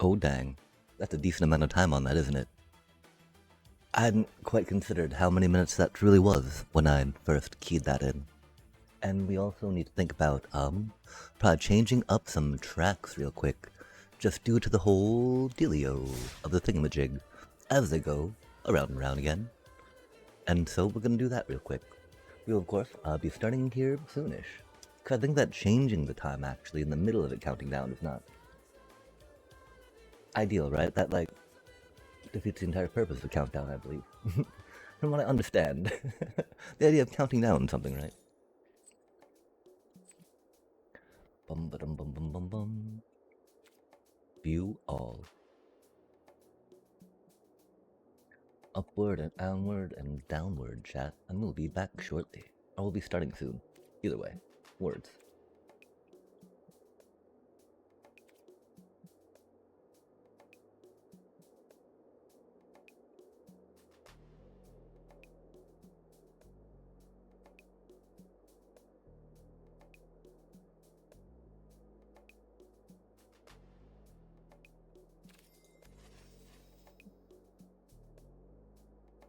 Oh, dang. That's a decent amount of time on that, isn't it? I hadn't quite considered how many minutes that truly was when I first keyed that in. And we also need to think about, probably changing up some tracks real quick, just due to the whole dealio of the thingamajig as they go around and around again. And so we're gonna do that real quick. We'll, of course, be starting here soonish. Because I think that changing the time actually in the middle of it counting down is not ideal, right? That, like, defeats the entire purpose of countdown, I believe. From what I understand. The idea of counting down something, right? Bum ba dum bum bum bum bum. View all. Upward and onward and downward, chat, and we'll be back shortly. Or we'll be starting soon. Either way. Words.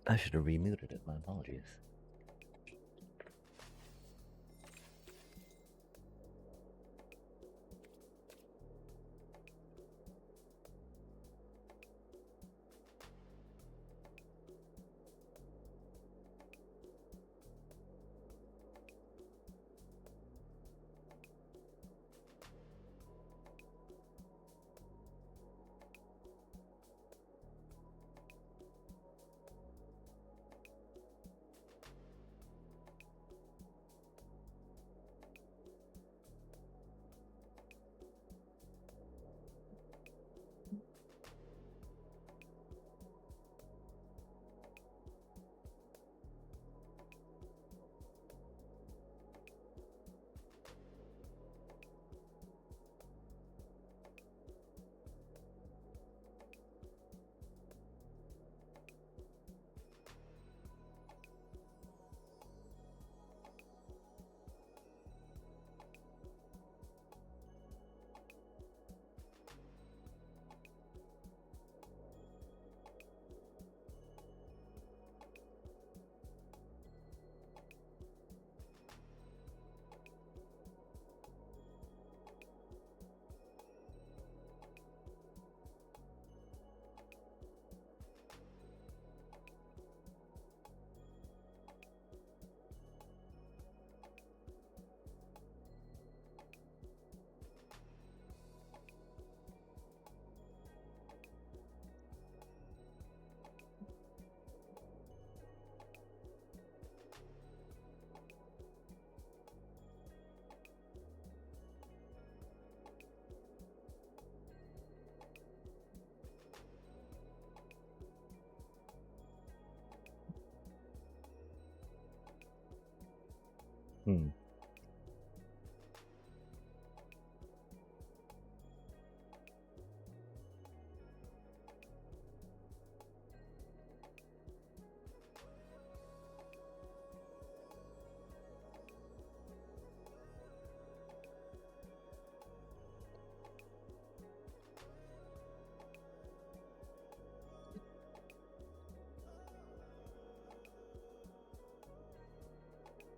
I should have remuted it, my apologies. Hmm.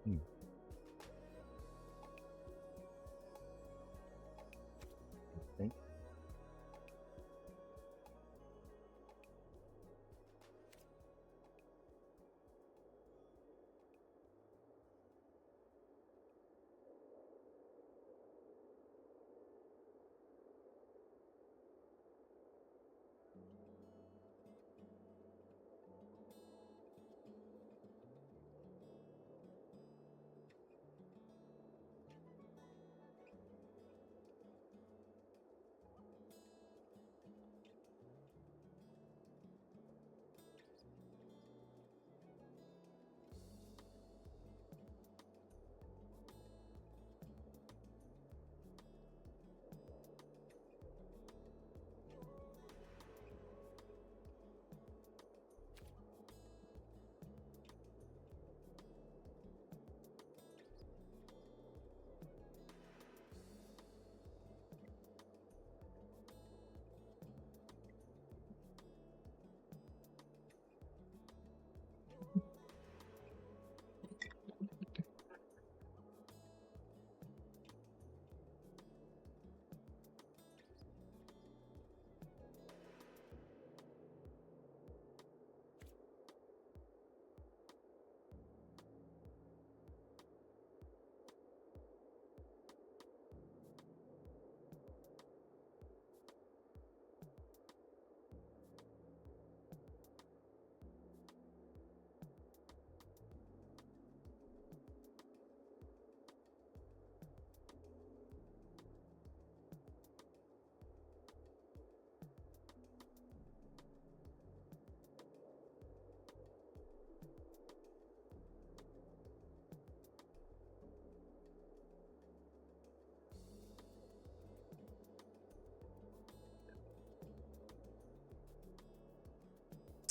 Hmm.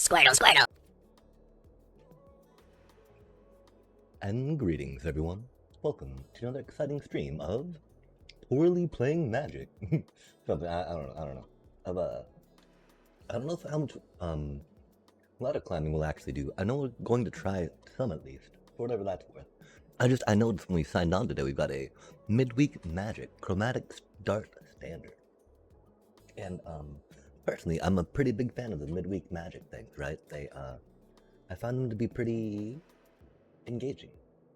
Squirtle, Squirtle. And greetings, everyone. Welcome to another exciting stream of Poorly Playing Magic. Something I don't know. I don't know how much ladder climbing will actually do. I know we're going to try some at least, for whatever that's worth. I noticed when we signed on today, we've got a midweek magic chromatic start standard, and personally, I'm a pretty big fan of the midweek magic things. Right? I find them to be pretty engaging,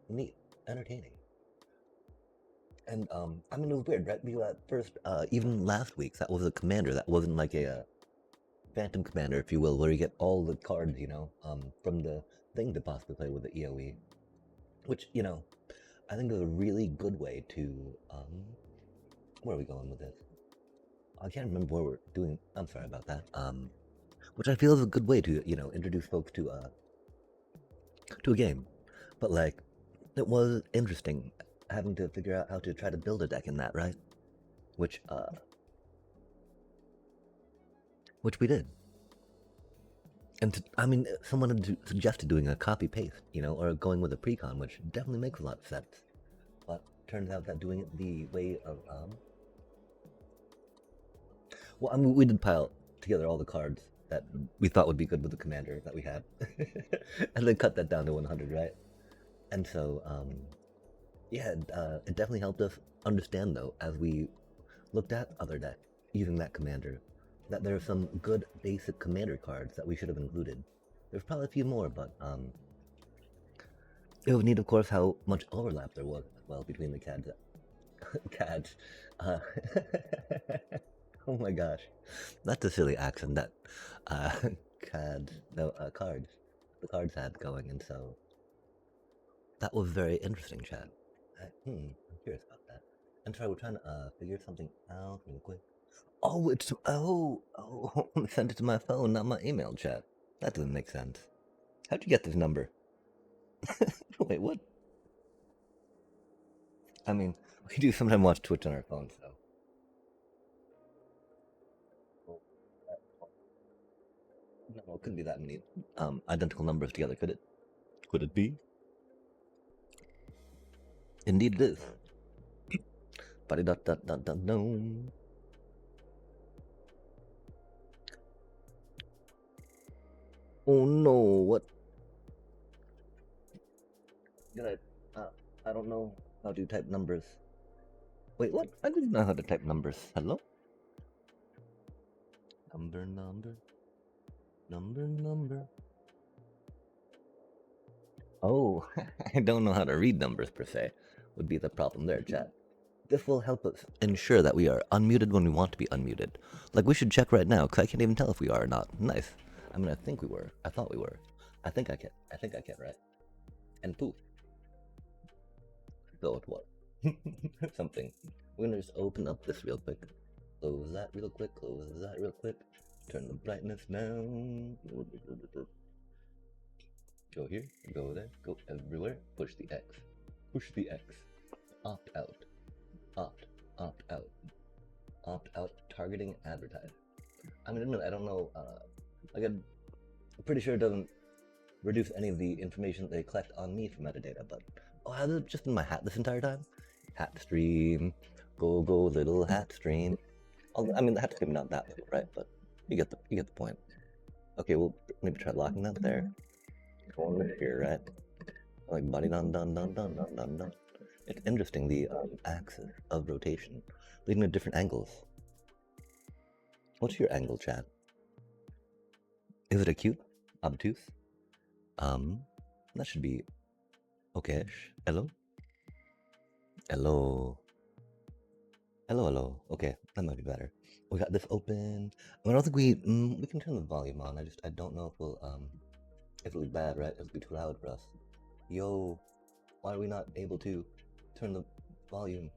neat, entertaining. And I mean, it was weird, right? Because at first, even last week, that was a commander. That wasn't like a phantom commander, if you will, where you get all the cards, from the thing to possibly play with the EOE. Which, I think is a really good way to, where are we going with this? I can't remember what we're doing. I'm sorry about that. Which I feel is a good way to, introduce folks to a game. But like, it was interesting having to figure out how to try to build a deck in that, right? Which we did. And someone had suggested doing a copy paste, or going with a precon, which definitely makes a lot of sense. But turns out that doing it the way of well, we did pile together all the cards that we thought would be good with the commander that we had, and then cut that down to 100, right? And so yeah, it definitely helped us understand, though, as we looked at other decks using that commander, that there are some good basic commander cards that we should have included. There's probably a few more, but it would need, of course, how much overlap there was as well between the cads. Oh my gosh, that's a silly accent that cards the cards had going, and so that was very interesting, Chad. I'm curious about that. And sorry, we're trying to figure something out real quick. Oh, send it to my phone, not my email, chat. That doesn't make sense. How'd you get this number? Wait, what? I mean, we do sometimes watch Twitch on our phone, so. No, it couldn't be that many identical numbers together, could it? Could it be? Indeed it is. Ba-di-da-da-da-da-dum. Oh no, what? I don't know how to type numbers. Wait, what? I didn't know how to type numbers. Hello? Number. Oh, I don't know how to read numbers per se, would be the problem there, chat. This will help us ensure that we are unmuted when we want to be unmuted. Like, we should check right now, because I can't even tell if we are or not. Nice. I mean, I think we were. I thought we were. I think I can, right? And poof. So it was. Something. We're gonna just open up this real quick. Close that real quick, turn the brightness down. Go here, go there, go everywhere, push the X. Opt out, targeting advertise. I mean, I don't know, I'm pretty sure it doesn't reduce any of the information they collect on me for metadata, but, oh, I had it just in my hat this entire time? Hat stream, go little hat stream. I mean, the hat stream not that little, right? But you get the point. Okay, we'll maybe try locking that there. Going here, right? Like buddy dun. It's interesting, the axis of rotation, leading to different angles. What's your angle, chat? Is it acute? Obtuse? That should be okay-ish. Hello? Okay, that might be better. We got this open. I don't think we can turn the volume on. I don't know if it'll be bad, right? It'll be too loud for us. Yo, why are we not able to turn the volume?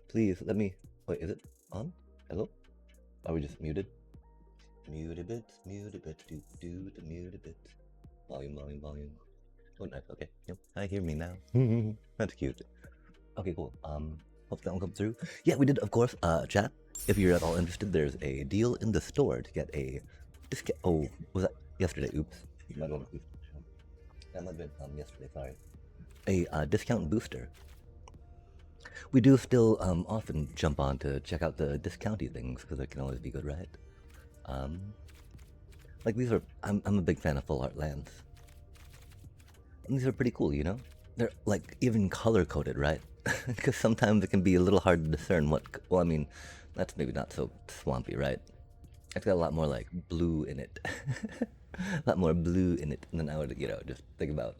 Please, let me... Wait, is it on? Hello? Are we just muted? Muted bits, do the muted bits. Volume. Oh, nice, okay. Yep, I hear me now. That's cute. Okay, cool. Hope that will come through. Yeah, we did, of course, chat. If you're at all interested, there's a deal in the store to get a discount. Oh, was that Yesterday, oops. Might have been- That might have been yesterday, sorry. A discount booster. We do still often jump on to check out the discounty things because it can always be good, right? Um, like these are, I'm a big fan of full art lands. And these are pretty cool, you know? They're like even color coded, right? Because sometimes it can be a little hard to discern what, well, I mean, that's maybe not so swampy, right? It's got a lot more like blue in it. A lot more blue in it than I would, just think about,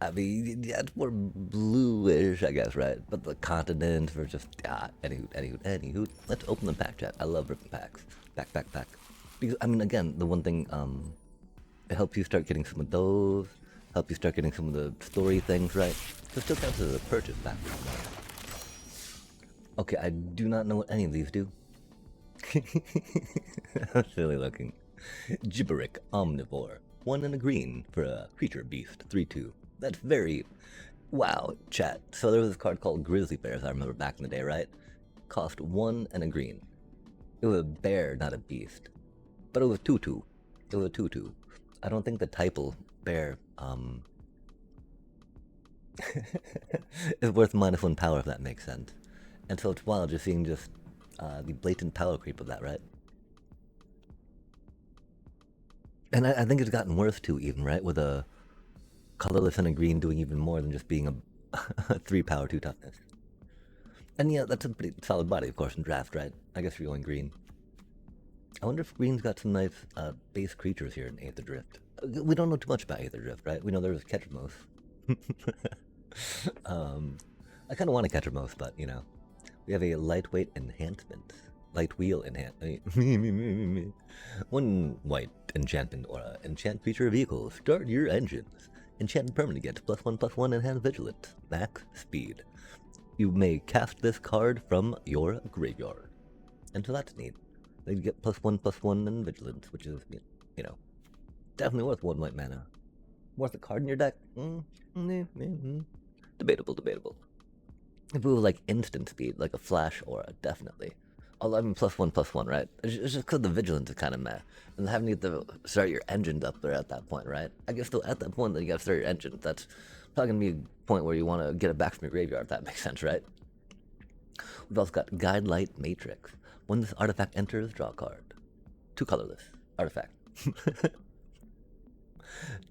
I mean, yeah, it's more bluish, I guess, right? But the continents were just, anywho. Let's open the pack chat. I love ripping packs. Pack. Because, I mean, again, the one thing, it helps you start getting some of those, help you start getting some of the story things, right? So it still counts as a purchase back. Okay, I do not know what any of these do. How silly looking. Gibberick Omnivore. 1 and a green for a creature beast. 3/2. That's very... Wow, chat. So there was this card called Grizzly Bears, I remember back in the day, right? Cost 1 and a green. It was a bear, not a beast. But it was 2/2. It was a 2/2. I don't think the typal bear, is worth -1 power, if that makes sense. And so it's wild just seeing just the blatant power creep of that, right? And I think it's gotten worse too, even, right? With a colorless and a green doing even more than just being a 3 power, 2 toughness. And yeah, that's a pretty solid body, of course, in draft, right? I guess you're going green. I wonder if green's got some nice base creatures here in Aether Drift. We don't know too much about Aether Drift, right? We know there's Ketramos. I kind of want a Ketramos, but, we have a lightweight enhancement. Light wheel enhancement. 1 white enchantment aura. Enchant creature vehicle. Start your engines. Enchant permanent gets +1/+1 enhanced vigilance. Max speed. You may cast this card from your graveyard. And so that's neat. They get +1/+1 and vigilance, which is, definitely worth 1 white mana. Worth a card in your deck? Debatable. If it was like instant speed, like a flash aura, definitely. Although I mean +1/+1, right? It's just because the vigilance is kind of meh, and having to start your engines up there at that point, right? I guess still at that point that you gotta start your engines. That's probably gonna be a point where you want to get it back from your graveyard. If that makes sense, right? We've also got Guidelight Matrix. When this artifact enters, draw a card. 2 colorless artifact.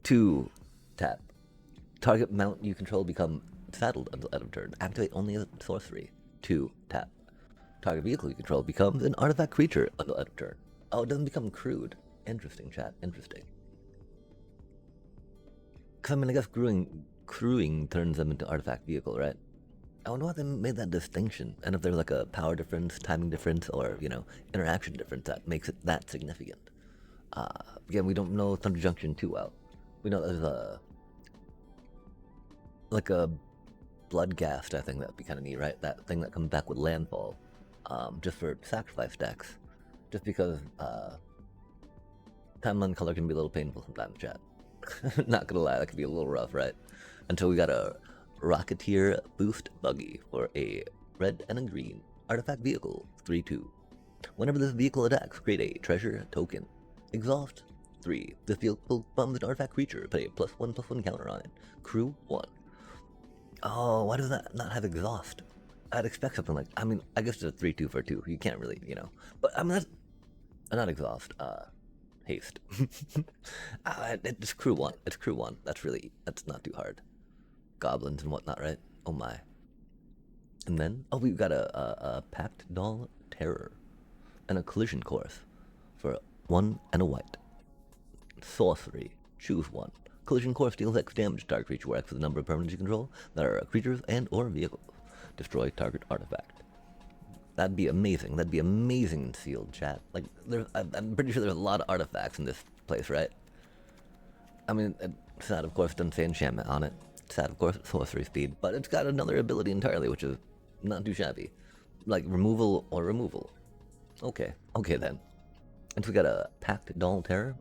2 tap. Target mount you control become saddled until end of turn. Activate only as a sorcery. 2 tap. Target vehicle you control becomes an artifact creature until end of turn. Oh, it doesn't become crude. Interesting, chat. Interesting. Because, I mean, I guess crewing turns them into artifact vehicle, right? I wonder why they made that distinction, and if there's like a power difference, timing difference, or, interaction difference that makes it that significant. Again, we don't know Thunder Junction too well. We know there's like a Bloodghast, I think that'd be kind of neat, right? That thing that comes back with landfall, just for sacrifice decks. Just because timeline color can be a little painful sometimes, chat. Not gonna lie, that can be a little rough, right? Until we got a Rocketeer Boost Buggy for a red and a green artifact vehicle, 3/2. Whenever this vehicle attacks, create a treasure token. Exhaust 3. This vehicle becomes an artifact creature, put a +1/+1 counter on it. Crew 1. Oh, why does that not have exhaust? I'd expect something like, I mean, I guess it's a 3/2 for 2. You can't really, But I mean, that's not exhaust. Haste. It's crew 1. It's crew 1. That's not too hard. Goblins and whatnot, right? Oh my. And then, we've got a Packed Doll Terror and a Collision Course for 1 and a white. Sorcery. Choose 1. Collision Course deals X damage to target creature where X is the number of permanents you control that are creatures and or vehicles. Destroy target artifact. That'd be amazing. That'd be amazing in sealed, chat. Like, I'm pretty sure there's a lot of artifacts in this place, right? I mean, it's not, of course, doesn't say enchantment on it. It's not, of course, sorcery speed, but it's got another ability entirely, which is not too shabby. Like, removal or removal. Okay then. And so we got a Packed Doll Terror,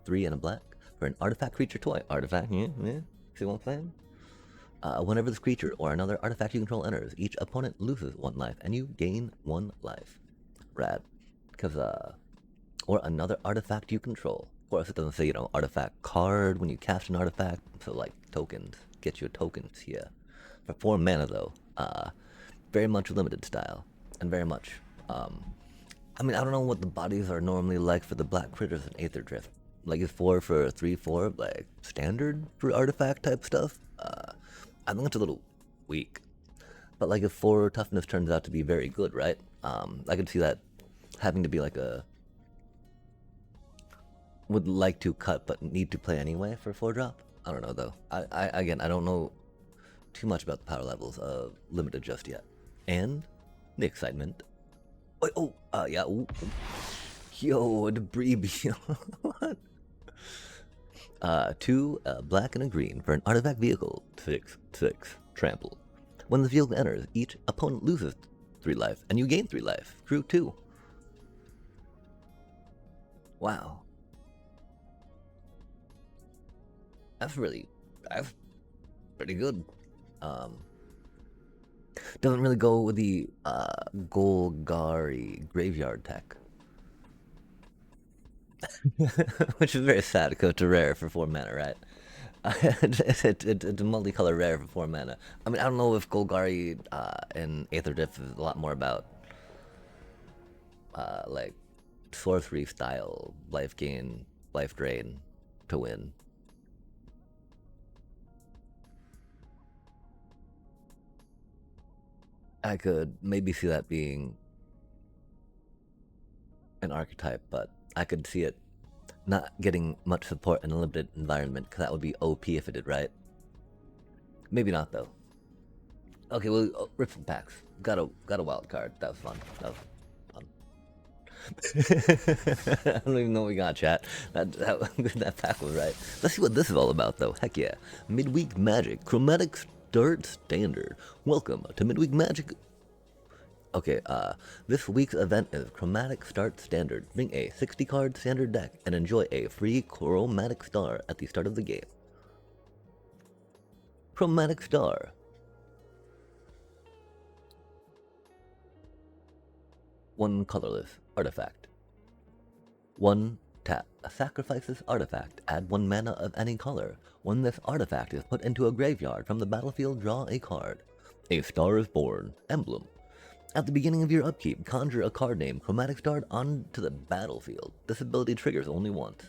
3 and a black, for an artifact creature toy. Artifact, yeah. See what I'm saying? Whenever this creature or another artifact you control enters, each opponent loses 1 life, and you gain 1 life. Rad. Because, or another artifact you control. Of course, it doesn't say, artifact card when you cast an artifact. So, like, tokens. Get your tokens here. For 4 mana, though, very much limited style. And very much, I mean, I don't know what the bodies are normally like for the black critters in Aether Drift. Like, is 4 for 3/4, like, standard for artifact type stuff? I think it's a little weak. But, like, if 4 toughness turns out to be very good, right? I could see that having to be like a would like to cut but need to play anyway for 4-drop. I don't know though. Again, I don't know too much about the power levels of limited just yet. And the excitement. Yeah. Ooh. Yo, a debris beam. What? 2 black and a green for an artifact vehicle. 6/6 trample. When the vehicle enters, each opponent loses 3 life, and you gain 3 life. Crew 2. Wow. That's pretty good. Doesn't really go with the Golgari graveyard tech. Which is very sad because it's a rare for 4 mana, right? It's a multicolor rare for 4 mana. I mean, I don't know if Golgari in Aether Drift is a lot more about like sorcery style, life gain, life drain to win. I could maybe see that being an archetype, but I could see it not getting much support in a limited environment, because that would be OP if it did, right? Maybe not, though. Okay, well, rip some packs. Got a wild card. That was fun. I don't even know what we got, chat. That pack was right. Let's see what this is all about, though. Heck yeah. Midweek Magic. Chromatic Start Standard. Welcome to Midweek Magic. Okay, this week's event is Chromatic Start Standard. Bring a 60-card standard deck and enjoy a free Chromatic Star at the start of the game. Chromatic Star. One colorless artifact. 1 tap. Sacrifice this artifact. Add 1 mana of any color. When this artifact is put into a graveyard from the battlefield, draw a card. A Star is Born. Emblem. At the beginning of your upkeep, conjure a card named Chromatic Star onto the battlefield. This ability triggers only once.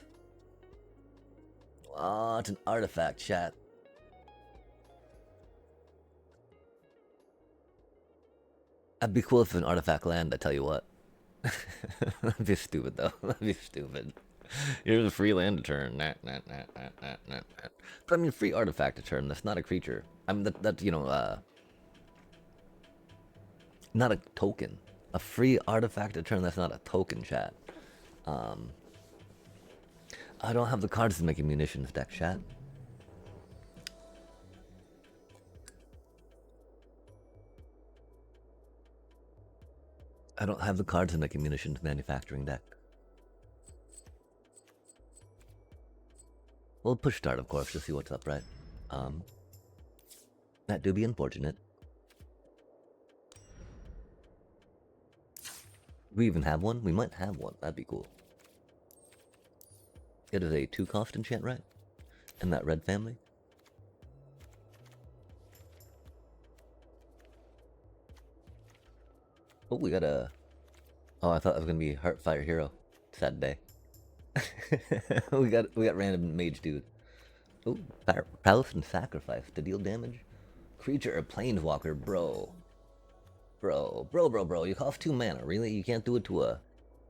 Oh, it's an artifact, chat. That'd be cool if it's an artifact land, I tell you what. That'd be stupid, though. That'd be stupid. Here's a free land to turn. But I mean, free artifact to turn. That's not a creature. I mean, that's, not a token. A free artifact to turn, that's not a token, chat. I don't have the cards to make a munitions deck, chat. I don't have the cards to make a munitions manufacturing deck. We'll push start, of course, to see what's up, right? That do be unfortunate. We even have one? We might have one. That'd be cool. It is a 2-cost enchant, right? In that red family? Oh, we got a... Oh, I thought it was gonna be Heartfire Hero. Sad day. we got random mage dude. Oh, Palace and Sacrifice to deal damage. Creature or planeswalker, bro. Bro. You cost 2 mana. Really? You can't do it to a...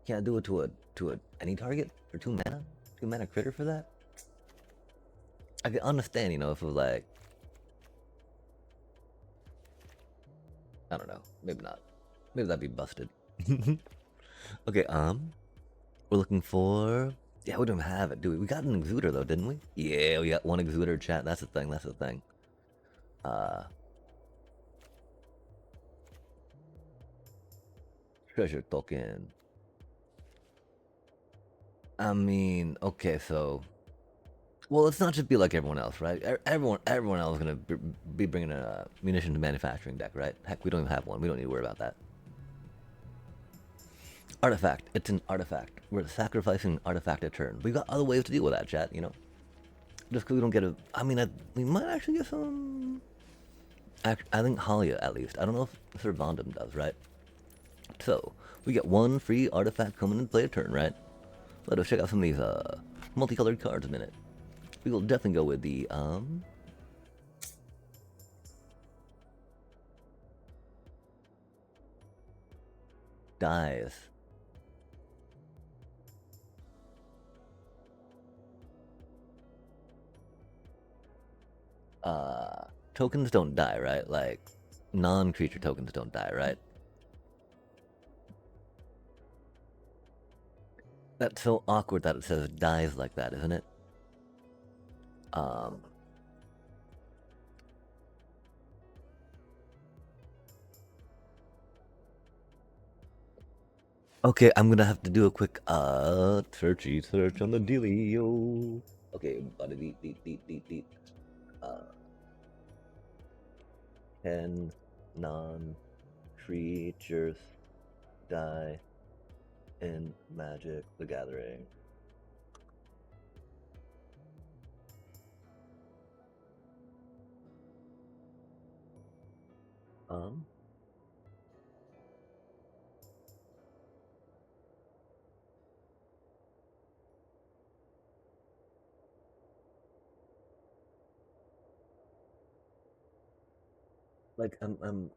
Can't do it to a any target for 2 mana? 2 mana critter for that? I can understand, if it was like... I don't know. Maybe not. Maybe that'd be busted. Okay, we're looking for... Yeah, we don't have it, do we? We got an Exuder, though, didn't we? Yeah, we got 1 Exuder, chat. That's the thing. Treasure token. I mean, okay, so... Well, let's not just be like everyone else, right? Everyone else is gonna be bringing a munitions manufacturing deck, right? Heck, we don't even have one. We don't need to worry about that. Artifact. It's an artifact. We're sacrificing an artifact a turn. We've got other ways to deal with that, chat, you know? Just because we don't get a... I mean, we might actually get some... I think Halia, at least. I don't know if Sir Vondum does, right? So, we get one free artifact coming into play a turn, right? Let us check out some of these multicolored cards a minute. We will definitely go with the dies. Tokens don't die, right? Like, non-creature tokens don't die, right? That's so awkward that it says dies like that, isn't it? Okay, I'm gonna have to do a quick searchy search on the dealio. Okay, deep. 10 non-creatures die in Magic the Gathering. Like, I'm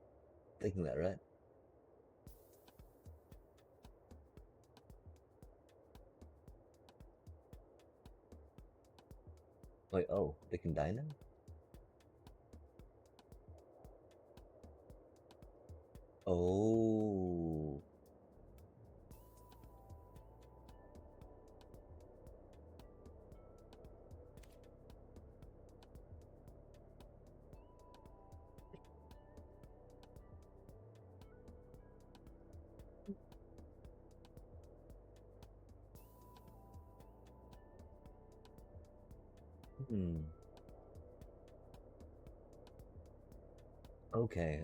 thinking that, right? Wait, oh, they can die now? Oh. Okay,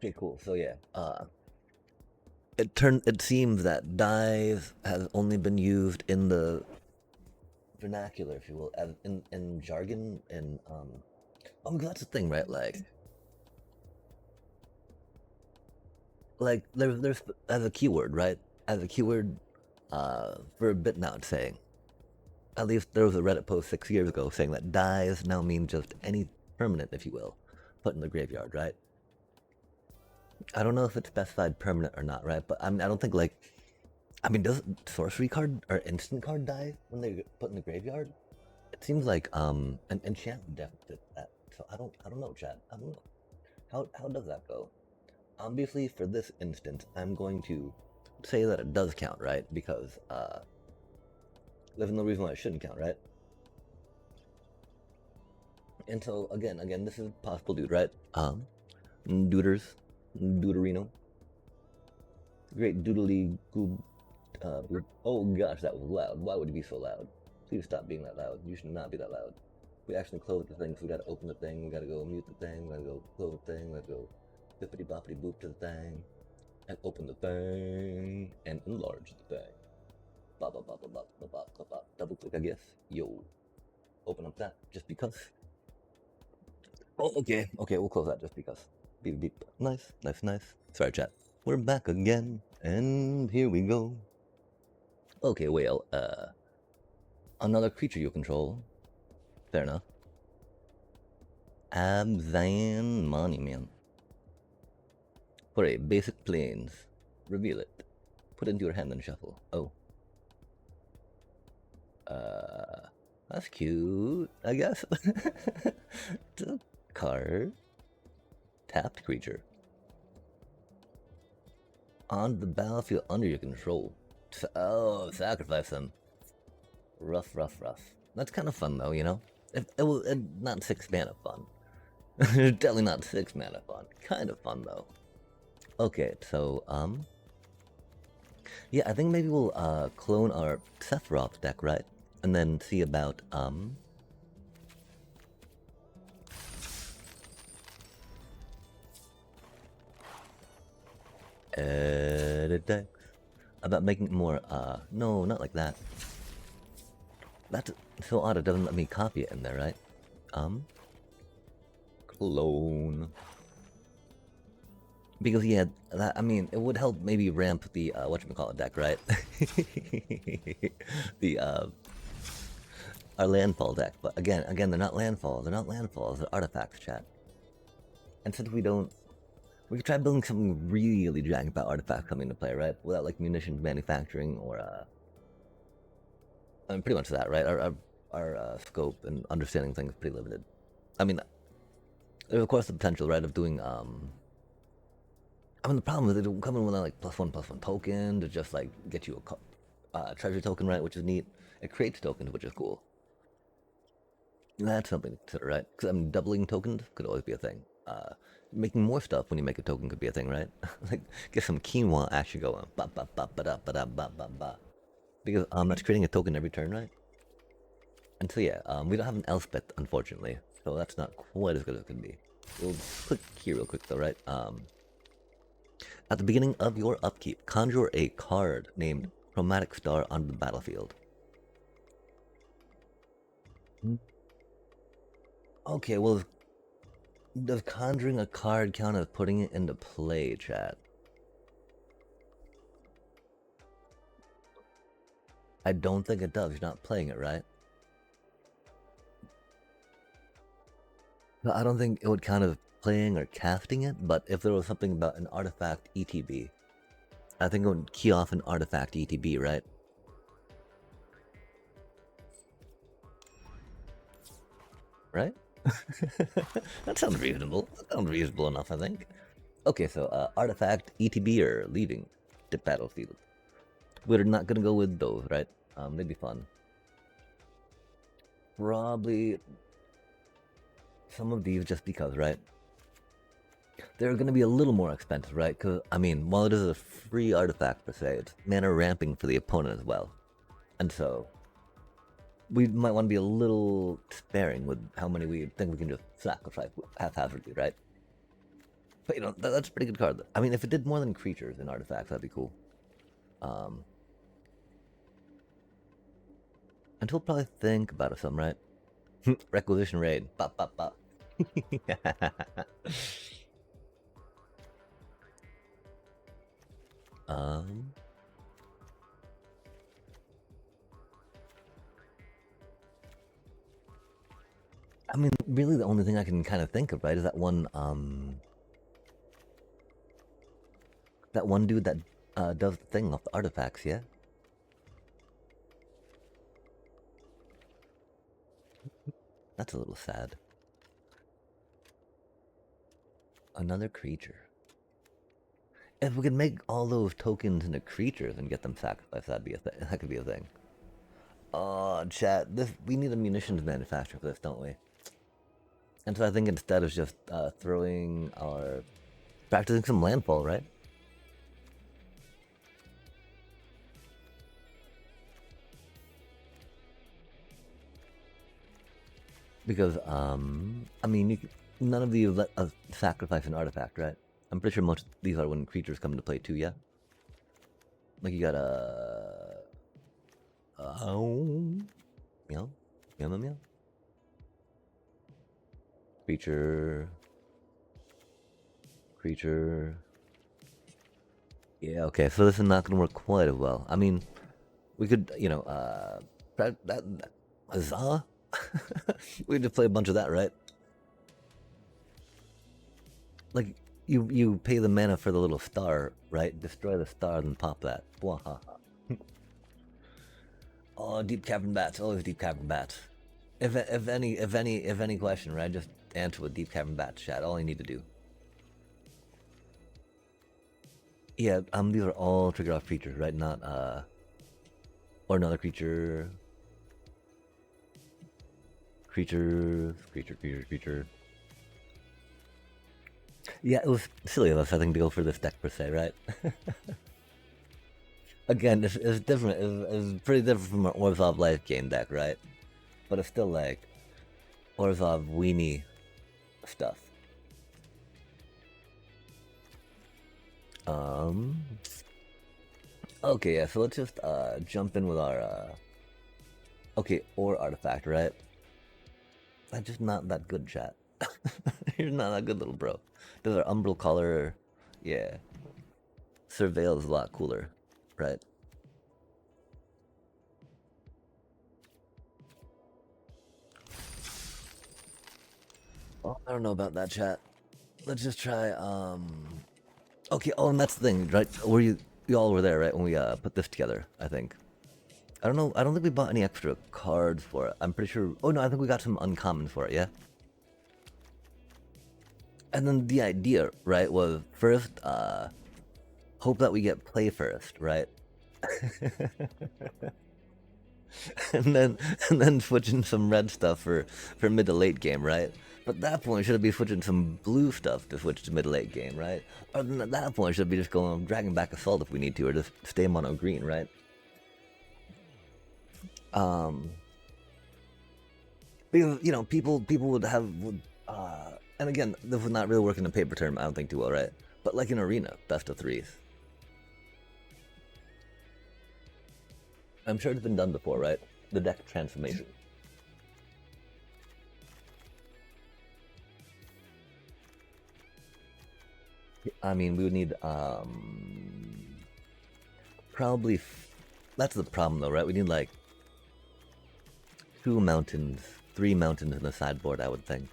okay, cool. So yeah, it seems that dive has only been used in the vernacular, if you will, as in jargon, and oh, that's the thing, right? Like there's as a keyword, right? As a keyword, for a bit now, it's saying. At least there was a Reddit post 6 years ago saying that dies now mean just any permanent, if you will, put in the graveyard, right? I don't know if it's specified permanent or not, right? But I mean, I don't think like, I mean, does sorcery card or instant card die when they get put in the graveyard? It seems like an enchant would definitely fit that. So I don't know, chat. I don't know. How does that go? Obviously, for this instance, I'm going to say that it does count, right? Because there's no reason why it shouldn't count, right? And so again, this is possible dude, right? Duders, Duderino, great doodly goob. Oh gosh, that was loud. Why would you be so loud? Please stop being that loud. You should not be that loud. We actually close the thing, so we gotta open the thing, we gotta go mute the thing, we gotta go close the thing, we gotta go bippity boppity boop to the thing, and open the thing, and enlarge the thing. Bop, bop, bop, bop, bop, bop, bop, bop, bop. Double click, I guess. Yo. Open up that, just because. Oh, okay, we'll close that just because. Beep, beep. Nice. Sorry, chat. We're back again, and here we go. Okay, Whale, another creature you control. Fair enough. Abzan Monument. For a basic plains, reveal it. Put it into your hand and shuffle. Oh. That's cute, I guess. It's a card. Tapped creature. On the battlefield under your control. Oh, sacrifice them. Rough. That's kind of fun though, you know? It was not 6 mana fun. Definitely not 6 mana fun. Kind of fun though. Okay, so, yeah, I think maybe we'll clone our Sephiroth deck, right? and then see about, edit decks. About making it more, no, not like that. That's so odd, it doesn't let me copy it in there, right? Clone. Because, yeah, that, I mean, it would help maybe ramp the, whatchamacallit deck, right? The, our landfall deck. But again, they're not landfalls, they're artifacts, chat. And since we could try building something really jacked about artifacts coming into play, right? Without, like, munitions manufacturing or, I mean, pretty much that, right? Our scope and understanding things is pretty limited. I mean, there's of course the potential, right, of doing, I mean, the problem is it coming with like +1/+1 token to just like get you a treasure token, right, which is neat. It creates tokens, which is cool. That's something to consider, right? Because I mean, doubling tokens could always be a thing. Making more stuff when you make a token could be a thing, right? Like get some quinoa actually going. Ba ba ba ba da ba da ba ba ba. Because that's creating a token every turn, right? And so yeah, we don't have an Elspeth, unfortunately, so that's not quite as good as it could be. We'll click here real quick though, right? At the beginning of your upkeep, conjure a card named Chromatic Star onto the battlefield. Okay, well, does conjuring a card count as putting it into play, chat? I don't think it does. You're not playing it, right? No, I don't think it would count as playing or casting it, but if there was something about an artifact ETB, I think it would key off an artifact ETB, right? Right? That sounds reasonable. That sounds reasonable enough, I think. Okay, so artifact ETB or leaving the battlefield. We're not gonna go with those, right? They'd be fun. Probably some of these just because, right? They're gonna be a little more expensive, right? Because, I mean, while it is a free artifact per se, it's mana ramping for the opponent as well. And so, we might want to be a little sparing with how many we think we can just sacrifice haphazardly, right? But, you know, that's a pretty good card. I mean, if it did more than creatures and artifacts, that'd be cool. And we'll probably think about it some, right? Requisition raid. Bop, bop, bop. I mean, really the only thing I can kind of think of, right, is that one dude that does the thing off the artifacts, yeah? That's a little sad. Another creature. If we could make all those tokens into creatures and get them sacrificed, that'd be a thing. That could be a thing. Oh, chat. We need a munitions manufacturer for this, don't we? And so I think instead of just practicing some landfall, right? Because I mean, none of these let us sacrifice an artifact, right? I'm pretty sure most of these are when creatures come into play too, yeah? Like you got meow, meow, meow, meow. Creature. Yeah, okay, so this is not gonna work quite as well. I mean, we could, you know, huzzah? We could just play a bunch of that, right? Like, you pay the mana for the little star, right? Destroy the star and pop that. Oh, deep cavern bats, always deep cavern bats. If any question, right? Just answer with deep cavern bats, chat. All I need to do. Yeah, these are all trigger off creatures, right? Not or another creature. Creature. Yeah, it was silly of us, I think, to go for this deck per se, right? Again, it's different. It's pretty different from an Orzhov life game deck, right? But it's still like Orzhov weenie stuff. Okay, yeah, so let's just jump in with our okay, or artifact, right? I'm just not that good, chat. You're not that good, little bro. Does our umbral collar, yeah. Surveil is a lot cooler, right? Oh, I don't know about that, chat. Let's just try. Okay. Oh, and that's the thing, right? Were you all were there, right? When we put this together, I think. I don't know. I don't think we bought any extra cards for it. I'm pretty sure. Oh no, I think we got some uncommon for it. Yeah. And then the idea, right, was first hope that we get play first, right? and then switching some red stuff for mid to late game, right? But at that point, should I be switching some blue stuff to switch to mid to late game, right? Or then at that point, should I be just going dragging back assault if we need to, or just stay mono green, right? Because you know, people would have and again, this would not really work in a paper term, I don't think too well, right? But like in arena, best of threes. I'm sure it's been done before, right? The deck transformation. I mean, we would need probably that's the problem though, right? We need like 2 mountains, 3 mountains in the sideboard, I would think.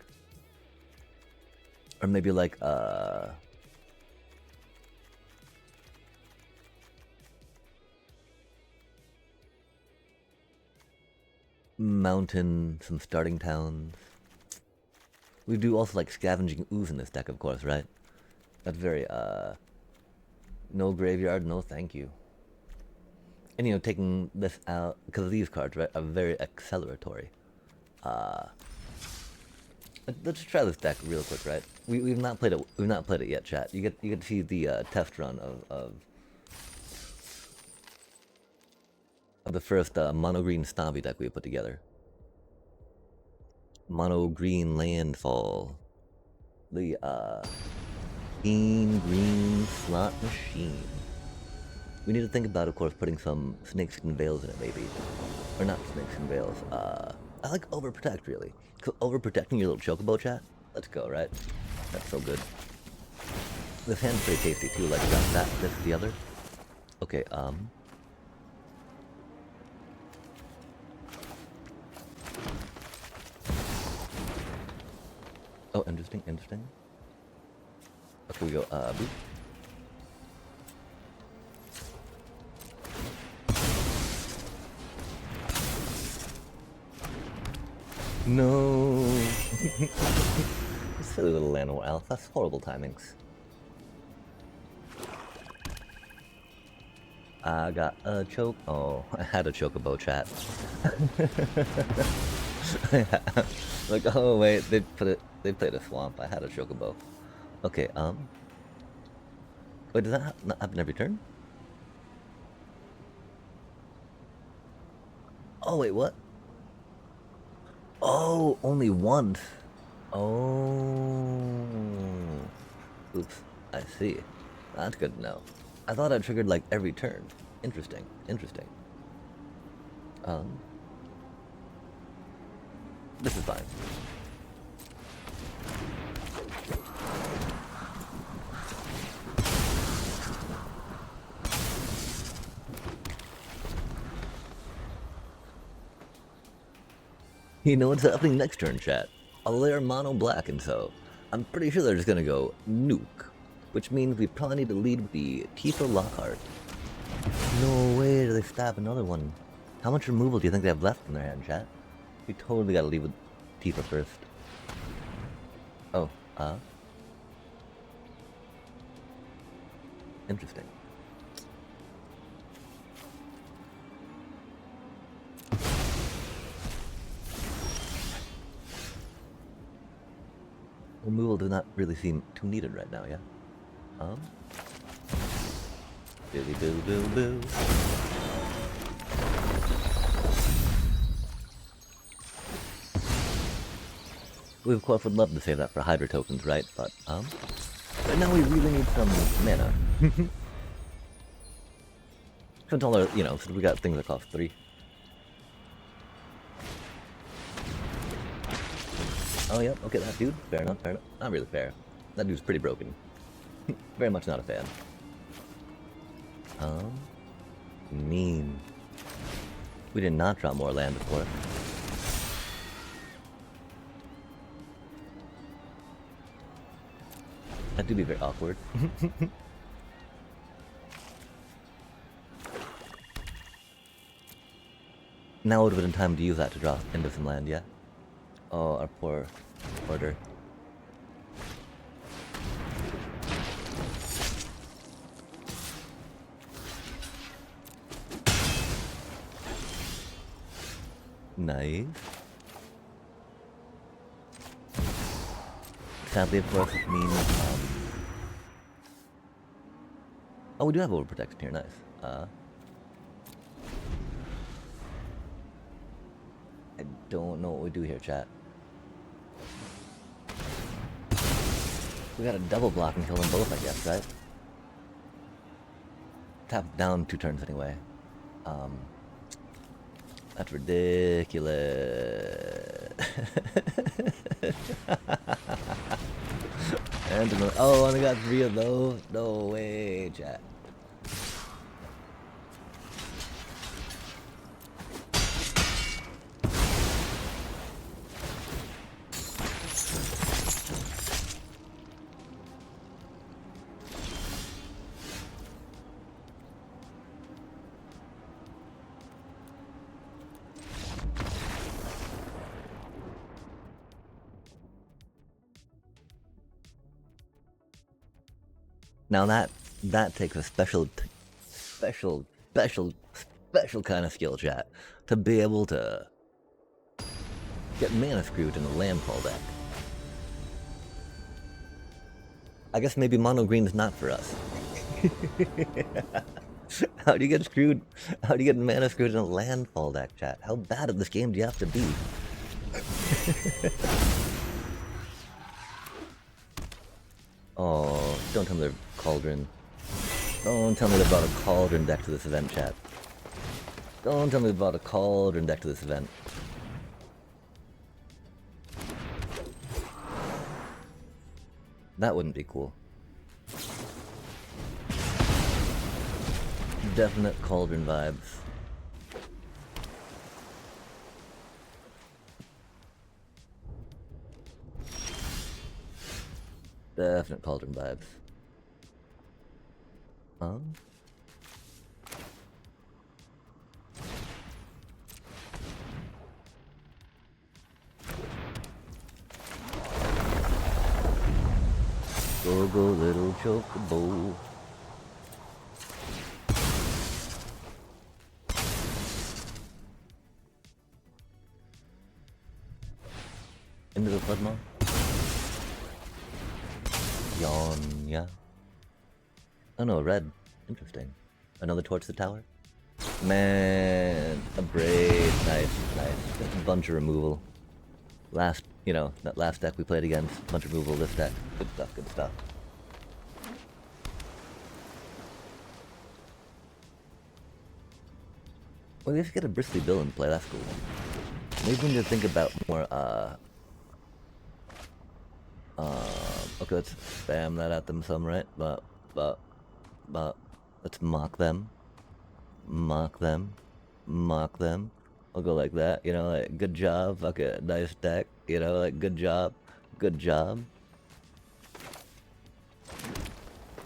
Or maybe like mountain, some starting towns. We do also like scavenging ooze in this deck, of course, right? That's very no graveyard, no thank you. And you know, taking this out because these cards, right, are very acceleratory. Let's try this deck real quick, right? We've not played it. We've not played it yet, chat. You get to see the test run of the first mono green Snobby deck we put together. Mono green landfall. The green slot machine. We need to think about, of course, putting some snakeskin veils in it, maybe. Or not snakeskin veils. I like overprotect, really. Overprotecting your little chocobo, chat? Let's go, right? That's so good. This hand's pretty tasty, too. Like, this, the other. Okay, oh, interesting, interesting. Okay, we go, boop. No. Silly little animal elf. That's horrible timings. I got a choke. Oh, I had a chocobo, chat. Like, oh wait, they played a swamp. I had a chocobo. Okay, wait, does that not happen every turn? Oh wait, what? Oh, only once. Oh. Oops. I see. That's good to know. I thought I triggered like every turn. Interesting. Interesting. This is fine. You know what's happening next turn, chat? A layer mono black, and so I'm pretty sure they're just gonna go nuke, which means we probably need to lead with the Tifa Lockhart. No way, do they stab another one? How much removal do you think they have left in their hand, chat? We totally gotta lead with Tifa first. Oh, interesting. Removal does not really seem too needed right now, yeah? Billy boo boo boo. We of course would love to save that for Hydra tokens, right? But right now we really need some mana. Since all our, you know, so we got things that cost 3. Oh, yep, okay, that dude. Fair enough, fair enough. Not really fair. That dude's pretty broken. Very much not a fan. Mean. We did not draw more land before. That do be very awkward. Now would have been time to use that to draw into some land, yeah? Oh, our poor order. Nice. Sadly, of course, it means, oh, we do have overprotection here, nice. I don't know what we do here, chat. We got a double block and kill them both, I guess, right? Tap down 2 turns anyway. That's ridiculous. And oh, I only got 3 of those? No way, chat. Now that takes a special kind of skill, chat, to be able to get mana screwed in a landfall deck. I guess maybe mono green is not for us. How do you get screwed? How do you get mana screwed in a landfall deck, chat? How bad at this game do you have to be? Oh, don't tell me they're Cauldron. Don't tell me they brought a Cauldron deck to this event, chat. Don't tell me they brought a Cauldron deck to this event. That wouldn't be cool. Definite Cauldron vibes. Definite Cauldron vibes. Go, go, little chocobo. Into the Floodmaw. Yawn, yeah. Oh no, red. Interesting. Another torch the tower? Man, a braid. Nice, nice. Just a bunch of removal. Last, you know, that last deck we played against. Bunch of removal this deck. Good stuff, good stuff. Well, we have to get a Bristly Bill in play, that's cool. Maybe we need to think about more, okay, let's spam that at them some, right? But, let's mock them. Mock them. Mock them. I'll go like that, you know, like, good job, fucking nice deck, you know, like, good job. Good job.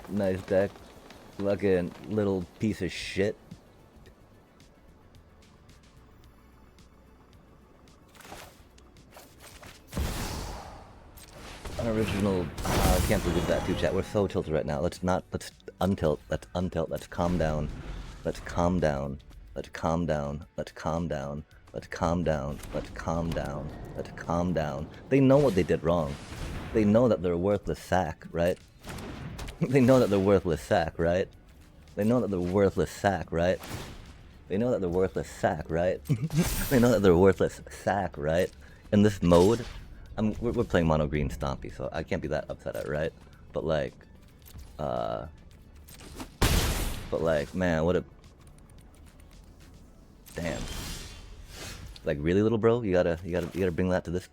Nice deck. Fucking little piece of shit. Unoriginal. I can't believe that too, chat. We're so tilted right now. Let's untilt. Let's untilt. Let's calm down. Let's calm down. Let's calm down. Let's calm down. Let's calm down. Let's calm down. Let's calm down. They know what they did wrong. They know that they're a worthless sack, right? They know that they're worthless sack, right? They know that they're worthless sack, right? They know that they're worthless sack, right? They know that they're worthless sack, right? In this mode, we're playing mono green Stompy, so I can't be that upset at it, right? But like, man, what a damn. Like really, little bro, you gotta bring that to this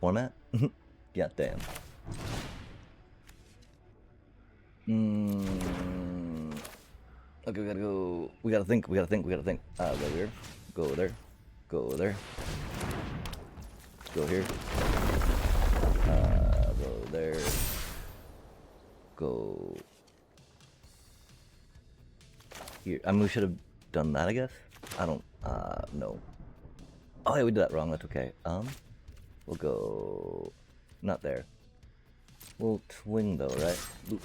format. Yeah, damn. Okay, we gotta go. We gotta think. Go here. Go there. Go there. Go here. Go there. Go here. I mean, we should have done that, I guess. I don't, no. Oh, yeah, we did that wrong. That's okay. We'll go... Not there. We'll swing, though, right? Loop.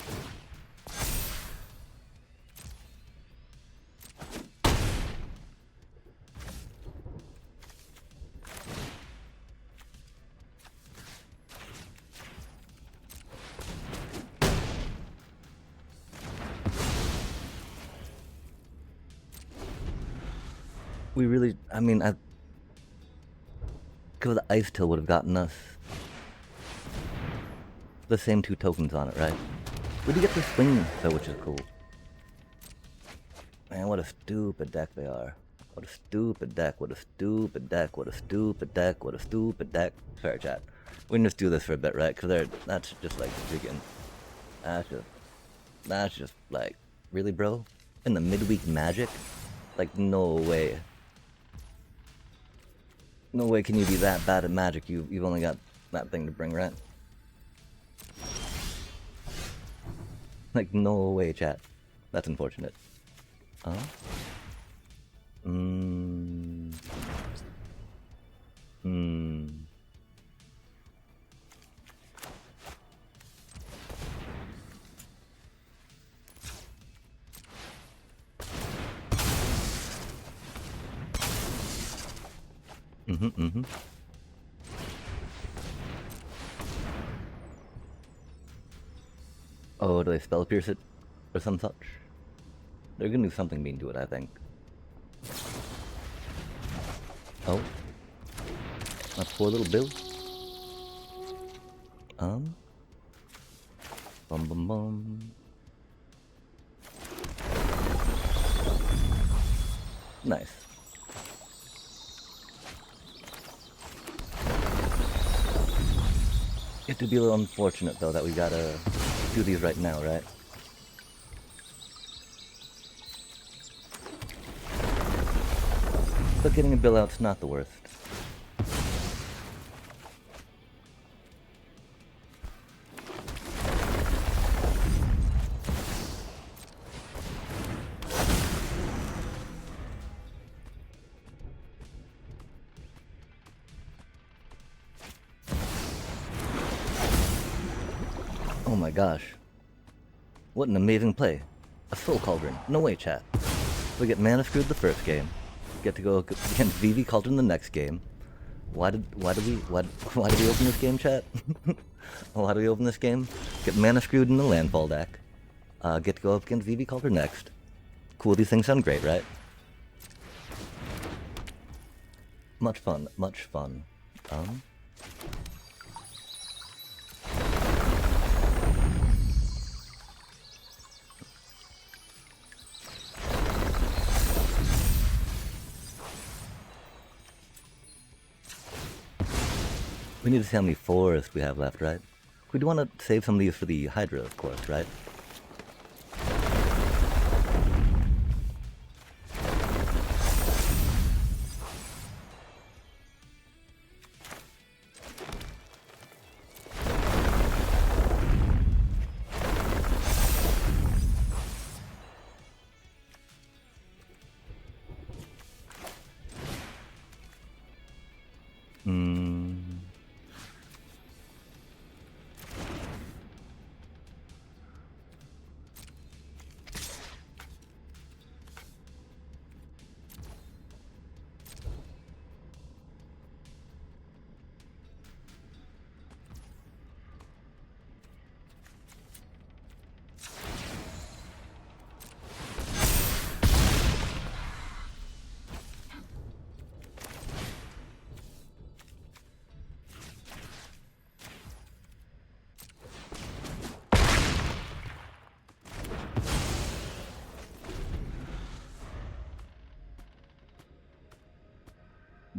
We really... I mean, because the Ice Till would have gotten us the same 2 tokens on it, right? We did get the swing, though, which is cool. Man, what a stupid deck they are. What a stupid deck, what a stupid deck, what a stupid deck, what a stupid deck. Sorry, chat. We can just do this for a bit, right? Because that's just like freaking... That's just like... Really, bro? In the midweek Magic? Like, no way. No way can you be that bad at Magic. You've only got that thing to bring, right? Like, no way, chat. That's unfortunate. Huh? Oh, do they spell pierce it? Or some such? They're gonna do something mean to it, I think. Oh. My poor little Bill. Bum bum bum. Nice. It would be a little unfortunate, though, that we gotta do these right now, right? But getting a bill out's not the worst. Oh my gosh. What an amazing play. A Soul Cauldron. No way, chat. We get mana screwed the first game. Get to go against Vivi Cauldron the next game. Why did we open this game, chat? Why do we open this game? Get mana screwed in the landfall deck. Get to go up against Vivi Cauldron next. Cool, these things sound great, right? Much fun, much fun. We need to see how many forests we have left, right? We do want to save some of these for the Hydra, of course, right?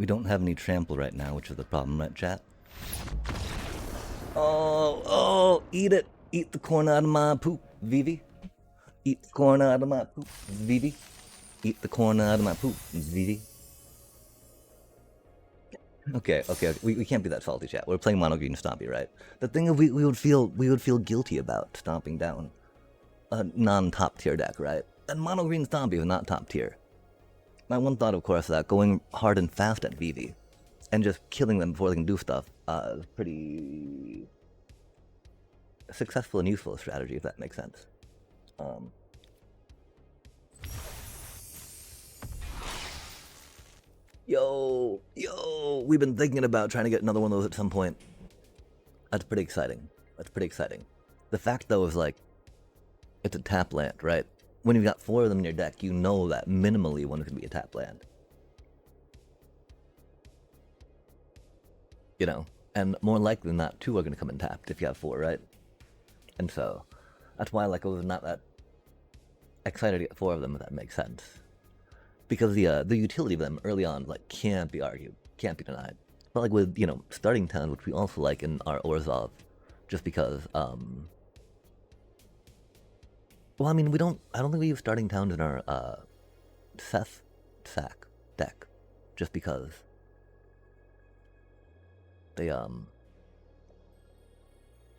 We don't have any trample right now, which is the problem, right, chat? Oh, eat it. Eat the corn out of my poop, Vivi. Eat the corn out of my poop, Vivi. Eat the corn out of my poop, Vivi. Okay. We can't be that salty, chat. We're playing Mono Green Stompy, right? The thing is, we would feel guilty about stomping down a non-top tier deck, right? And Mono Green Stompy was not top tier. My one thought, of course, that going hard and fast at Vivi and just killing them before they can do stuff is pretty successful and useful strategy, if that makes sense. Yo, we've been thinking about trying to get another one of those at some point. That's pretty exciting. The fact, though, is like, it's a tap land, right? When you've got 4 of them in your deck, you know that minimally one can be a tap land. You know, and more likely than not, 2 are going to come in tapped if you have 4, right? And so, that's why like I was not that excited to get 4 of them, if that makes sense. Because the utility of them early on, like, can't be argued, can't be denied. But like with, you know, starting towns, which we also like in our Orzhov, just because, well, I mean, I don't think we use starting towns in our, Seth Sack deck, just because they,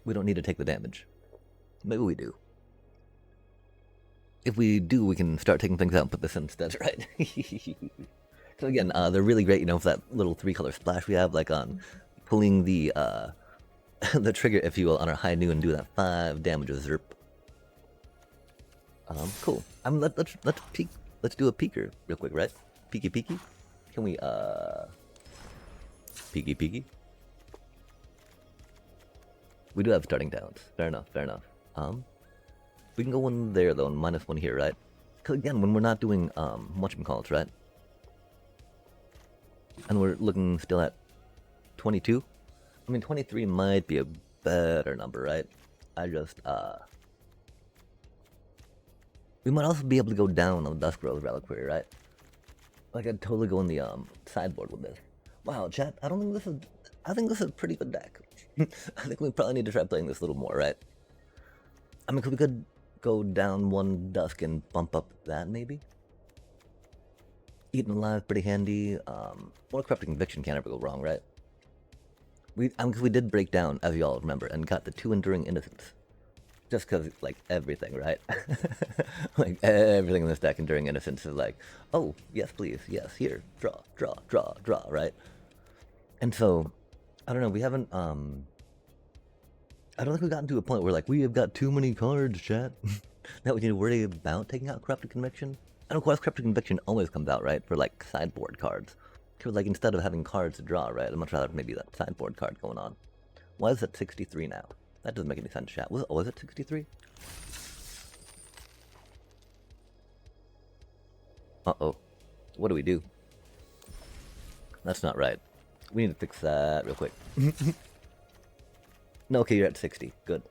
we don't need to take the damage. Maybe we do. If we do, we can start taking things out and put this in instead, right? So again, they're really great, you know, for that little 3-color splash we have, like on pulling the, the trigger, if you will, on our high noon and do that 5 damage with Zerp. Cool. Let's peek. Let's do a peeker real quick, right? Peeky. Can we peeky? We do have starting towns. Fair enough. We can go 1 there though, and -1 here, right? Because again, when we're not doing whatchamacallits, right? And we're looking still at 22. I mean, 23 might be a better number, right? I just we might also be able to go down on the Duskrose Reliquary, right? Like, I'd totally go in the sideboard with this. Wow, chat, I think this is a pretty good deck. I think we probably need to try playing this a little more, right? I mean, we could go down 1 Dusk and bump up that, maybe? Eaten Alive, pretty handy. More Corrupted Conviction can't ever go wrong, right? We did break down, as you all remember, and got the 2 Enduring Innocence. Just because, like, everything, right? Like, everything in this deck, Enduring Innocence, is like, oh, yes, please, yes, here, draw, right? And so, I don't know, we haven't, I don't think we've gotten to a point where, like, we have got too many cards, chat, that we need to worry about taking out Corrupted Conviction. And of course, Corrupted Conviction always comes out, right, for, like, sideboard cards. Because, like, instead of having cards to draw, right, I'd much rather maybe that sideboard card going on. Why is it 63 now? That doesn't make any sense, chat. Was it 63? Uh-oh. What do we do? That's not right. We need to fix that real quick. No, okay, you're at 60. Good.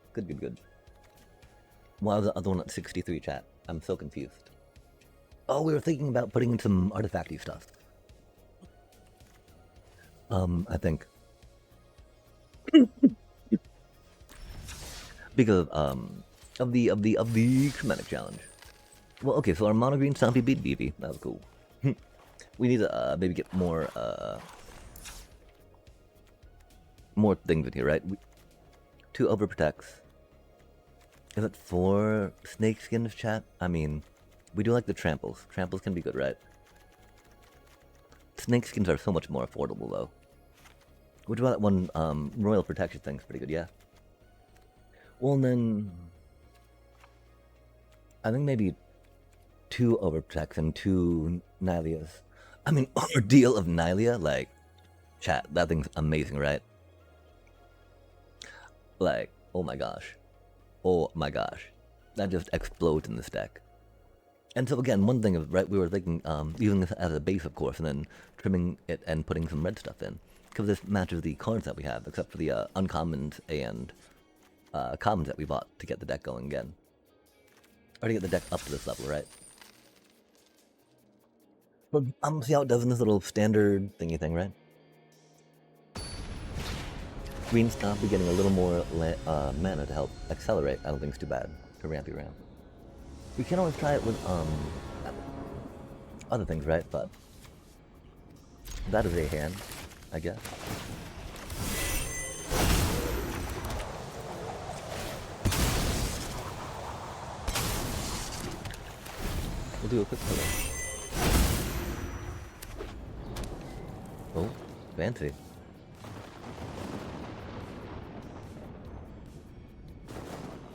Why was the other one at 63, chat? I'm so confused. Oh, we were thinking about putting in some artifacty stuff. I think. Because of the Chromatic Challenge. Well, okay, so our Mono Green Stompy beat Vivi. That was cool. We need to maybe get more things in here, right? 2 Overprotects. Is it 4 Snake Skins, chat? I mean, we do like the Tramples. Tramples can be good, right? Snake Skins are so much more affordable, though. Which about that one Royal Protection thing's pretty good, yeah. Well, and then I think maybe 2 Overprotects and 2 Nylias. I mean, Ordeal of Nylia, like, chat, that thing's amazing, right? Like, oh my gosh. That just explodes in this deck. And so again, one thing is, right, we were thinking, using this as a base, of course, and then trimming it and putting some red stuff in. Because this matches the cards that we have, except for the uncommons and commons that we bought to get the deck going again. Or to get the deck up to this level, right? But see how it does in this little standard thingy thing, right? Green Stompy getting a little more mana to help accelerate. I don't think it's too bad to rampy ramp. We can always try it with other things, right? But that is a hand, I guess. We'll do a quick pillow. Oh, fancy.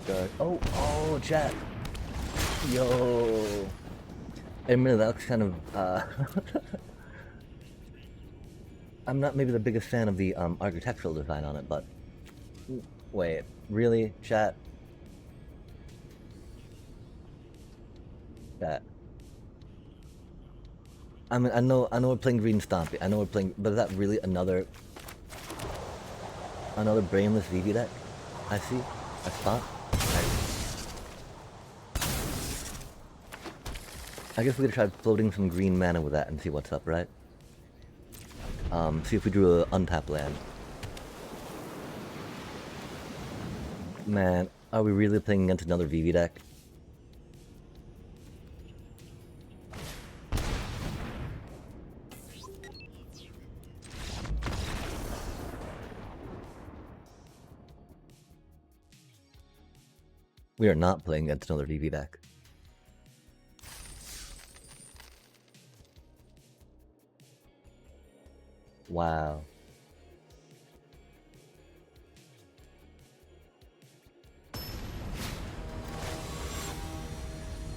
Good. Oh, chat. Yo. I admit that was kind of, I'm not maybe the biggest fan of the architectural design on it, but wait, really, chat? Chat. I mean, I know we're playing Green Stompy. I know we're playing, but is that really another brainless VV deck? I see. I spot. I guess we could try floating some green mana with that and see what's up, right? See if we drew an untapped land. Man, are we really playing against another VV deck? We are not playing against another VV deck. Wow.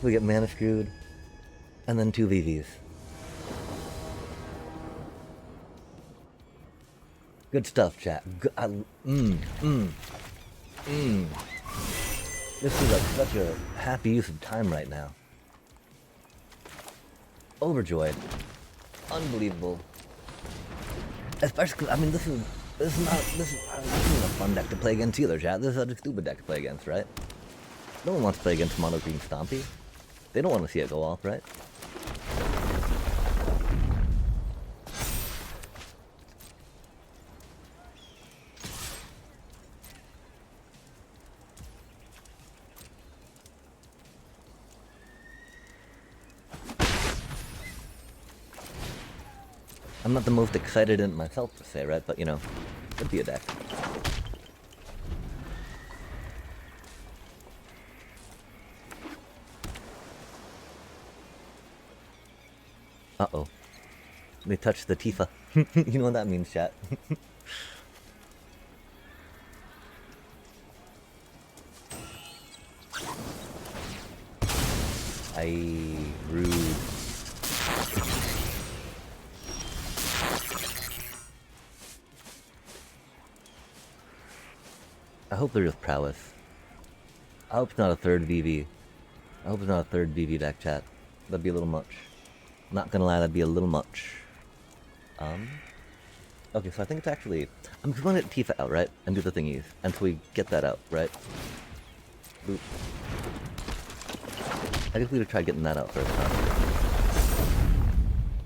We get mana screwed, and then 2 VVs. Good stuff, chat. This is like such a happy use of time right now. Overjoyed. Unbelievable. Especially because, I mean, this is not a fun deck to play against either, chat. This is such a stupid deck to play against, right? No one wants to play against Mono Green Stompy. They don't want to see it go off, right? I'm not the most excited in myself to say, right? But, you know, it'd be a deck. Uh-oh. They touched the Tifa. You know what that means, chat. Rude. I hope there is prowess. I hope it's not a third VV. I hope it's not a third VV deck, chat. That'd be a little much. Not gonna lie, that'd be a little much. Okay, so I think it's actually... I'm just gonna get Tifa out, right? And do the thingies. Until we get that out, right? Boop. I guess we would try getting that out first, huh?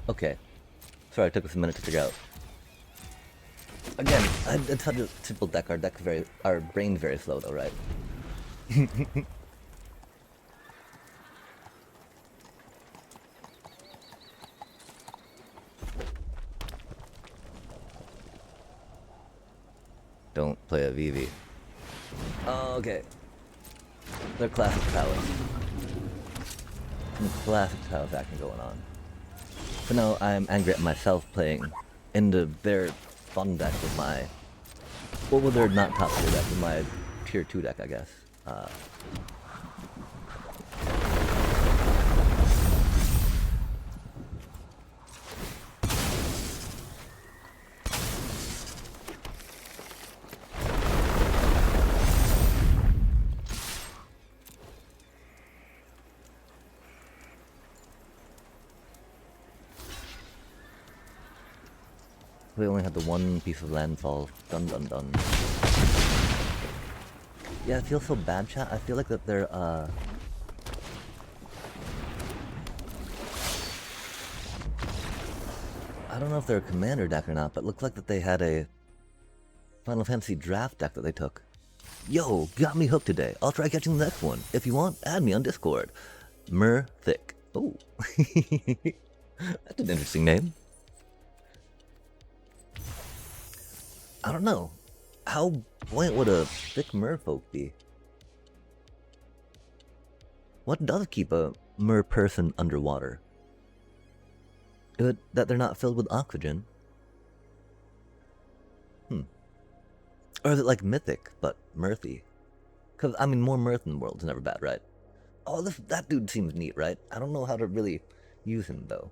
Okay. Sorry, it took us a minute to figure out. Again, it's such a simple deck. Our brain's very slow though, right? Don't play a VV. Oh, okay. They're classic prowess. Some classic prowess action going on. But now I'm angry at myself playing into their fun deck with my... What was their not top tier deck? With my tier 2 deck, I guess. We only had the one piece of landfall. Dun dun dun. Yeah, it feels so bad, chat. I feel like that they're I don't know if they're a commander deck or not, but it looks like that they had a Final Fantasy draft deck that they took. Yo, got me hooked today. I'll try catching the next one. If you want, add me on Discord. Murthic. Oh. That's an interesting name. I don't know. How buoyant would a thick merfolk be? What does keep a mer person underwater? Is it that they're not filled with oxygen? Or is it like mythic, but mirthy? Because, I mean, more mirth in the world's never bad, right? Oh, that dude seems neat, right? I don't know how to really use him, though.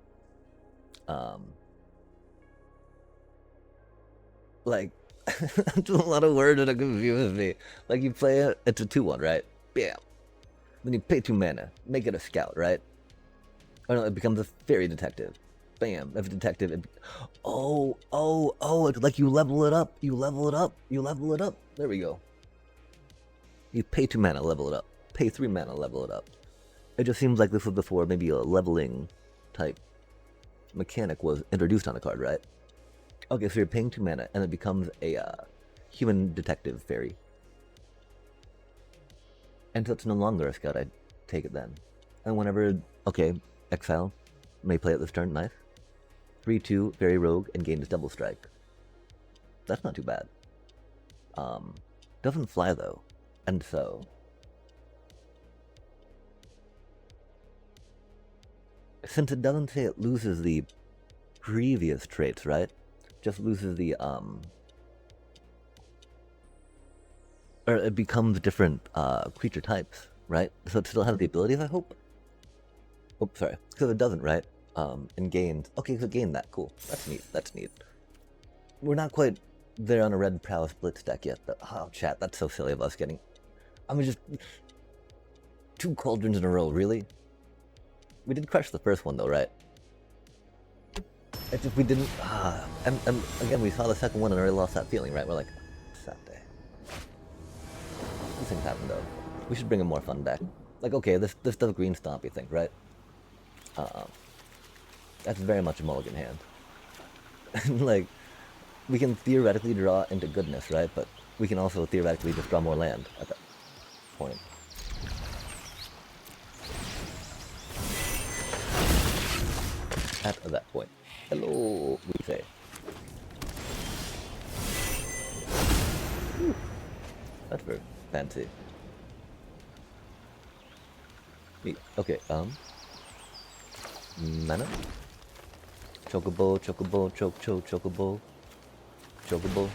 Like, a lot of words that confuse me. Like, you play it, it's a 2-1, right? Bam. Then you pay 2 mana, make it a scout, right? Or no, it becomes a fairy detective. Bam. If a detective, it's like you level it up. You level it up. You level it up. There we go. You pay 2 mana, level it up. Pay 3 mana, level it up. It just seems like this was before maybe a leveling type mechanic was introduced on a card, right? Okay, so you're paying 2 mana, and it becomes a human detective fairy. And so it's no longer a scout, I take it then. And whenever, okay, exile, may play it this turn, nice. 3/2, fairy rogue, and gains double strike. That's not too bad. Doesn't fly though, and so... Since it doesn't say it loses the previous traits, right? Just loses the, or it becomes different creature types, right? So it still has the abilities, I hope? Oh, sorry. So it doesn't, right? And gains. Okay, so gain that. Cool. That's neat. That's neat. We're not quite there on a red prowess blitz deck yet, though. Oh, chat, that's so silly of us getting... I mean, just... 2 cauldrons in a row, really? We did crush the first one, though, right? It's just we didn't... and again, we saw the second one and already lost that feeling, right? We're like, sad day. These things happen, though. We should bring a more fun deck. Like, okay, this does green stomp, you think, right? That's very much a mulligan hand. Like, we can theoretically draw into goodness, right? But we can also theoretically just draw more land at that point. At that point. Hello, we say. Whew. That's very fancy. Okay, mana? Chocobo, chocobo, chocobo. Chocobo.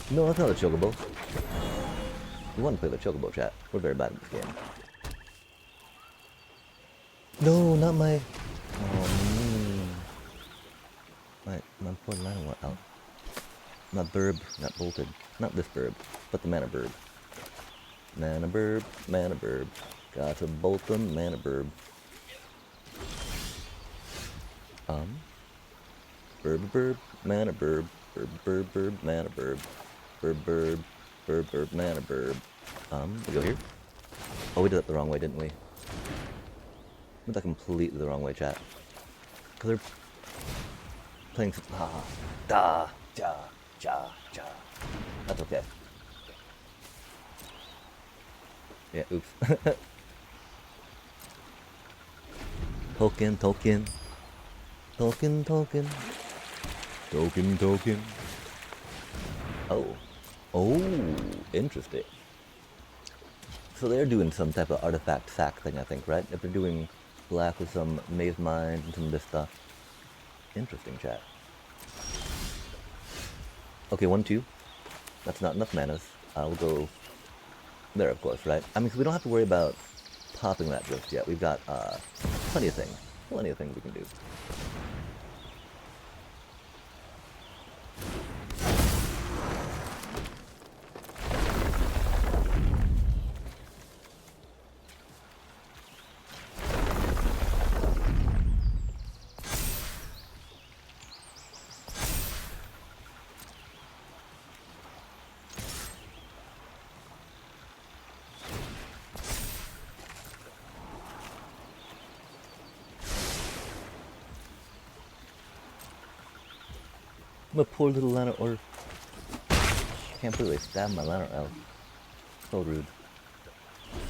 No, that's not a chocobo. You want to play the chocobo, chat. We're very bad at this game. No, not my... Oh, my poor mana went out. My burb got bolted. Not this burb, but the mana burb. Mana burb, mana burb. Got to bolt them, mana burb. Burb, mana burb. Burb, mana burb. Burb, mana burb. We go here? Oh, we did it the wrong way, didn't we? We did that completely the wrong way, chat. Because they're playing some... Da, ja. That's okay. Yeah, oops. Token. Oh, interesting. So they're doing some type of artifact sack thing, I think, right? If they're doing black with some maze mine and some of this stuff. Interesting, chat. Okay, 1/2. That's not enough manas. We'll go there, of course, right? I mean, because we don't have to worry about popping that just yet. We've got plenty of things we can do. My poor little Lana or can't believe they stabbed my Lana elf. So rude.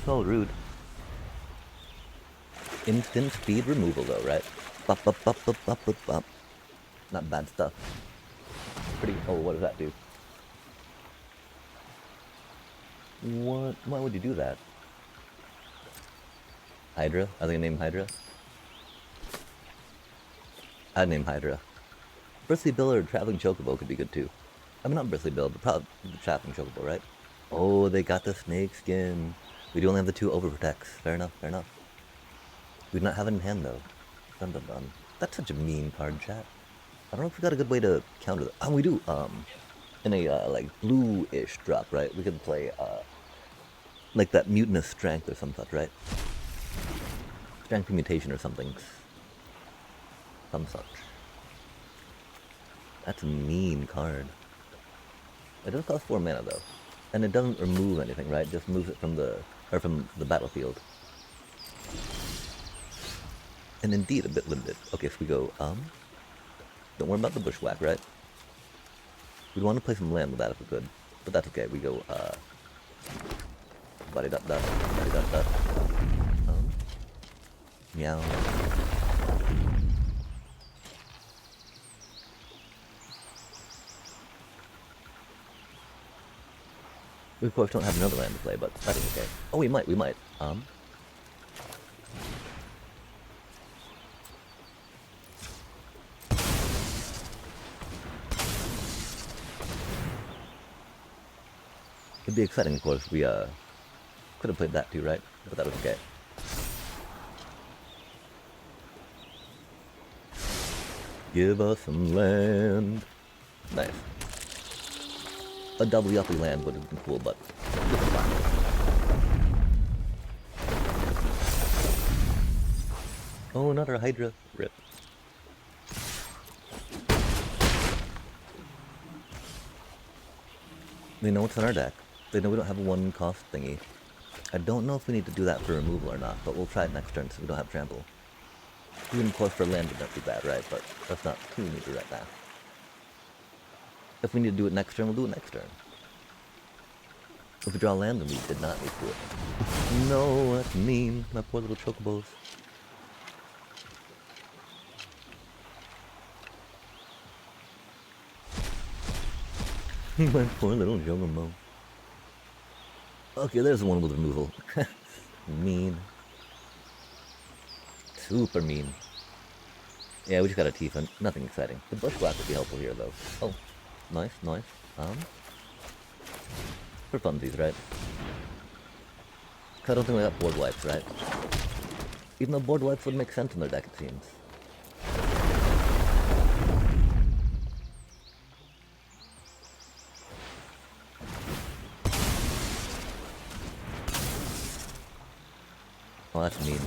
So rude. Instant speed removal though, right? Bop, bop, bop, bop, bop, bop, bop. Not bad stuff. Pretty. Oh, what does that do? What? Why would you do that? Hydra? Are they gonna name Hydra? I'd name Hydra. Bristly Bill or Traveling Chocobo could be good too. I mean, not Bristly Bill, but probably the Traveling Chocobo, right? Oh, they got the snake skin. We do only have the 2 overprotects. Fair enough, fair enough. We do not have it in hand though. Dun dun dun. That's such a mean card, chat. I don't know if we got a good way to counter that. Oh, we do. In a like blue-ish drop, right? We could play like that mutinous strength or some such, right? Strength mutation or something. Some such. That's a mean card. It does cost 4 mana though, and it doesn't remove anything, right? It just moves it from the battlefield. And indeed, a bit limited. Okay, so we go don't worry about the bushwhack, right? We'd want to play some land with that if we could, but that's okay. We go body dot dot, body dot dot. Meow. We of course don't have another land to play, but that is okay. Oh, we might. It'd be exciting, of course. We could have played that too, right? But that was okay. Give us some land. Nice. A double yuppie land would have been cool, but this is fine. Oh, another Hydra. Rip. They know what's in our deck. They know we don't have a 1 cost thingy. I don't know if we need to do that for removal or not, but we'll try it next turn so we don't have trample. Even of course for land would not be bad, right? But that's not too needed right now. If we need to do it next turn, we'll do it next turn. If we draw land, then we did not need to do it. No, that's mean. My poor little chocobos. My poor little Jogomo. Okay, there's the one with removal. Mean. Super mean. Yeah, we just got a Tifa. Nothing exciting. The bushwhack would be helpful here, though. Oh, nice, nice. For funsies, right? I don't think we got board wipes, right? Even though board wipes would make sense in their deck, it seems. Oh, that's mean.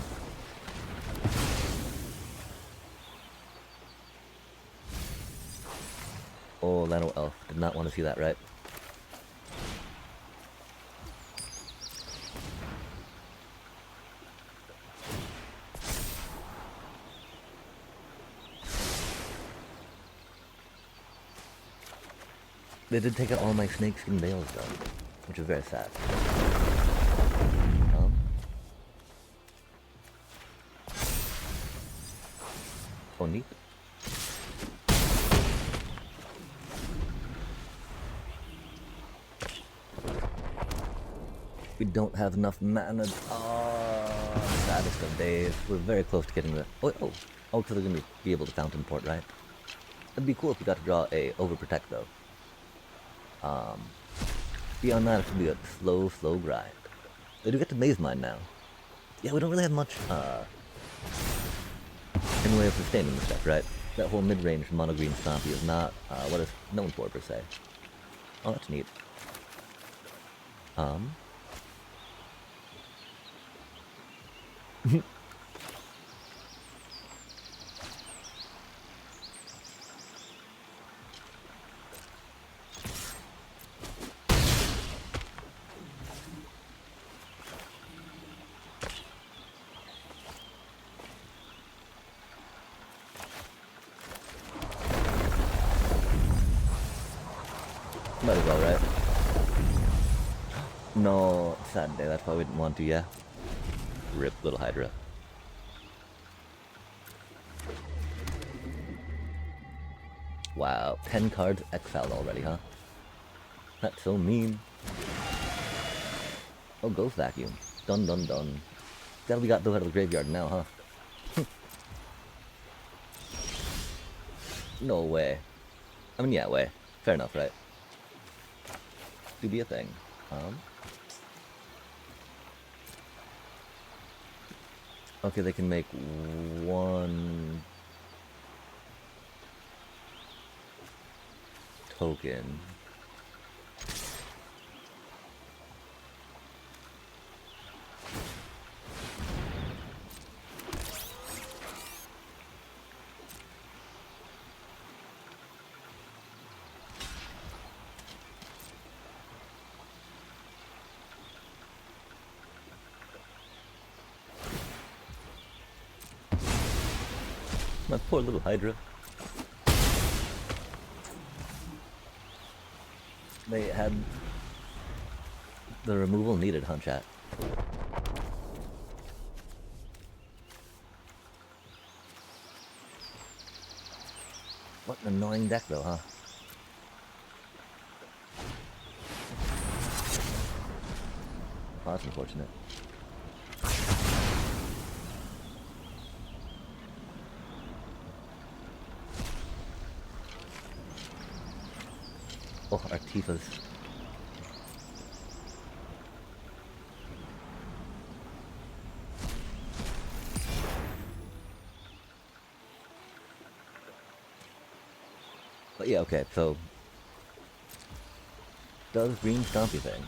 Oh, Lano Elf. Did not want to see that, right? They did take out all my snakeskin veils, though, which is very sad. Oh, neat. We don't have enough mana. Oh, saddest of days. We're very close to getting the... Oh, because they're going to be able to fountain port, right? It'd be cool if we got to draw a overprotect, though. Beyond that, it should be a slow grind. They do get to Maze Mine now. Yeah, we don't really have much, in the way of sustaining this deck, right? That whole mid-range mono-green Stompy is not, what it's known for, per se. Oh, that's neat. Might as well, right? No, sad day, that's why we didn't want to, yeah. Rip, little Hydra. Wow, 10 cards exiled already, huh? That's so mean. Oh, Ghost Vacuum. Dun dun dun. Glad we got those out of the graveyard now, huh? No way. I mean, yeah, way. Fair enough, right? Do be a thing. Okay, they can make one token. My poor little Hydra. They had the removal needed, huh, chat? What an annoying deck, though, huh? Oh, that's unfortunate. Oh, Artifas. But yeah, okay, so does green stompy things.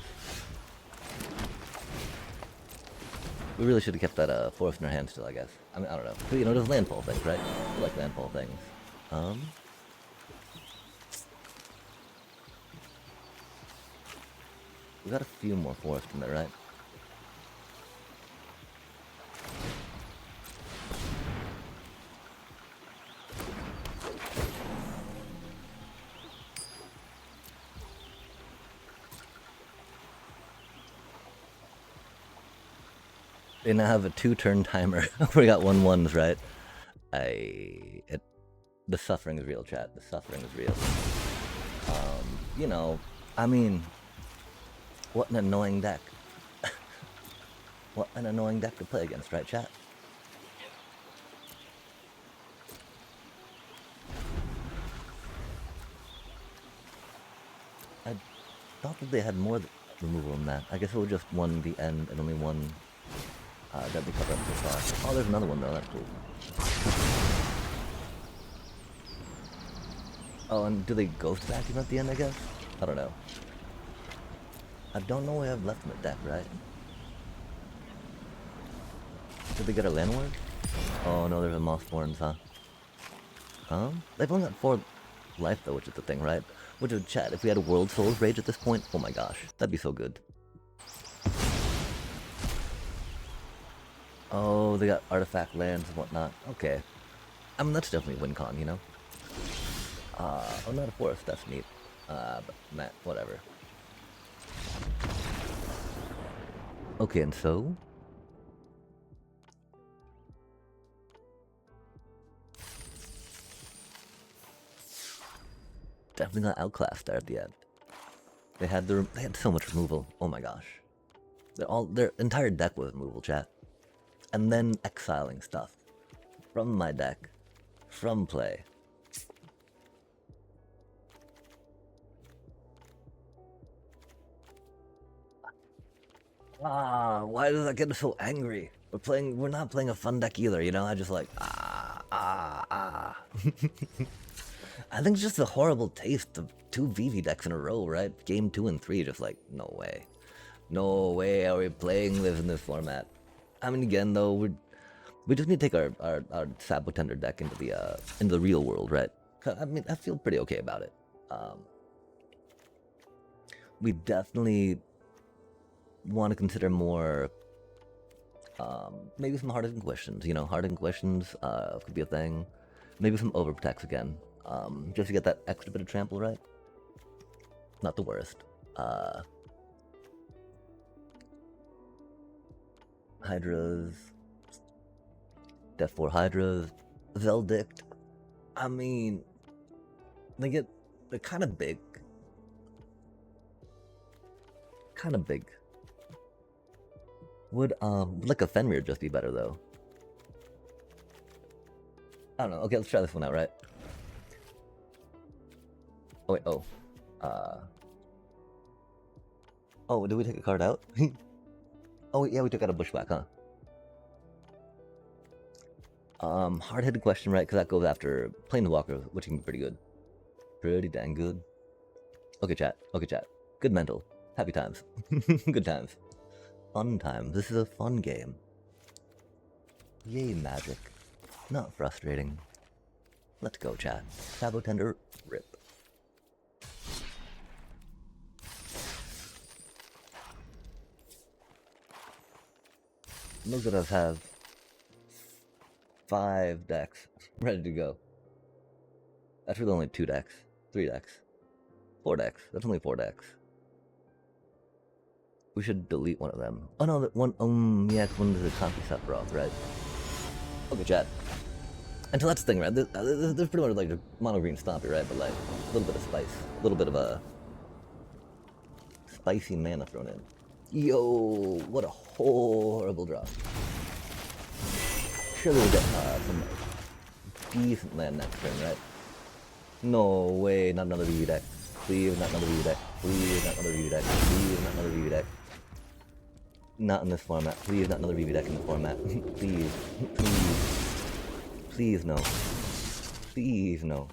We really should have kept that forest in our hand still, I guess. I mean, I don't know. But, you know, does landfall things, right? I like landfall things. We got a few more forests in there, right? They now have a 2-turn timer. We got 1-1s, right? The suffering is real, chat. The suffering is real. You know, I mean, what an annoying deck. What an annoying deck to play against, right, chat? I thought that they had more removal than that. I guess it was just one the end and only one deadly cover up so far. Oh, there's another one though, that's cool. Oh, and do they ghost vacuum at the end, I guess? I don't know. I don't know what I have left in the deck, right? Did they get a landward? Oh no, there's a Mossborns, huh? They've only got 4 life though, which is the thing, right? Which would chat, if we had a World Souls Rage at this point, oh my gosh, that'd be so good. Oh, they got artifact lands and whatnot. Okay. I mean, that's definitely win con, you know? Oh, not a forest, that's neat. But, Matt, whatever. Okay, and so? Definitely got outclassed there at the end. They had so much removal. Oh my gosh. Their entire deck was removal, chat. And then exiling stuff from my deck, from play. Why does that get us so angry? We're not playing a fun deck either, you know? I just like, I think it's just a horrible taste of 2 VV decks in a row, right? Game 2 and 3, just like, no way. No way are we playing this in this format. I mean, again, though, we just need to take our Sabo Tender deck into the real world, right? I mean, I feel pretty okay about it. We definitely want to consider more, maybe some hardened questions. You know, hardened questions could be a thing. Maybe some overprotects again, just to get that extra bit of trample, right? Not the worst. Hydras. Death 4 Hydras. Veldict. I mean, they're kind of big. Would like a Fenrir just be better though? I don't know. Okay, let's try this one out, right? Oh wait, oh, did we take a card out? Oh yeah, we took out a Bushwhack, huh? Hard-headed question, right? Because that goes after Planeswalker, which can be pretty good. Pretty dang good. Okay, chat. Good mental. Happy times. Good times. Fun times. This is a fun game. Yay, magic. Not frustrating. Let's go, chat. Sabo Tender, rip. Look at us have 5 decks ready to go. That's really only 2 decks. 3 decks. 4 decks. That's only 4 decks. We should delete one of them. Oh no, that one, yeah, one is a Conquest Broth, right? Okay, chat. Until that's the thing, right? There's pretty much like a mono green Stompy, right? But like, a little bit of spice. A little bit of a spicy mana thrown in. Yo, what a horrible drop. Surely we'll get some decent land next turn, right? No way, not another VV deck. Please, not another VV deck. Please, not another VV deck. Please, not another VV deck. Not in this format. Please, not another VV deck in the format. Please. Please no. Please no.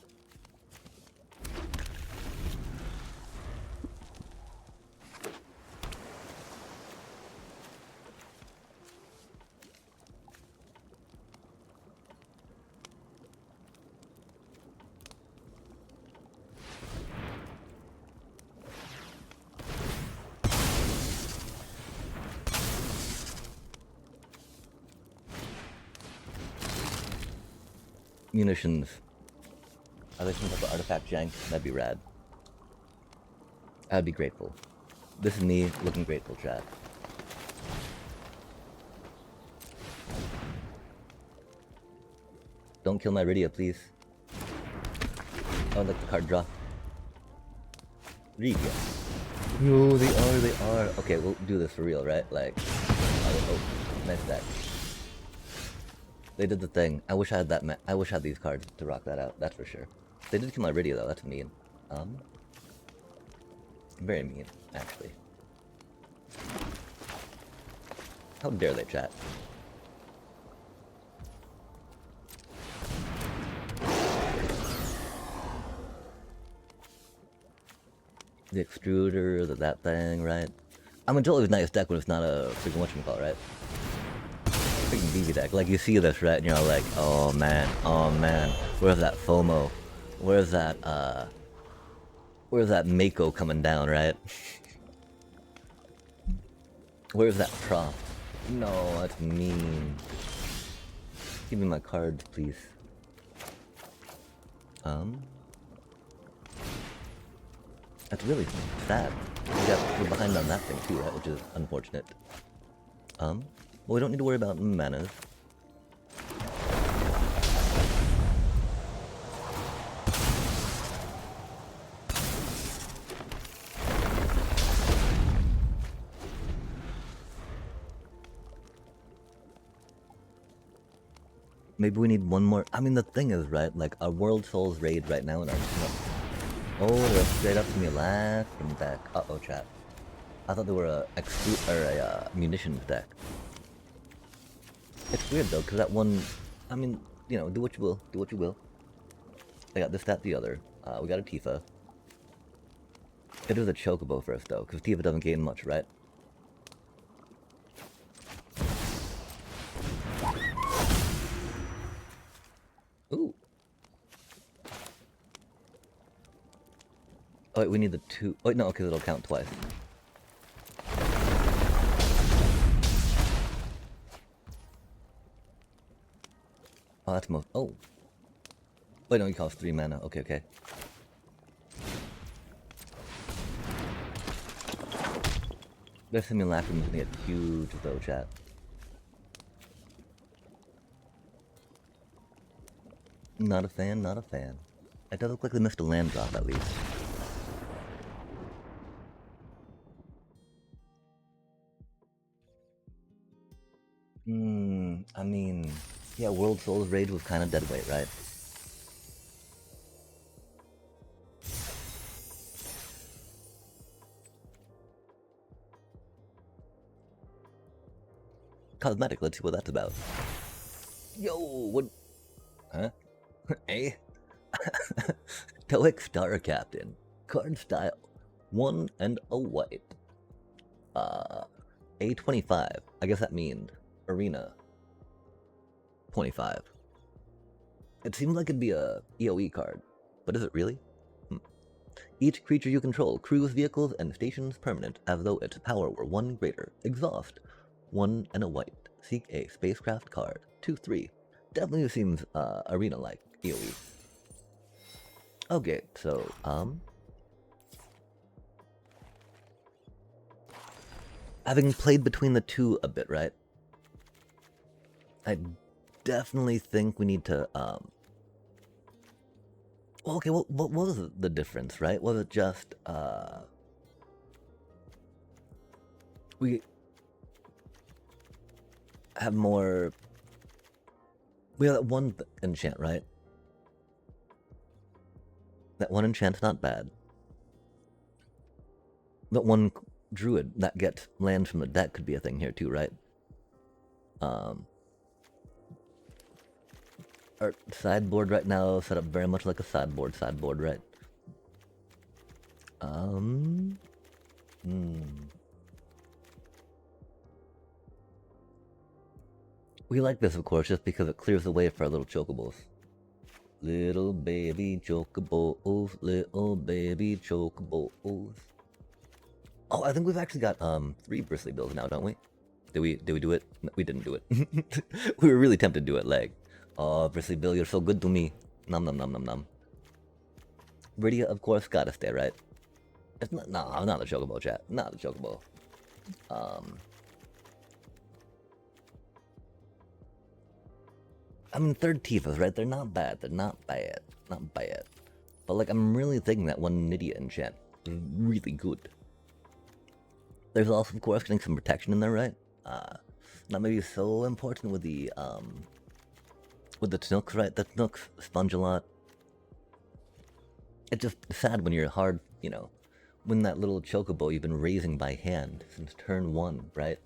Munitions. Are they some type of artifact jank? That'd be rad. I'd be grateful. This is me looking grateful, chat. Don't kill my Rydia, please. Oh, like the card draw. Rydia. No, they are. Okay, we'll do this for real, right? Like, oh, nice deck. They did the thing. I wish I had that. I wish I had these cards to rock that out. That's for sure. They did kill my Rydia though. That's mean. Very mean, actually. How dare they, chat? The extruder, that thing, right? I'm a totally nice deck when it's not a freaking whatchamacallit, right? Freaking BB deck. Like, you see this, right? And you're all like, oh man, where's that FOMO? Where's that Mako coming down, right? Where's that prop? No, that's mean. Give me my cards, please. That's really sad. We're behind on that thing too, right? Which is unfortunate. Well, we don't need to worry about manas. Maybe we need one more. I mean, the thing is, right? Like, our World Souls raid right now in our... Oh, they're straight up to me left and back. Uh-oh, chat. I thought they were a munitions deck. It's weird though, because that one, I mean, you know, do what you will, do what you will. I got this, that, the other. We got a Tifa. It is a Chocobo first though, because Tifa doesn't gain much, right? Ooh. Oh wait, we need the 2. Oh wait, no, because it'll count twice. Oh, that's most. Oh. Wait, no, he costs 3 mana. Okay, okay. Their simulacrum is gonna get huge though, chat. Not a fan, not a fan. It does look like they missed a land drop at least. I mean, yeah, World Souls Rage was kind of dead weight, right? Cosmetic, let's see what that's about. Yo, what? Huh? Eh? Toic Star Captain. Card style. 1 and a white. A25. I guess that means Arena 25. It seems like it'd be a EOE card, but is it really? Each creature you control, crews, vehicles, and stations permanent, as though its power were 1 greater. Exhaust. 1 and a white. Seek a spacecraft card. 2/3. Definitely seems arena-like EOE. Okay, so having played between the two a bit, right? I definitely think we need to well, okay, what was the difference, right? Was it just we have more, we have that one enchant, right? That one enchant's not bad. That one druid that gets lands from the deck could be a thing here too, right? Our sideboard right now set up very much like a sideboard, right? We like this, of course, just because it clears the way for our little chocobos. Little baby chocobos, little baby chocobos. Oh, I think we've actually got 3 bristly bills now, don't we? Did we do it? No, we didn't do it. We were really tempted to do it, leg. Oh, bristly bill, you're so good to me. Nom nom nom nom nom. Bridia, of course, gotta stay, right? It's not, no, not the chocobo, chat. Not the chocobo. I mean, third Tifas, right? They're not bad. They're not bad. Not bad. But, like, I'm really thinking that one Nydia enchant is really good. There's also, of course, getting some protection in there, right? Not maybe so important with the Tnooks, right? The Tnooks sponge a lot. It's just sad when you're hard, you know, when that little chocobo you've been raising by hand since turn 1, right?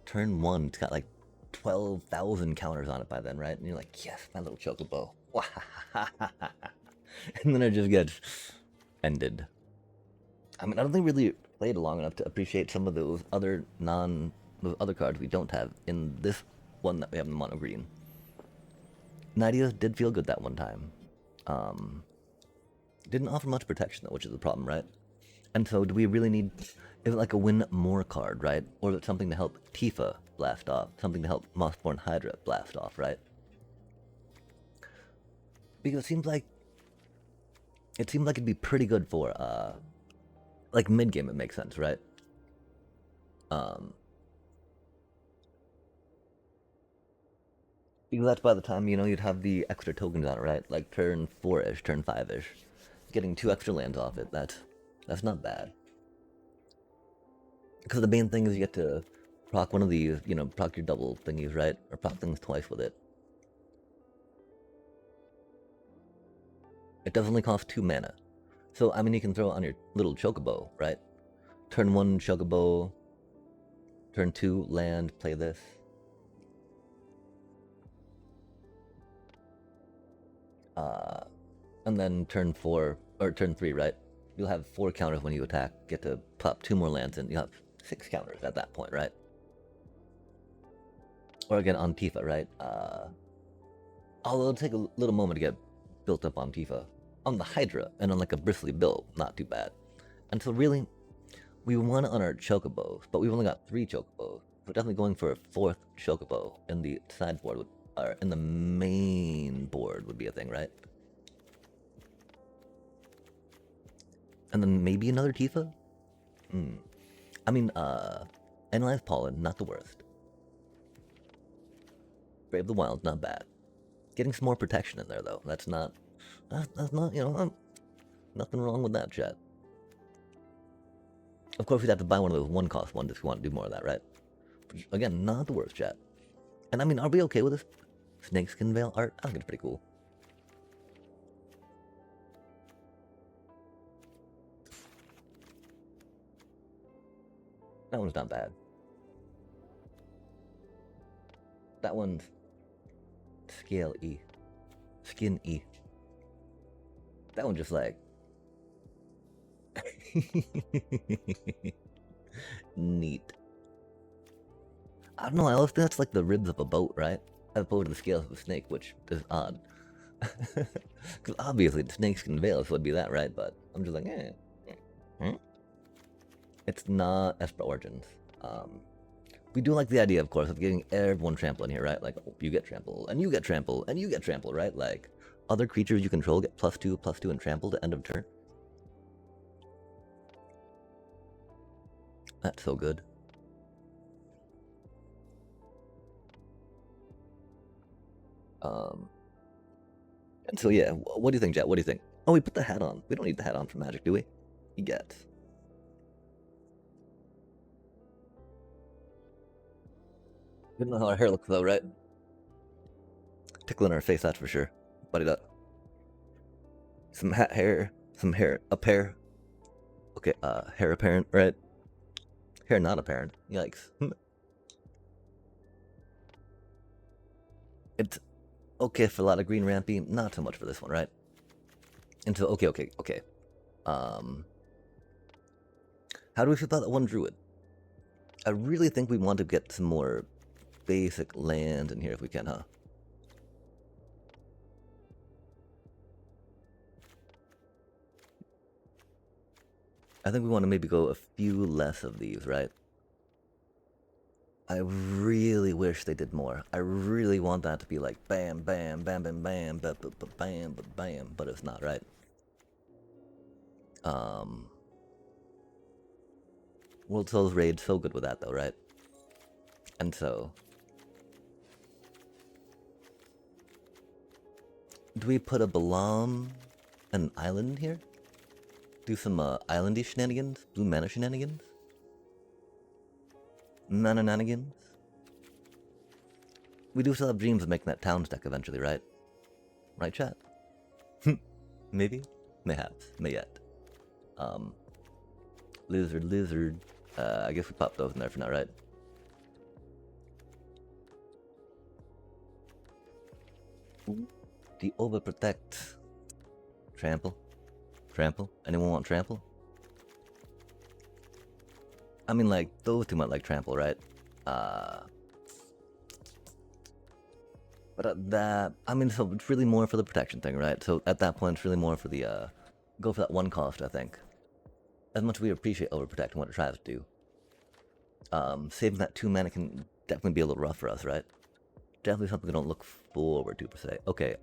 Turn 1, it's got like 12,000 counters on it by then, right? And you're like, yes, my little chocobo. And then it just gets ended. I mean, I don't think we really played long enough to appreciate some of those other cards we don't have in this one that we have in mono green. Nydia's did feel good that one time. Didn't offer much protection though, which is the problem, right? And so do we really need, is it like a win more card, right? Or is it something to help Tifa blast off? Something to help Mossborn Hydra blast off, right? Because it seems like it'd be pretty good for like mid game. It makes sense, right? Because that's by the time, you know, you'd have the extra tokens on it, right? Like turn 4-ish, turn 5-ish. Getting 2 extra lands off it, that's not bad. Because the main thing is you get to proc one of these, you know, proc your double thingies, right? Or proc things twice with it. It does only cost 2 mana. So, I mean, you can throw it on your little chocobo, right? Turn 1 chocobo, turn 2 land, play this. And then turn 4, or turn 3, right? You'll have 4 counters when you attack, get to pop 2 more lands, and you'll have 6 counters at that point, right? Or again, on Tifa, right? Although it'll take a little moment to get built up on Tifa. On the Hydra, and on like a bristly bill, not too bad. And so really, we want it on our chocobos, but we've only got 3 chocobos. We're definitely going for a 4th chocobo in the sideboard, or in the main board would be a thing, right? And then maybe another Tifa? I mean, Analyze Pollen, not the worst. Brave the Wild, not bad. Getting some more protection in there, though. That's not, you know, nothing wrong with that, chat. Of course, we'd have to buy one of those one-cost ones if we want to do more of that, right? Which, again, not the worst, chat. And I mean, are we okay with this snakeskin veil art? I think it's pretty cool. That one's not bad. That one's scale E. Skin E. That one's just like... neat. I don't know, I always think that's like the ribs of a boat, right? As opposed to the scales of a snake, which is odd. Because obviously the snakeskin veil would be that, right? But I'm just like, It's not Esper Origins. We do like the idea, of course, of getting everyone trample in here, right? Like, oh, you get trample, and you get trample, and you get trample, right? Like, other creatures you control get +2/+2, and trample to end of turn. That's so good. And so yeah, what do you think, Jet? What do you think? Oh, we put the hat on. We don't need the hat on for Magic, do we? You get. We don't know how our hair looks though, right? Tickling our face, that's for sure. Buddy, that. Some hat hair, some hair, up hair. Okay, hair apparent, right? Hair not apparent. Yikes. It's okay for a lot of green rampy, not so much for this one, right? And so, okay. How do we feel about that one druid? I really think we want to get some more basic land in here if we can, huh? I think we want to maybe go a few less of these, right? I really wish they did more. I really want that to be like bam, bam, bam, bam, bam, bam, bam, bam, but it's not, right? World Souls Raid so good with that though, right? And so, do we put a Balam, an island here? Do some islandy shenanigans? Blue mana shenanigans? Nananigans? We do still have dreams of making that towns deck eventually, right? Right, chat? Maybe? Mayhaps. Mayet. Lizard. I guess we pop those in there for now, right? The overprotect. Trample. Anyone want trample? I mean, like, those two might like trample, right? But at that, I mean, so it's really more for the protection thing, right? So at that point, it's really more for the, go for that one cost, I think. As much as we appreciate overprotect and what it tries to do. Saving that 2 mana can definitely be a little rough for us, right? Definitely something we don't look forward to, per se. Okay,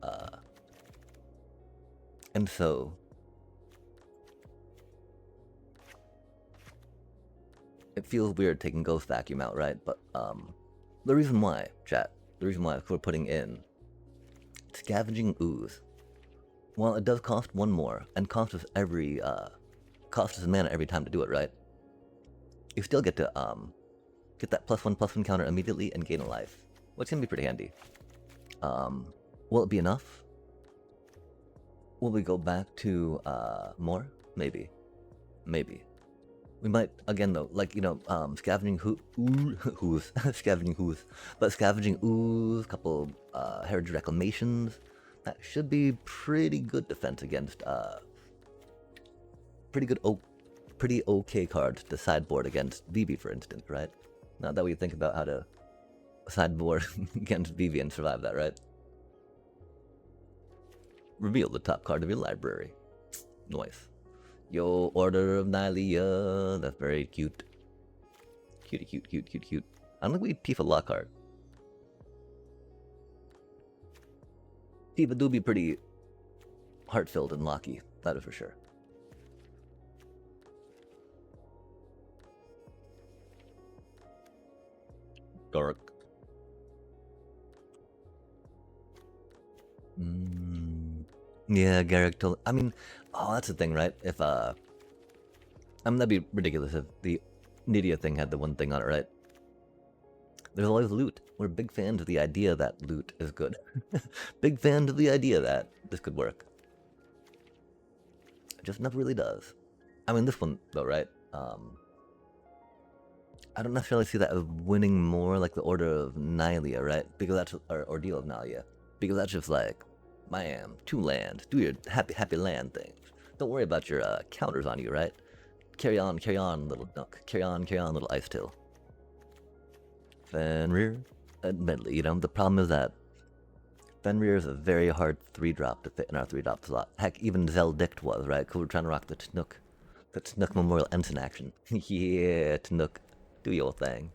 and so... it feels weird taking Ghost Vacuum out, right? But, the reason why, chat, the reason why we're putting in Scavenging Ooze, while it does cost 1 more, and cost us a mana every time to do it, right? You still get to, get that +1/+1 counter immediately and gain a life, which can be pretty handy. Will it be enough? Will we go back to, more? Maybe. We might, again though, like, you know, Scavenging Ooze, Scavenging Ooze, but Scavenging Ooze, couple, Heritage Reclamations, that should be pretty good defense against, pretty okay cards to sideboard against Vivi, for instance, right? Not that we think about how to sideboard against Vivi and survive that, right? Reveal the top card of your library. Nice. Yo, Order of Nylea. That's very cute. Cute. I don't think we Tifa Lockhart. Tifa do be pretty heart-filled and locky, that is for sure. Gark. Yeah, Garrick told. I mean, oh, that's the thing, right? If that'd be ridiculous if the Nidia thing had the one thing on it, right? There's always loot. We're big fans of the idea that loot is good. Big fans of the idea that this could work. It just never really does. I mean, this one though, right? I don't necessarily see that as winning more like the Order of Nylea, right? Because that's or Ordeal of Nylea, because that's just like, man, 2 land, do your happy land things. Don't worry about your counters on you, right? Carry on, little Nook. Carry on, little Icetail. Fenrir, admittedly, you know, the problem is that Fenrir is a very hard 3-drop to fit in our 3-drop slot. Heck, even Zeldict was, right? Because we're trying to rock the Tnuk. The Tnuk Memorial Ensign action. Yeah, Tnuk. Do your thing.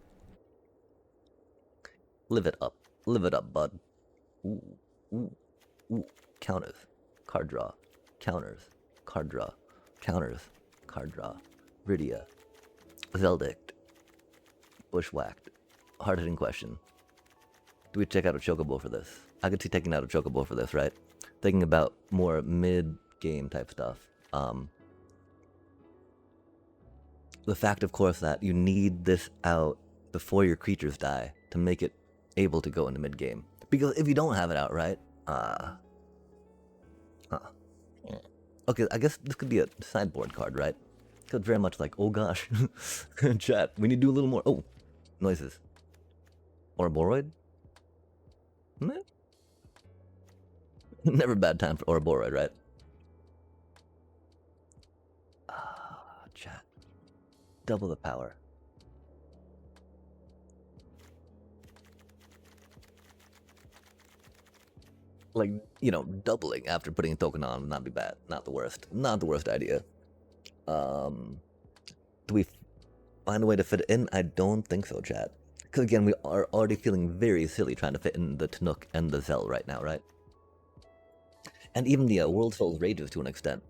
Live it up, bud. Ooh, ooh, ooh. Counters. Card draw. Counters. Card draw. Counters. Card draw. Rydia. Zeldict. Bushwhacked. Hard-hitting question. Do we check out a Chocobo for this? I could see taking out a Chocobo for this, right? Thinking about more mid-game type stuff. The fact, of course, that you need this out before your creatures die to make it able to go into mid-game. Because if you don't have it out, right? Okay, I guess this could be a sideboard card, right? Because very much like, oh gosh, chat, we need to do a little more. Oh, noises. Ouroboros? Never a bad time for Ouroboros, right? Chat. Double the power. Like, you know, doubling after putting a token on would not be bad. Not the worst. Not the worst idea. Do we find a way to fit it in? I don't think so, chat. Because again, we are already feeling very silly trying to fit in the Tnuk and the Zell right now, right? And even the World Souls Rages to an extent.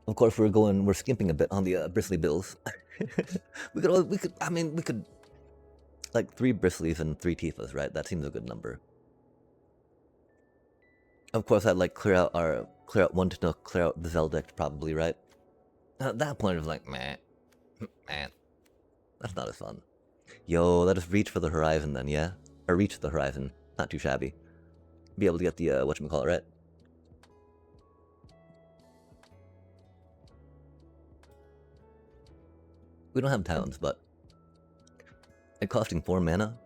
Of course, we're skimping a bit on the Bristly Bills. we could, like 3 Bristleys and 3 Tifas, right? That seems a good number. Of course, I'd like clear out 1 Tnuk, clear out the Zeldict probably, right? At that point, it was like, man, that's not as fun. Yo, let us reach for the horizon then, yeah? Or reach the horizon, not too shabby. Be able to get the, whatchamacallit, right? We don't have towns, but it costing 4 mana,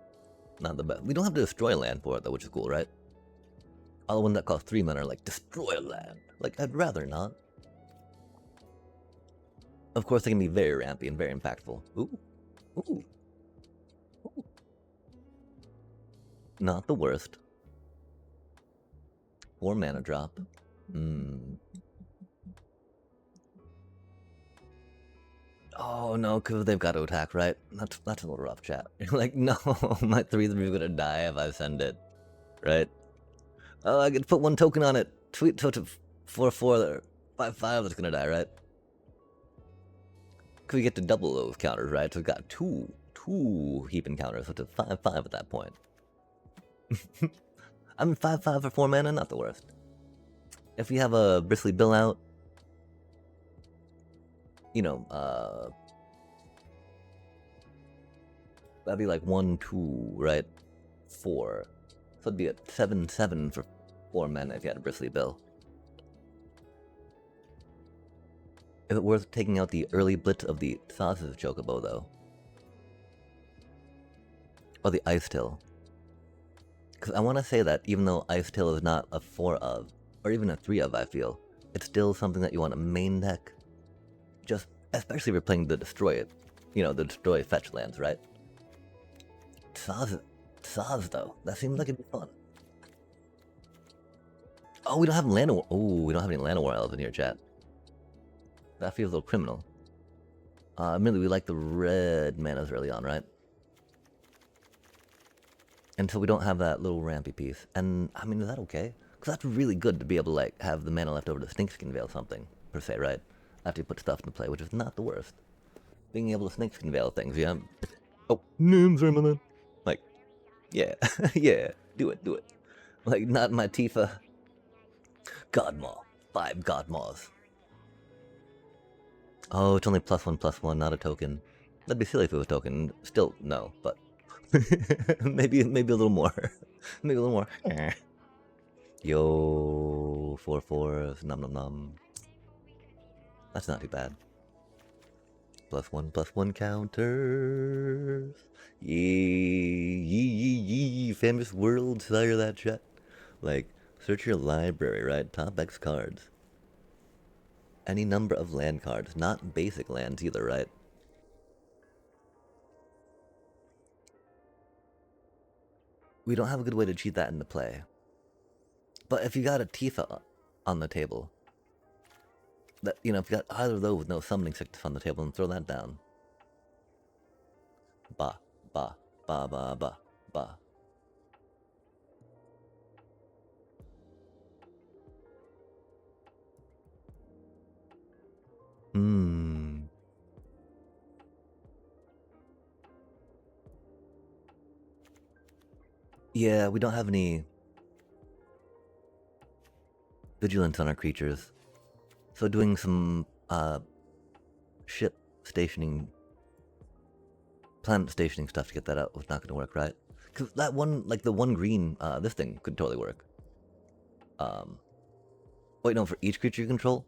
not the best. We don't have to destroy land for it though, which is cool, right? All the ones that cost 3 mana are like, destroy land. Like, I'd rather not. Of course, they can be very rampy and very impactful. Ooh. Ooh. Ooh. Not the worst. 4 mana drop. Oh no, because they've got to attack, right? That's a little rough, chat. You're like, no, my 3/3 is gonna die if I send it, right? Oh, I could put 1 token on it. Tweet to 4/4 or 5/5 that's gonna die, right? Because we get to double those counters, right? So we've got two heaping counters, so it's a 5/5 at that point. I mean, 5/5 for 4 mana, not the worst. If we have a Bristly Bill out, you know, that'd be like 1, 2, right? 4. So it'd be a 7/7 for 4 mana if you had a Bristly Bill. Is it worth taking out the early blitz of the Thassa's Chocobo, though? Or the Icetail? Because I want to say that even though Icetail is not a 4 of, or even a 3 of, I feel, it's still something that you want to main deck. Just, especially if you're playing the Destroy, you know, the Destroy fetch lands, right? Saz, though. That seems like it'd be fun. Oh, we don't have Llanowar. Oh, we don't have any Llanowar elves in here, chat. That feels a little criminal. Admittedly, we like the red manas early on, right? Until we don't have that little rampy piece. And, I mean, is that okay? Because that's really good to be able to, like, have the mana left over to Snakeskin Veil something, per se, right? After you put stuff into play, which is not the worst. Being able to Snakeskin Veil things, yeah. Oh, names, Remelin. Like, Yeah, yeah, do it, do it. Like, not my Tifa. Godmaw. 5 Godmaws. Oh, it's only +1/+1, not a token. That'd be silly if it was a token. Still, no, but maybe a little more. Maybe a little more. Yo, 4/4, nom nom nom. That's not too bad. +1/+1 counters. Yee, yee, famous world, sire that chat. Like, search your library, right? Top X cards. Any number of land cards, not basic lands either, right? We don't have a good way to cheat that into play. But if you got a Tifa on the table, that, you know, if you got either of those with no summoning sickness on the table, and throw that down. Ba, ba, ba, ba, ba, ba. Hmm. Yeah, we don't have any vigilance on our creatures. So doing some ship stationing, planet stationing stuff to get that out was not going to work, right? Because that one, like the one green, this thing could totally work. Wait, no, for each creature you control?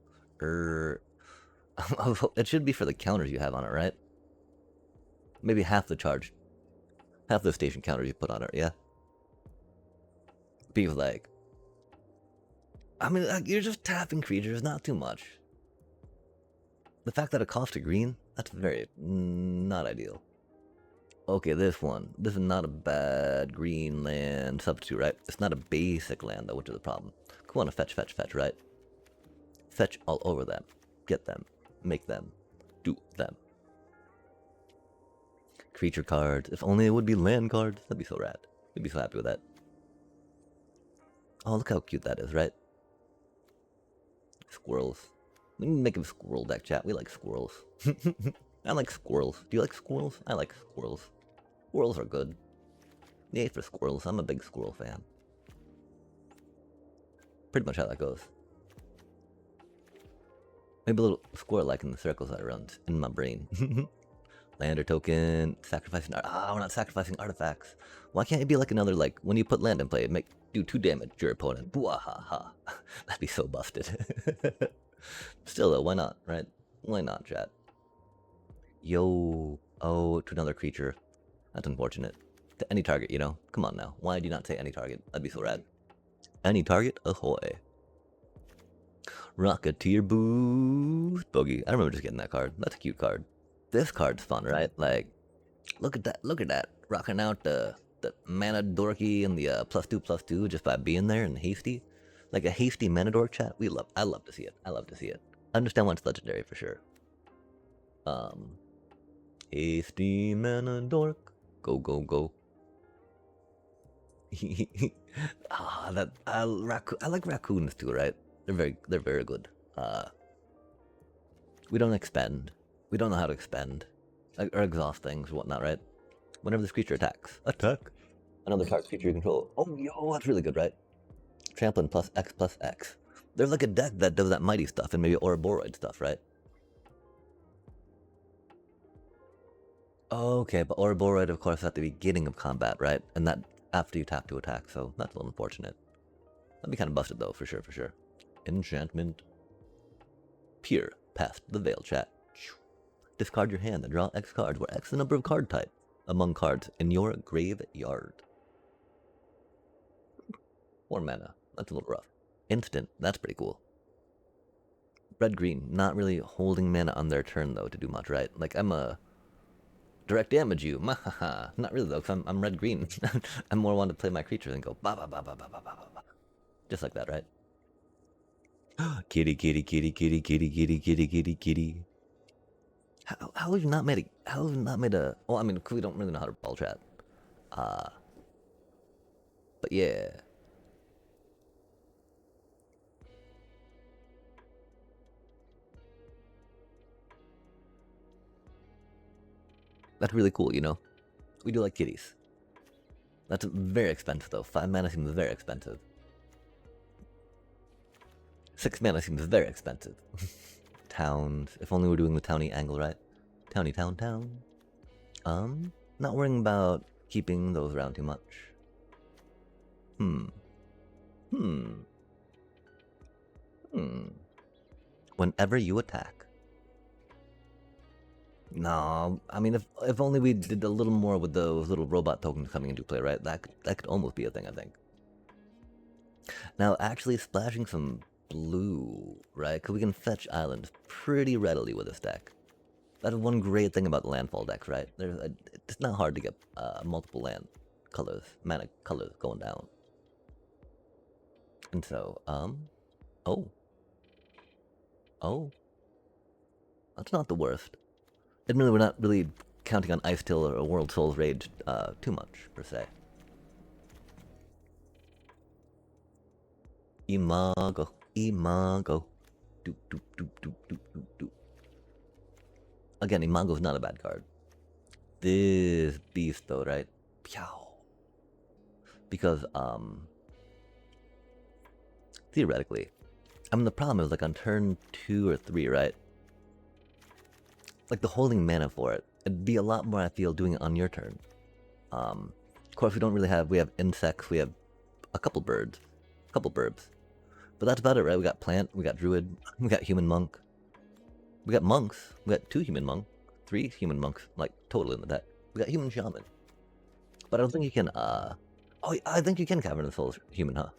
It should be for the counters you have on it, right? Maybe half the charge, half the station counters you put on it, yeah? Be like, I mean, like, you're just tapping creatures, not too much. The fact that it costs a green, that's very, not ideal. Okay, this one. This is not a bad green land substitute, right? It's not a basic land, though, which is the problem. Come on, fetch, fetch, fetch, right? Fetch all over them. Get them. Make them. Do them. Creature cards. If only it would be land cards. That'd be so rad. We'd be so happy with that. Oh, look how cute that is, right? Squirrels. We need to make a squirrel deck, chat. We like squirrels. I like squirrels. Do you like squirrels? I like squirrels. Squirrels are good. Yay for squirrels. I'm a big squirrel fan. Pretty much how that goes. Maybe a little squirrel like in the circles that runs in my brain. Lander token, sacrificing we're not sacrificing artifacts. Why can't it be like another, like, when you put land in play, do 2 damage to your opponent? Bwahaha. That'd be so busted. Still though, why not, right? Why not, chat? Yo, oh, to another creature. That's unfortunate. To any target, you know? Come on now. Why do you not say any target? That'd be so rad. Any target, ahoy. Rocketeer boost. Bogey. I remember just getting that card. That's a cute card. This card's fun, right? Like, look at that. Look at that. Rocking out the mana dorky and the +2/+2 just by being there and hasty. Like a hasty mana dork chat. I love to see it. I love to see it. I understand why it's legendary for sure. Hasty mana dork. Go, go, go. I like raccoons too, right? They're very good. We don't expend. We don't know how to expend. Or exhaust things or whatnot, right? Whenever this creature attacks. Attack! Another target creature you control. Oh, yo, that's really good, right? Tramplin +X+X. There's like a deck that does that mighty stuff and maybe Ouroboros stuff, right? Okay, but Ouroboros, of course, at the beginning of combat, right? And that after you tap to attack, so that's a little unfortunate. That'd be kind of busted, though, for sure, for sure. Enchantment. Peer past the veil, chat. Discard your hand and draw X cards, where X is the number of card type among cards in your graveyard. 4 mana. That's a little rough. Instant. That's pretty cool. Red-green. Not really holding mana on their turn, though, to do much, right? Like, I'm a direct damage you. Mahaha. Not really, though, because I'm red-green. I'm more want to play my creatures and go ba ba ba ba ba ba ba ba. Just like that, right? Kitty, kitty, kitty, kitty, kitty, kitty, kitty, kitty, kitty. How have you not made a? How have you not made a? Well, I mean, we don't really know how to ball chat. But yeah. That's really cool, you know? We do like kitties. That's very expensive though. 5 mana seems very expensive. 6 mana seems very expensive. Towns. If only we're doing the towny angle, right? Towny town town. Not worrying about keeping those around too much. Whenever you attack. No, I mean, if only we did a little more with those little robot tokens coming into play, right? That could almost be a thing, I think. Now, actually splashing some blue, right? Because we can fetch islands pretty readily with this deck. That is one great thing about the landfall decks, right? It's not hard to get multiple land colors, mana colors going down. And so, oh, that's not the worst. Admittedly, we're not really counting on Ice-Till or World Soul's Rage too much, per se. Imago. Doop, doop, doop, doop, doop, doop, doop. Again, Imago's not a bad card. This beast, though, right? Pew. Because, theoretically, I mean, the problem is, like, on turn 2 or 3, right? Like, the holding mana for it, it'd be a lot more, I feel, doing it on your turn. Of course, we have insects, we have a couple birds, a couple burbs. But that's about it, right? We got plant, we got druid, we got human monk. We got monks, we got 2 human monks, 3 human monks, like, total in the deck. We got human shaman. But I don't think you can, oh, I think you can Cavern of the Souls human, huh?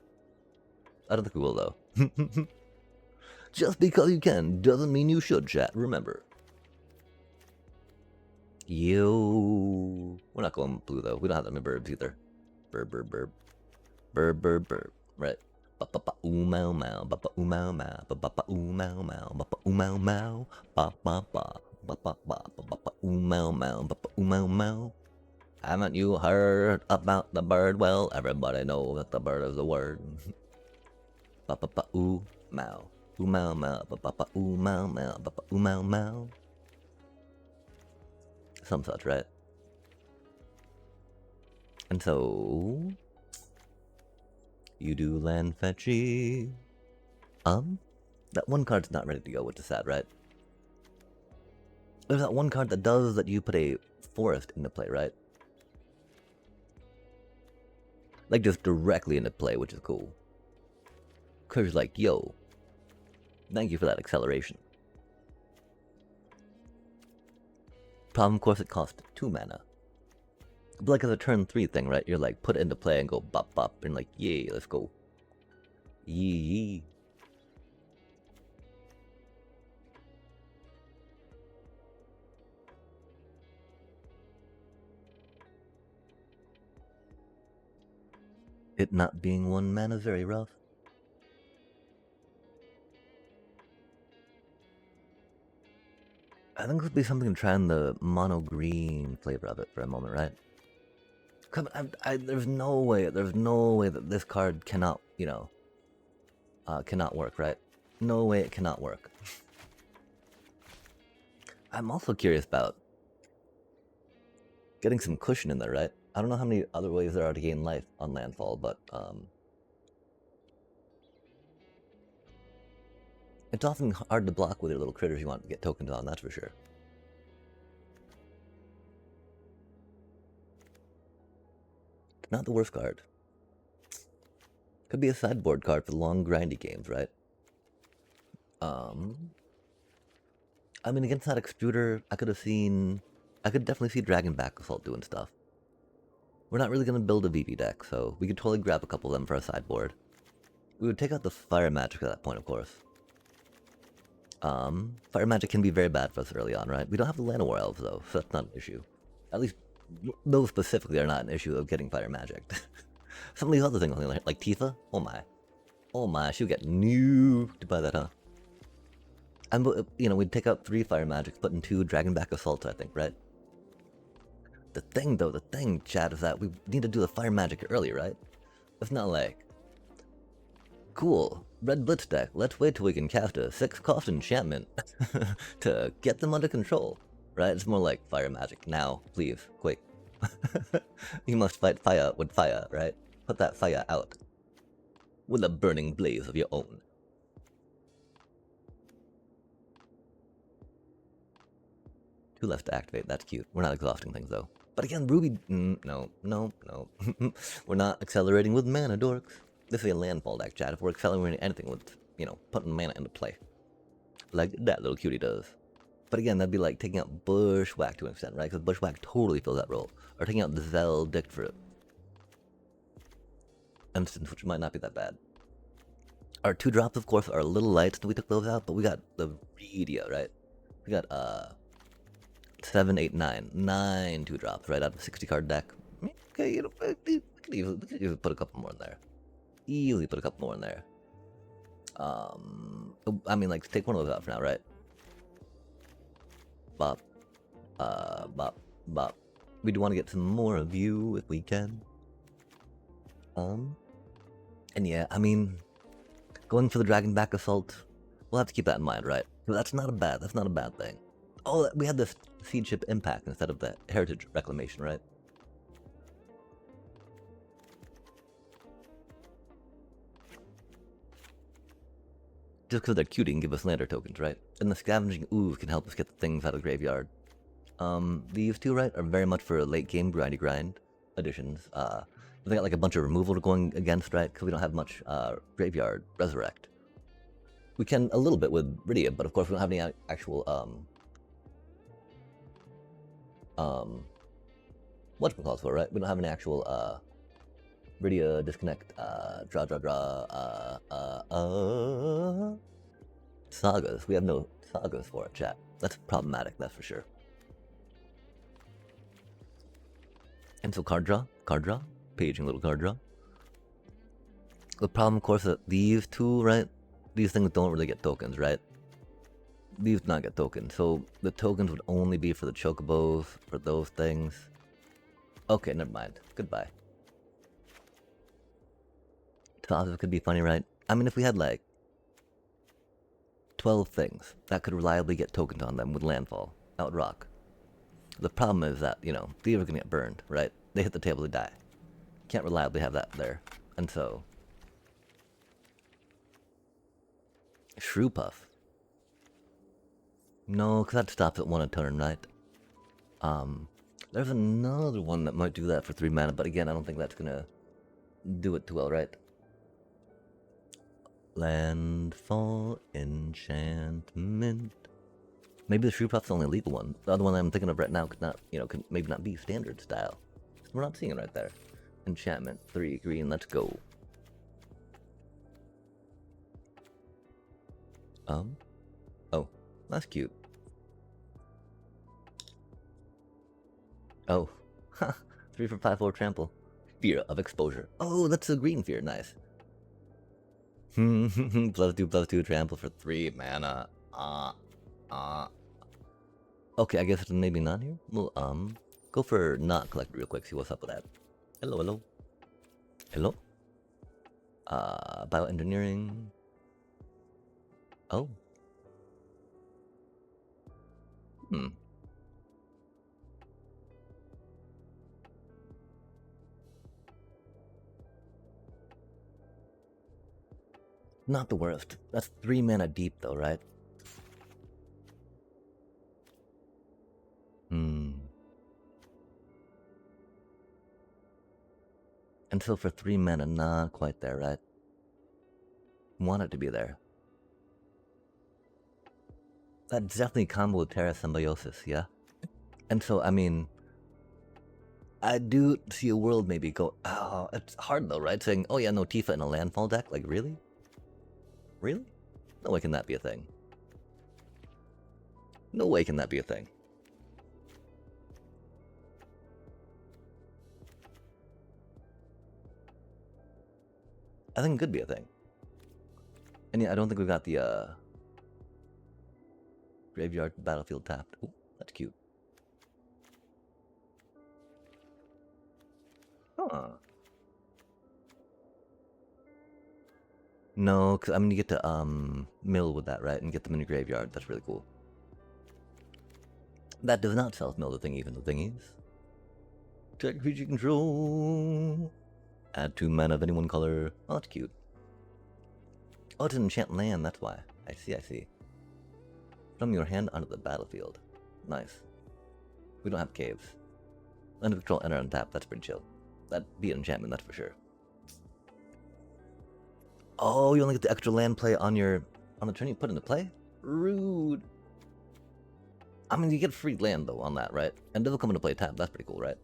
I don't think we will, though. Just because you can doesn't mean you should, chat, remember. Yo, we're not going blue though. We don't have that many burbs either. Burb. Right. Ba ba ba oo mau mau. Ba ba oo mau mau. Ba ba ba oo mau mau. Ba ba oo mau mau. Ba ba ba. Ba ba ba. Ba ba oo mau mau. Ba ba oo mau mau. Haven't you heard about the bird? Well, everybody knows that the bird is the word. Ba ba ba oo mau. Oo mau mau. Ba ba ba oo mau mau. Ba ba oo mau mau. Some such, right? And so you do land fetchy. That one card's not ready to go, which is sad, right? There's that one card that does that you put a forest into play, right? Like just directly into play, which is cool. Cause like, yo, thank you for that acceleration. Problem, of course, it costs 2 mana. But like as a turn 3 thing, right? You're like, put it into play and go bop bop, and like, yay, let's go. Yee. It not being 1 mana is very rough. I think it would be something to try in the mono green flavor of it for a moment, right? Come on, there's no way that this card cannot, you know, cannot work, right? No way it cannot work. I'm also curious about getting some cushion in there, right? I don't know how many other ways there are to gain life on landfall, but it's often hard to block with your little critters you want to get tokens on, that's for sure. Not the worst card. Could be a sideboard card for long grindy games, right? I mean, against that extruder, I could definitely see Dragonback Assault doing stuff. We're not really going to build a VV deck, so we could totally grab a couple of them for a sideboard. We would take out the Fire Magic at that point, of course. Fire Magic can be very bad for us early on, right? We don't have the Llanowar Elves, though, so that's not an issue. At least, those specifically are not an issue of getting Fire Magic. Some of these other things, like Tifa, oh my, she'll get nuked by that, huh? And, you know, we'd take out 3 Fire Magics, put in 2 Dragonback Assaults, I think, right? The thing, chat, is that we need to do the Fire Magic early, right? It's not like, cool, Red Blitz deck, let's wait till we can cast a 6-cost enchantment to get them under control, right? It's more like Fire Magic, now, please, quick, You must fight fire with fire, right? Put that fire out with a burning blaze of your own. Two left to activate. That's cute. We're not exhausting things though. But again, Ruby, no. We're not accelerating with mana, dorks. This is a landfall deck, chat. If we're accelerating anything with, putting mana into play, like that little cutie does. But again, that'd be like taking out Bushwhack to an extent, right? Because Bushwhack totally fills that role. Or taking out the Zell Dick for instance, which might not be that bad. Our 2-drops, of course, are a little light, so we took those out, but we got the Redia, right? We got, 7, 8, 9. 9 2-drops, right? Out of a 60-card deck. Okay, we could easily put a couple more in there. Easily put a couple more in there. I mean, like, take one of those out for now, right? Bop. Bop. Bop. We do want to get some more of you if we can. And yeah, I mean, going for the Dragonback Assault, we'll have to keep that in mind, right? But that's not a bad thing. Oh, we had this Seed Ship Impact instead of the Heritage Reclamation, right? Just because they're cutie and give us lander tokens, right? And the Scavenging Ooze can help us get the things out of the graveyard. These two, right, are very much for late game grind additions. They got like a bunch of removal going against, right? Because we don't have much graveyard resurrect. We can a little bit with Rydia, but of course we don't have any actual whatchamacallit for, right? We don't have any actual Rydia disconnect sagas. We have no sagas for it, chat. That's problematic, that's for sure. And so card draw, paging little card draw. The problem, of course, that these two, right? These things don't really get tokens, right? These do not get tokens, so the tokens would only be for the chocobos, for those things. Okay, never mind. Goodbye. Sagas could be funny, right? I mean, if we had like 12 things that could reliably get tokens on them with landfall, that would rock. The problem is that, these are gonna get burned, right? They hit the table, they die. Can't reliably have that there. And so Shrew Puff. No, because that stops at 1 a turn, right? There's another one that might do that for 3 mana, but again, I don't think that's gonna do it too well, right? Landfall Enchantment. Maybe the Shrew Puff's the only legal one. The other one I'm thinking of right now could not, could maybe not be standard style. We're not seeing it right there. Enchantment, 3 green, let's go. Oh, that's cute. Oh, 3 for 5/4 trample. Fear of exposure. Oh, that's a green fear, nice. +2/+2 trample for 3 mana. Okay, I guess it's maybe not here. Well, go for not collect real quick, see what's up with that. Hello. Bioengineering. Oh. Not the worst. That's 3 mana deep though, right? And so for 3 mana, not quite there, right? Want it to be there. That's definitely combo with Terra Symbiosis, yeah? And so, I mean, I do see a world maybe go, oh, it's hard though, right? Saying, oh yeah, no Tifa in a landfall deck? Like, really? Really? No way can that be a thing. No way can that be a thing. I think it could be a thing. And yeah, I don't think we've got the graveyard battlefield tapped. Ooh, that's cute. Huh. No, because I mean you get to mill with that, right? And get them in your graveyard. That's really cool. That does not self-mill the thingies and the thingies. Check creature control. Add 2 mana of any one color. Oh, that's cute. Oh, it's an enchant land, that's why. I see. From your hand onto the battlefield. Nice. We don't have caves. Land of control, enter on tap, that's pretty chill. That'd be an enchantment, that's for sure. Oh, you only get the extra land play on the turn you put into play? Rude. I mean, you get free land, though, on that, right? And it'll come into play tap, that's pretty cool, right?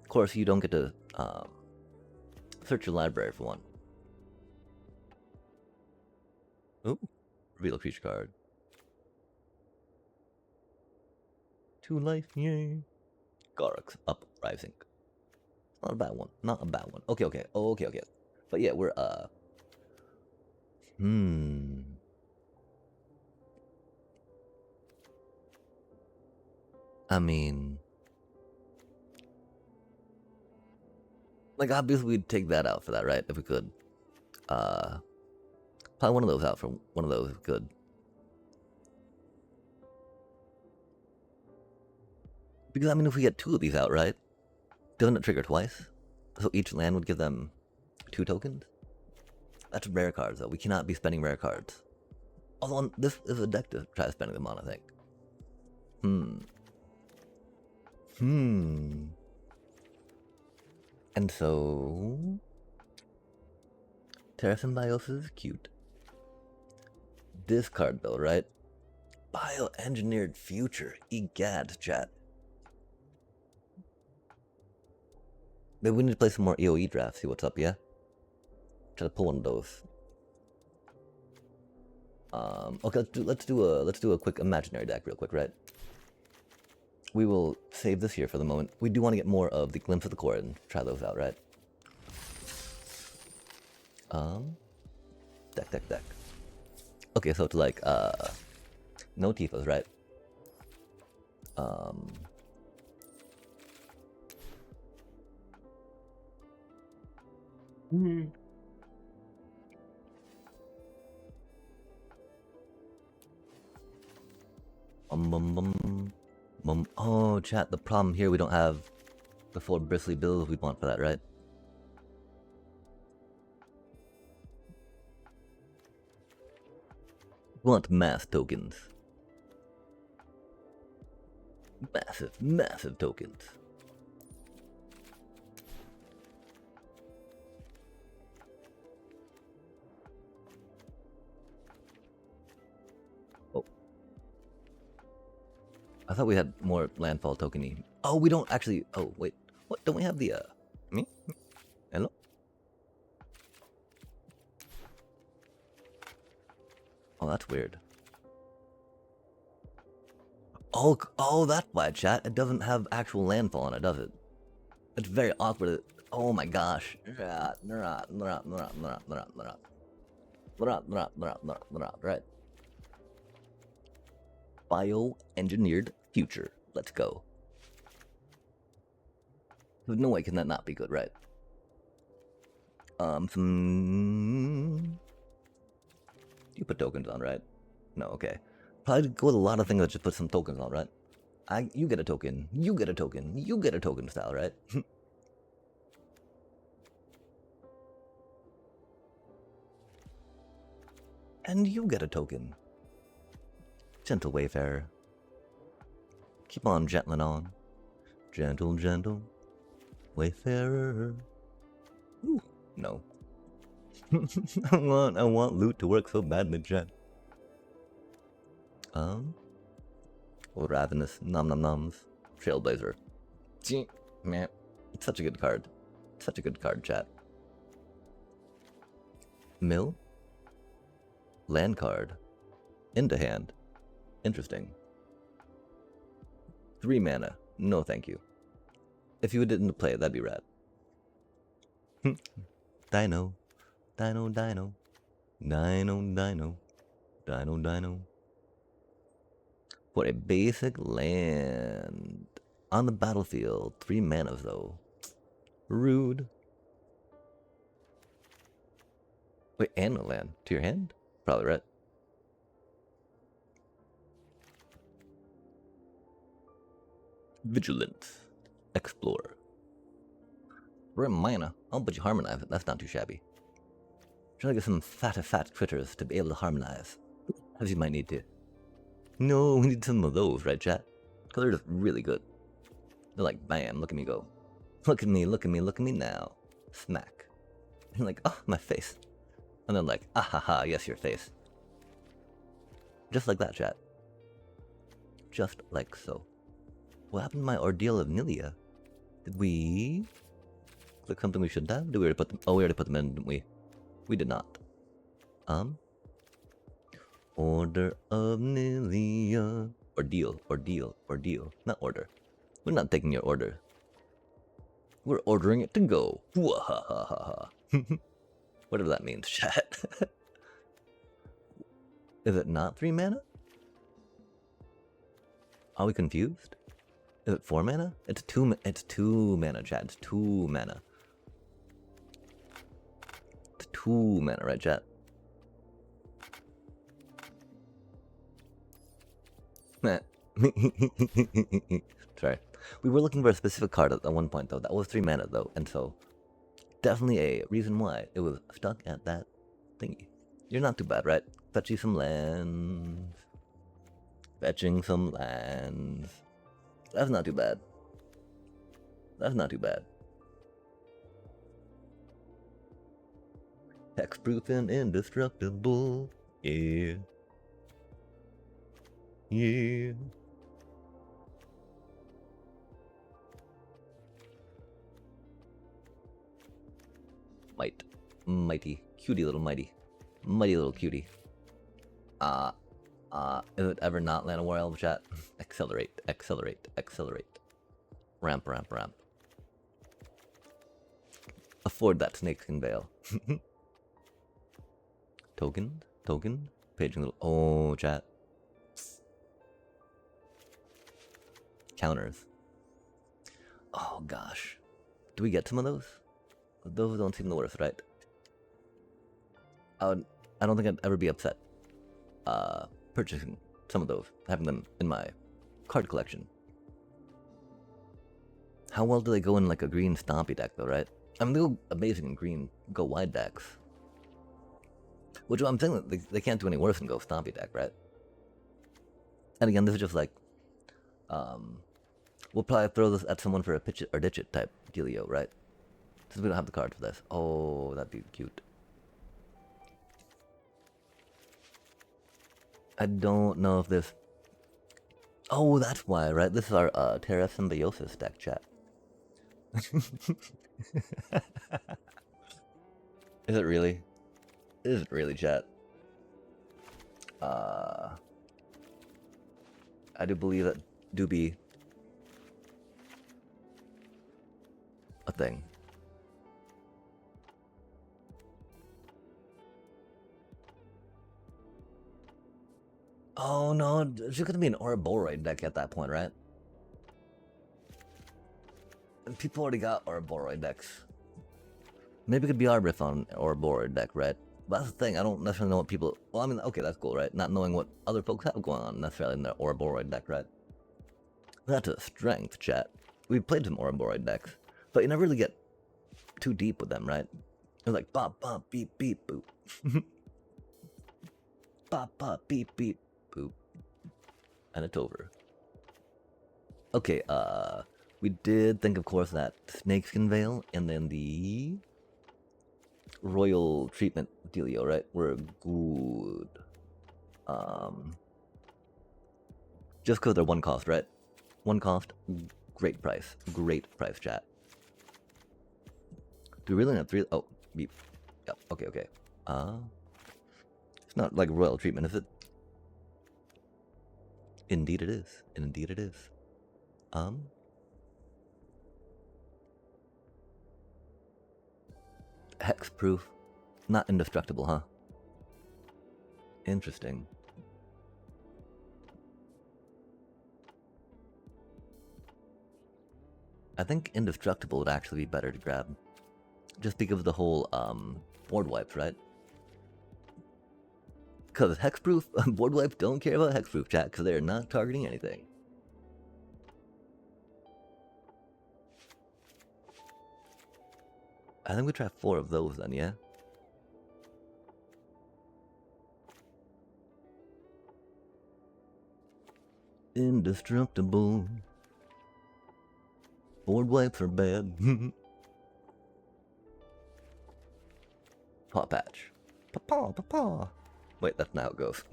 Of course, you don't get to search your library for one. Oh, reveal a creature card. 2 life, yay. Garruk's Uprising. Not a bad one. Not a bad one. Okay. But yeah, we're I mean, like, obviously we'd take that out for that, right? If we could. Probably one of those out for one of those if we could. Because, I mean, if we get 2 of these out, right? Doesn't it trigger twice? So each land would give them 2 tokens? That's rare cards, though. We cannot be spending rare cards. Although, this is a deck to try spending them on, I think. And so... Terra Symbiosis is cute. This card, though, right? Bioengineered Future. Egad, chat. Maybe we need to play some more EOE drafts, see what's up, yeah? Try to pull one of those. Okay, let's do a quick imaginary deck real quick, right? We will save this here for the moment. We do want to get more of the Glimpse of the Core and try those out, right? Deck. Okay, so it's like, no Tifas, right? Oh, chat, the problem here, we don't have the 4 bristly bills we'd want for that, right? We want mass tokens. Massive tokens. Oh. I thought we had more landfall tokeny. Oh, we don't actually. Oh, wait. What? Don't we have the, me? Hello? Oh, that's weird. Oh, that's why, chat. It doesn't have actual landfall on it, does it? It's very awkward. Oh my gosh. Right. Bioengineered Future. Let's go. There's no way can that not be good, right? You put tokens on, right? No, okay. Probably go with a lot of things that just put some tokens on, right? You get a token, you get a token, you get a token style, right? And you get a token. Gentle Wayfarer. Keep on gentling on. Gentle Wayfarer. Ooh, no. I want loot to work so badly, chat. Ravenous Nom Nom Noms. Trailblazer. Man, it's such a good card. Such a good card, chat. Mill. Land card. Into hand. Interesting. 3 mana. No thank you. If you didn't play it, that'd be rad. Dino. For a basic land. On the battlefield. 3 manas though. Rude. Wait, and a land. To your hand? Probably right. Vigilance. Explore. Mana. Oh, but you harmonize it. That's not too shabby. Trying to get some fat critters to be able to harmonize. As you might need to. No, we need some of those, right, chat? Because they're just really good. They're like, bam, look at me go. Look at me, look at me, look at me now. Smack. And like, oh, my face. And then like, ah ha ha, yes, your face. Just like that, chat. Just like so. What happened to my Ordeal of Nilia? Did we click something we shouldn't have? Did we already put them? Oh, we already put them in, didn't we? We did not. Order of Nilia. Ordeal. Not order. We're not taking your order. We're ordering it to go. Whatever that means, chat. Is it not 3 mana? Are we confused? Is it 4 mana? It's 2 mana, chat. It's 2 mana. It's 2 mana, right, chat? Sorry. We were looking for a specific card at one point, though. That was 3 mana, though. And so, definitely a reason why it was stuck at that thingy. You're not too bad, right? Fetching some lands. Fetching some lands. That's not too bad. That's not too bad. Hexproof and indestructible. Yeah. Yeah. Mighty. Cutie little mighty. Mighty little cutie. Is it ever not Llanowar Elf, chat? Accelerate. Ramp. Afford that snakeskin veil. Token. Paging little. Oh, chat. Counters. Oh gosh. Do we get some of those? Those don't seem the worst, right? I don't think I'd ever be upset purchasing some of those, having them in my card collection. How well do they go in like a green stompy deck though, right? I mean, they go amazing in green go wide decks. Which I'm saying that they can't do any worse than go stompy deck, right? And again, this is just like, we'll probably throw this at someone for a pitch it or ditch it type dealio, right? Since we don't have the card for this. Oh, that'd be cute. I don't know if this... Oh, that's why, right? This is our Terra Symbiosis deck, chat. Is it really? Is it really, chat? I do believe that do be a thing. Oh no, it's just gonna be an Ouroboros deck at that point, right? And people already got Ouroboros decks. Maybe it could be Arbith on Ouroboros deck, right? But that's the thing, I don't necessarily know what people... Well, I mean, okay, that's cool, right? Not knowing what other folks have going on necessarily in their Ouroboros deck, right? That's a strength, chat. We've played some Ouroboros decks, but you never really get too deep with them, right? It's like bop, bop, beep, beep, boop. Bop, bop, beep, beep. Boop. And it's over. Okay, we did think, of course, that Snakeskin Veil and then the Royal Treatment dealio, right? We're good. Just because they're one cost, right? One cost, great price. Great price, chat. Do we really have 3? Oh, beep. Yep, okay. It's not like Royal Treatment, is it? Indeed it is. Indeed it is. Hexproof. Not indestructible, huh? Interesting. I think indestructible would actually be better to grab. Just because of the whole, board wipes, right? Because hexproof, board wipes don't care about hexproof, chat, because they're not targeting anything. I think we try 4 of those then, yeah? Indestructible. Board wipes are bad. Paw patch. Paw, paw. Wait, that's not how it goes.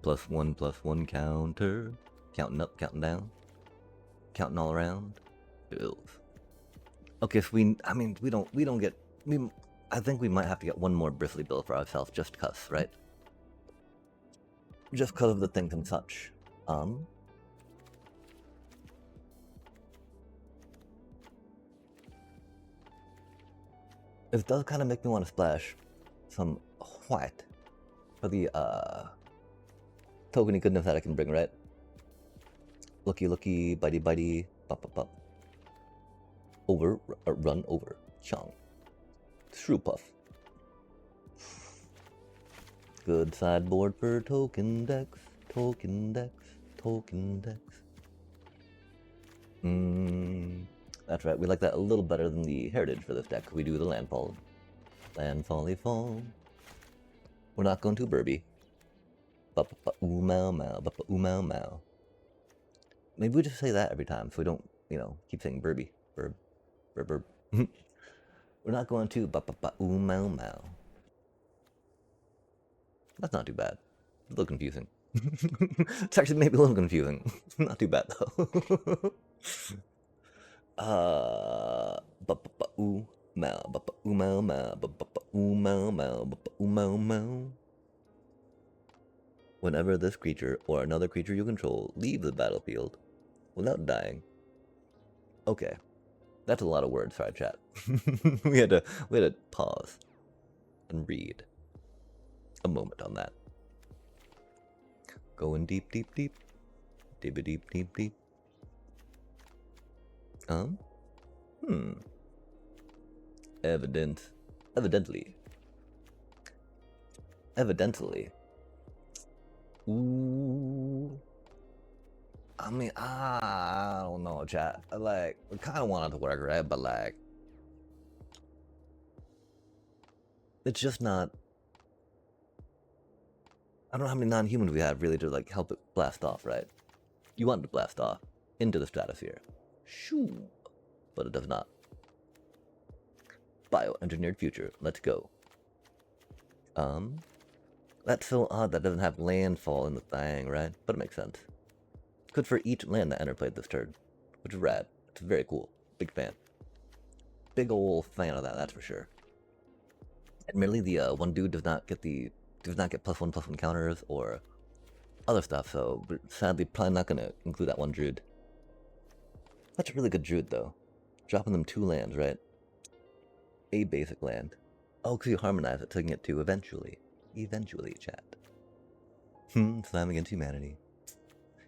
+1/+1 counter. Counting up, counting down. Counting all around. Bills. Okay, so we don't get, I think we might have to get one more bristly bill for ourselves just cuz, right? Just cuz of the things and such. It does kind of make me want to splash some white for the tokeny goodness that I can bring, right? Looky, looky, bitey, bitey, bop, bop, bop. Over, run over, chong. Shrew puff. Good sideboard for token decks, token decks, token decks. That's right, we like that a little better than the heritage for this deck. We do the landfall. Landfally fall. We're not going too burby. Ba-ba-ba-oo mow mow, ba-ba-oo mow mow. Maybe we just say that every time so we don't, keep saying burby. Burb. Burb, burb. We're not going to ba-ba-ba-oo mow mow. That's not too bad. It's a little confusing. It's actually maybe a little confusing. Not too bad though. Ba-ba-ba-oo mow, ba-ba-oo mow mow, ba-ba-ba-oo mow mow, ba-ba-oo mow mow. Whenever this creature or another creature you control leaves the battlefield without dying. Okay, that's a lot of words. Sorry, chat. we had to pause and read a moment on that. Going deep, deep, deep, deep, deep, deep, deep. Evidently. Ooh. I mean, I don't know, chat. Like, we kind of want it to work, right? But like, it's just not. I don't know how many non-humans we have really to like help it blast off, right? You want it to blast off into the stratosphere. Shoo. But it does not. Bioengineered future. Let's go. That's so odd that doesn't have landfall in the thing, right? But it makes sense. Good for each land that Ender played this turn, which is rad. It's very cool. Big fan. Big ol' fan of that, that's for sure. Admittedly, the one dude does not get +1/+1 counters or other stuff, so we're sadly probably not gonna include that one druid. That's a really good druid though. Dropping them 2 lands, right? A basic land. Oh, because you harmonize it, taking it to eventually. Eventually, chat. Slam against humanity.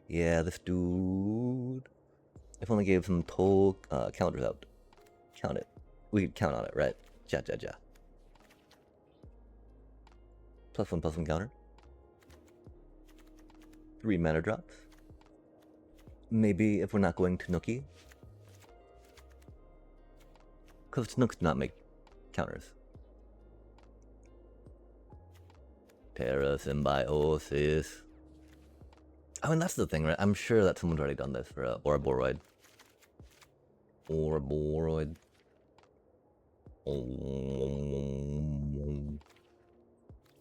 Yeah, this dude. If only gave some toll counters out. Count it. We could count on it, right? Ja. +1/+1 counter. 3 mana drops. Maybe if we're not going to Nookie. Because Nooks do not make counters. Terra Symbiosis. I mean, that's the thing, right? I'm sure that someone's already done this for Ouroboros. Ouroboros.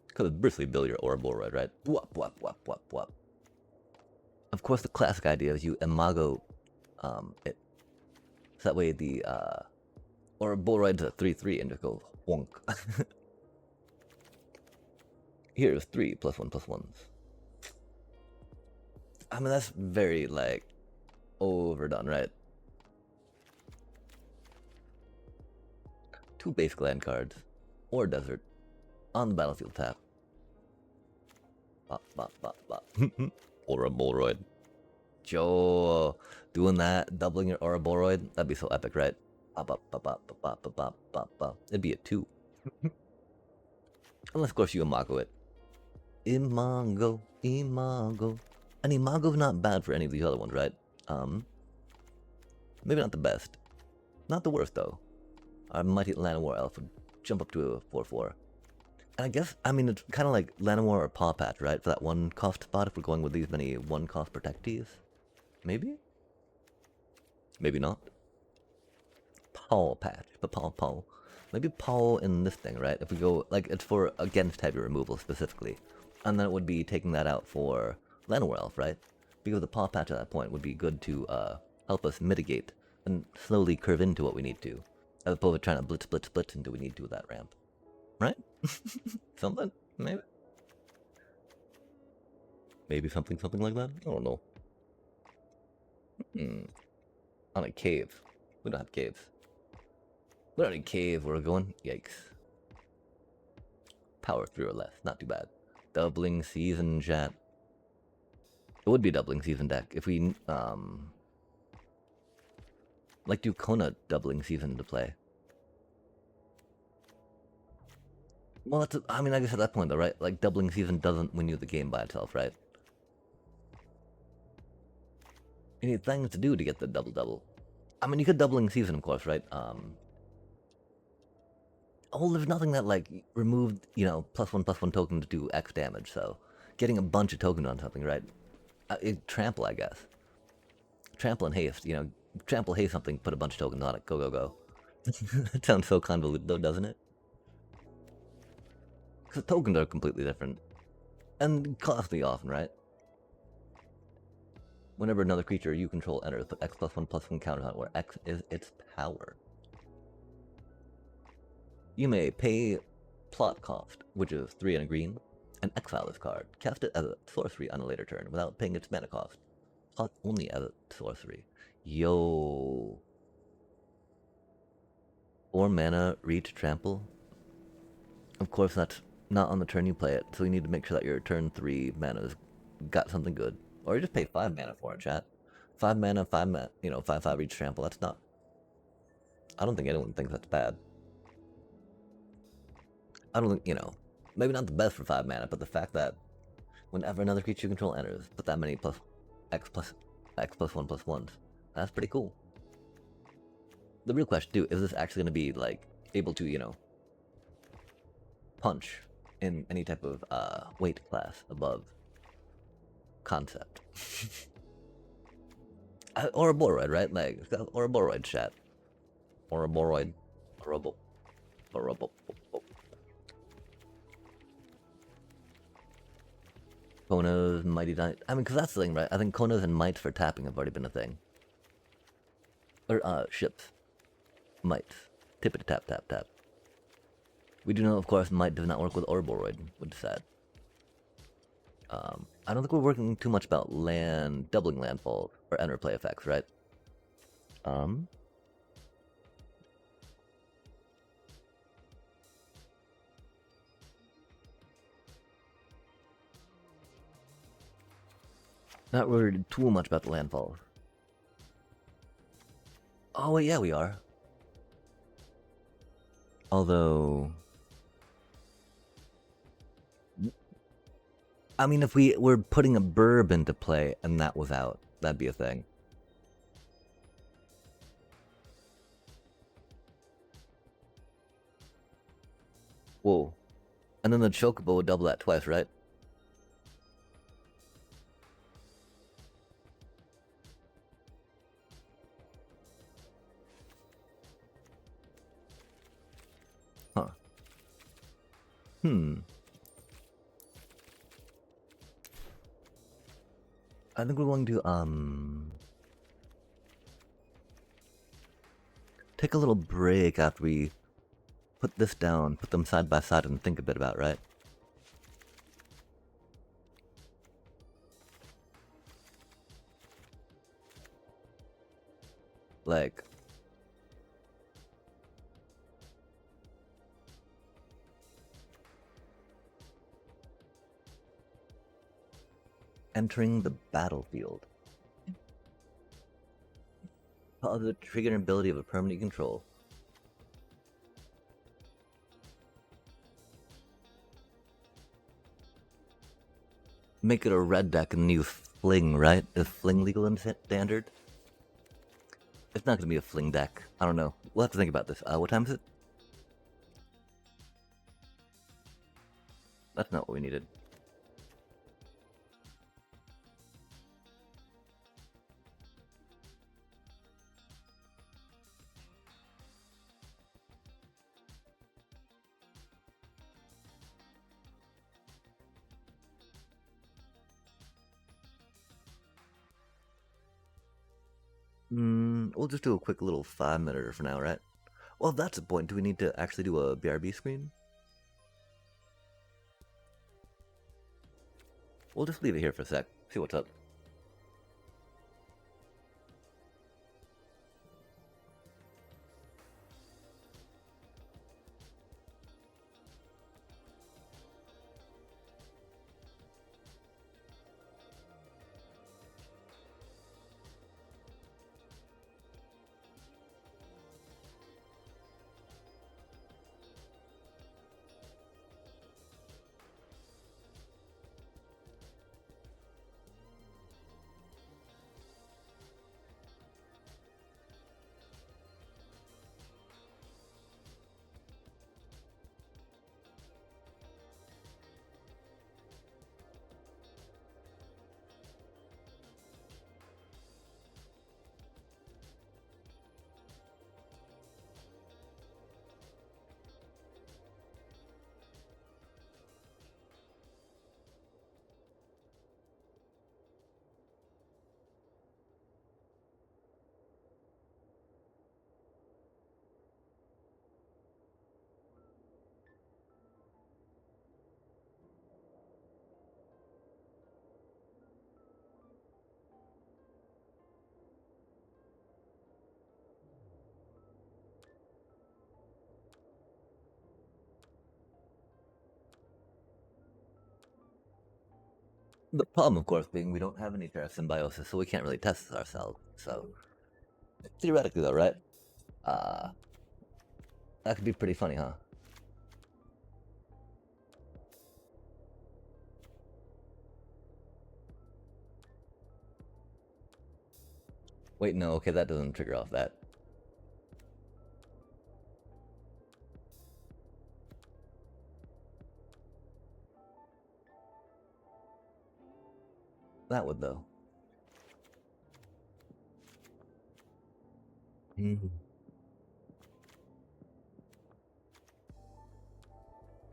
Because it's bristly bill your Ouroboros, right? Wop, wop, wop, wop, wop. Of course, the classic idea is you imago it. So that way the Ouroboros is a 3/3 and just goes wonk. Here's 3 +1/+1s. I mean, that's very, like, overdone, right? 2 basic land cards, or desert, on the battlefield tap. Bop, bop, bop, bop. Ouroboros. Joe, doing that, doubling your Ouroboros, that'd be so epic, right? Bop, bop, bop, bop, bop, bop, bop, bop, bop. It'd be a 2. Unless, of course, you imago it. Imago. And imago's not bad for any of these other ones, right? Maybe not the best. Not the worst, though. Our mighty Llanowar elf would jump up to a 4/4. And I guess, I mean, it's kind of like Llanowar or Paw Patch, right? For that one cost spot, if we're going with these many one cost protectees. Maybe? Maybe not. Paw Patch, but Paw. Maybe Paw in this thing, right? If we go, like, it's for against heavy removal specifically. And then it would be taking that out for Llanowar elf, right? Because the Paw Patch at that point would be good to help us mitigate and slowly curve into what we need to. As opposed to trying to blitz until we need to with that ramp. Right? Something? Maybe? Maybe something like that? I don't know. On a cave. We don't have caves. We don't need a cave where we're going. Yikes. Power 3 or less. Not too bad. Doubling season, chat. It would be a doubling season deck if we, like do Kona doubling season to play. Well, that's I mean, I guess at that point though, right? Like, doubling season doesn't win you the game by itself, right? You need things to do to get the double. I mean, you could doubling season, of course, right? Oh, there's nothing that, like, removed, you know, +1/+1 token to do X damage, so getting a bunch of tokens on something, right? Trample, I guess. Trample and haste, you know, trample, haste something, put a bunch of tokens on it, go. That sounds so convoluted though, doesn't it? Because tokens are completely different. And costly often, right? Whenever another creature you control enters, put X +1/+1 counter on it, where X is its power. You may pay plot cost, which is 3 and a green, and exile this card. Cast it as a sorcery on a later turn without paying its mana cost. Plot only as a sorcery. Yo. 4 mana, reach, trample. Of course, that's not on the turn you play it, so you need to make sure that your turn 3 mana's got something good. Or you just pay 5 mana for it, chat. 5 mana, 5/5 reach, trample. That's not. I don't think anyone thinks that's bad. I don't think, you know, maybe not the best for 5 mana, but the fact that whenever another creature you control enters, put that many X +1/+1s. That's pretty cool. The real question, too, is this actually going to be, like, able to, you know, punch in any type of weight class above concept? Or a Boroid, right? Like, or a Boroid, chat. Or a Boroid. Kona's, Mighty Knight. I mean, because that's the thing, right? I think Kona's and Mites for tapping have already been a thing. Or, ships. Mites. Tippity tap, tap, tap. We do know, of course, Mite does not work with Orboroid, which is sad. I don't think we're working too much about doubling landfall, or interplay effects, right? Not worried too much about the landfall. Oh, wait, yeah, we are. Although, I mean, if we were putting a burb into play and that was out, that'd be a thing. Whoa. And then the Chocobo would double that twice, right? Huh. I think we're going to, take a little break after we put this down, put them side by side and think a bit about, right? Like, entering the battlefield. The trigger ability of a permanent control. Make it a red deck and use Fling, right? Is Fling legal and standard? It's not gonna be a fling deck. I don't know. We'll have to think about this. What time is it? That's not what we needed. We'll just do a quick little 5-minute for now, right? Well, if that's the point, do we need to actually do a BRB screen? We'll just leave it here for a sec, see what's up. The problem, of course, being we don't have any Terra Symbiosis, so we can't really test this ourselves. So, theoretically though, right? Uh, that could be pretty funny, huh? Wait, no, okay, that doesn't trigger off that. That would, though. Give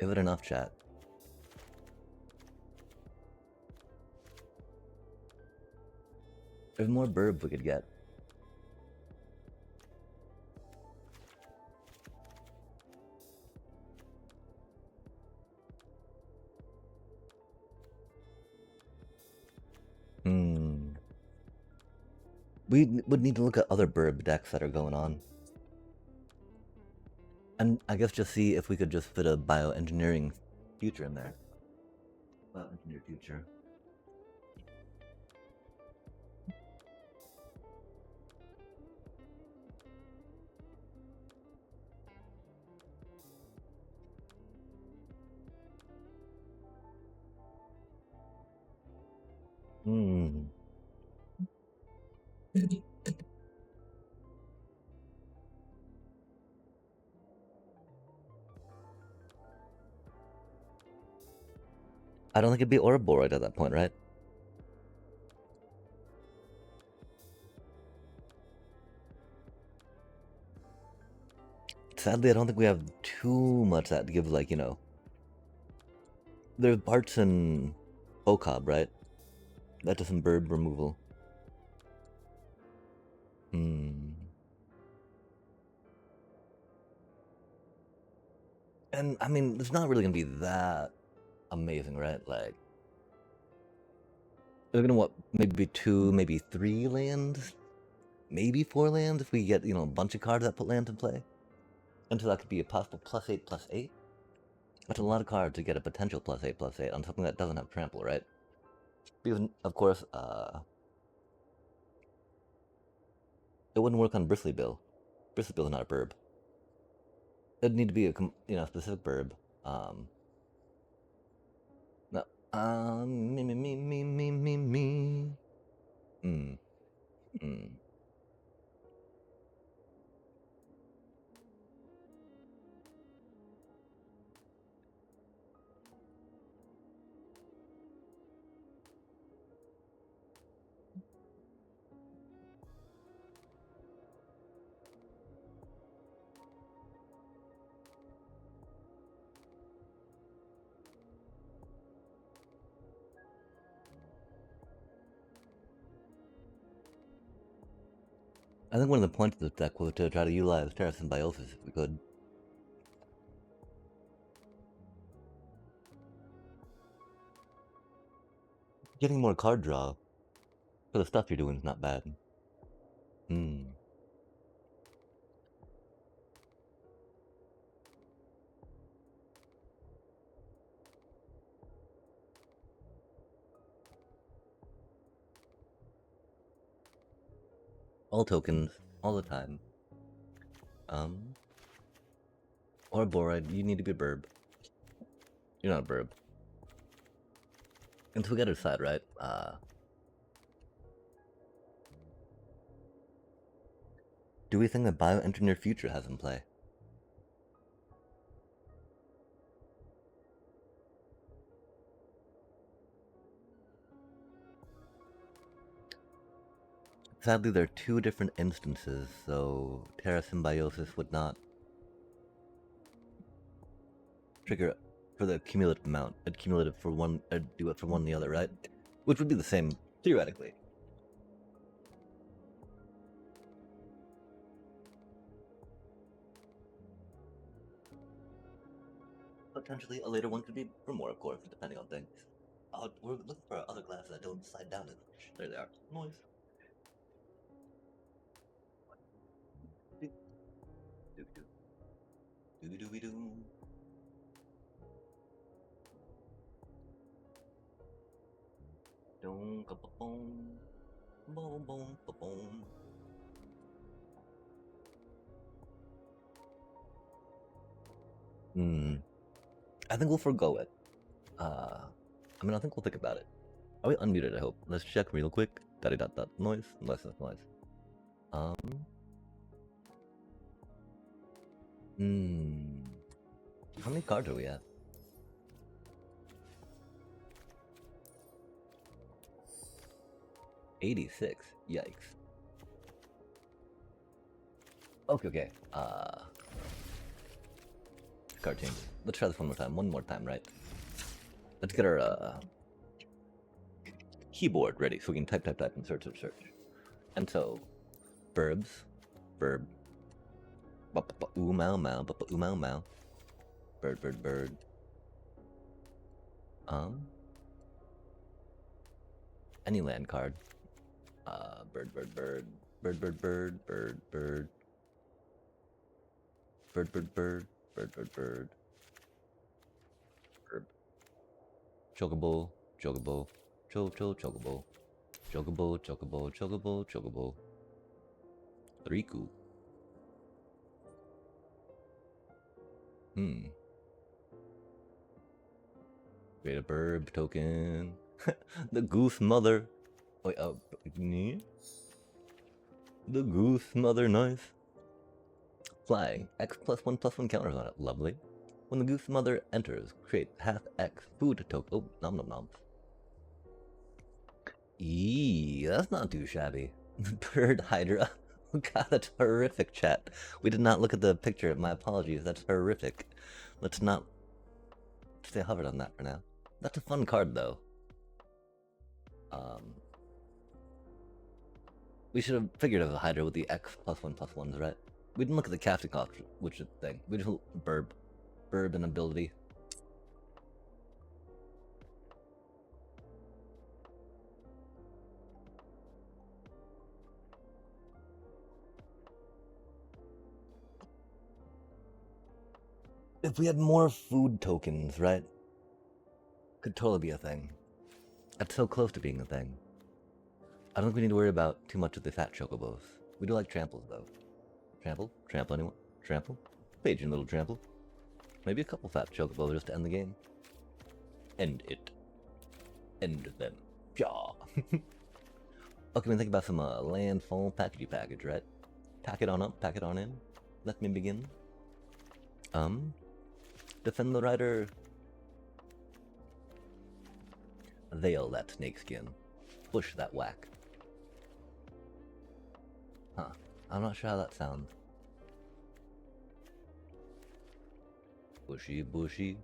it enough, chat. There's more burb we could get. We would need to look at other burb decks that are going on. And I guess just see if we could just fit a bioengineering future in there. Bioengineer future. I don't think it'd be Ouroboros at that point, right? Sadly, I don't think we have too much that to give, like, you know. There's parts in Ocob, right? That does some burb removal. And, I mean, it's not really gonna be that amazing, right? Like, they're gonna, what, maybe 2, maybe 3 lands? Maybe 4 lands if we get, you know, a bunch of cards that put lands in play? Until that could be a possible +8/+8? That's a lot of cards to get a potential +8/+8 on something that doesn't have trample, right? Because, of course, it wouldn't work on Bristly Bill. Bristly Bill is not a burb. It'd need to be a specific burb. No, me. I think one of the points of this deck was to try to utilize Terra Symbiosis if we could. Getting more card draw for the stuff you're doing is not bad. Hmm. All tokens, all the time. Or Boride, you need to be a burb. You're not a burb. And Together side, right? Do we think that Bioengineer Future has in play? Sadly, there are two different instances, so Terra Symbiosis would not trigger for the cumulative amount. It'd cumulative for one, do it for one and the other, right? Which would be the same, theoretically. Potentially, a later one could be for more, of course, depending on things. We're looking for other glasses that don't slide down as much. There they are. Noise. Doo-doo-doo-doo. Dong ka boom, boom boom boom. I think we'll forego it. I mean, I think we'll think about it. Are we unmuted? I hope. Let's check real quick. Daddy dot dot noise. Noise. Noise. How many cards are we at? $86. Yikes. Okay. Card change. Let's try this one more time. One more time, right? Let's get our keyboard ready so we can type and search. And so, burbs, burb, ooh mau mau, ooh mau mau, bird. Any land card. Bird. Herb. Chocobo. Chocobo. Riku. Create a burb token. The goose mother. Wait, the goose mother, nice. Flying. X+1/+1 counters on it. Lovely. When the goose mother enters, create half X food token. Oh, nom. Eee, that's not too shabby. Bird Hydra. God, that's horrific, chat. We did not look at the picture. My apologies. That's horrific. Let's not stay hovered on that for now. That's a fun card, though. We should have figured out the Hydra with the X+1/+1s, right? We didn't look at the casting option, which is the thing. We just burb and ability. If we had more food tokens, right? Could totally be a thing. That's so close to being a thing. I don't think we need to worry about too much of the fat chocobos. We do like tramples, though. Trample? Trample anyone? Trample? Paging little trample. Maybe a couple fat chocobos just to end the game. End it. End them. Jaw. Okay, we think about some landfall package, right? Pack it on up, pack it on in. Let me begin. Defend the rider. Veil that snakeskin. Push that whack. Huh. I'm not sure how that sounds. Bushy.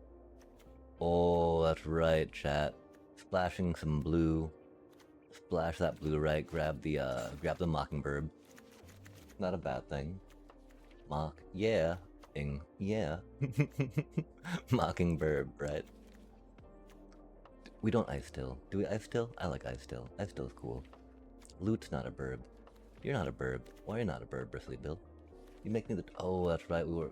Oh, that's right, chat. Splashing some blue. Splash that blue, right? Grab the Mockingbird. Not a bad thing. Mock, yeah. Ing, yeah. Mockingbird, right? We don't ice still. Do we ice still? I like ice still. Ice still's cool. Loot's not a burb. You're not a burb. Why are you not a burb, Bristly Bill? You make me the. Oh, that's right. We were.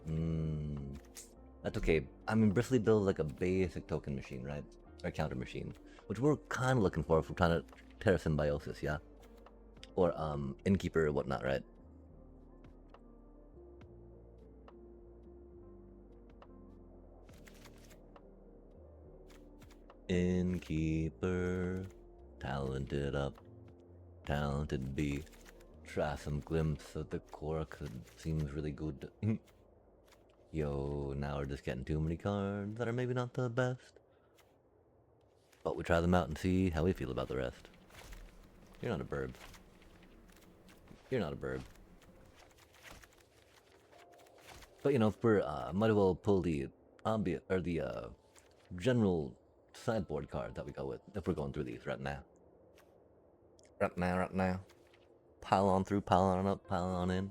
That's okay. I mean, Bristly Bill is like a basic token machine, right? Or counter machine, which we're kind of looking for if we're trying to Terra Symbiosis, yeah? Or Innkeeper or whatnot, right? Innkeeper, talented up, talented B. Try some glimpse of the core, cause it seems really good. Yo, now we're just getting too many cards that are maybe not the best. But we try them out and see how we feel about the rest. You're not a burb. You're not a burb. But you know, if we're might as well pull the ambient or the general sideboard card that we go with if we're going through these right now. Right now. Pile on through, pile on up, pile on in.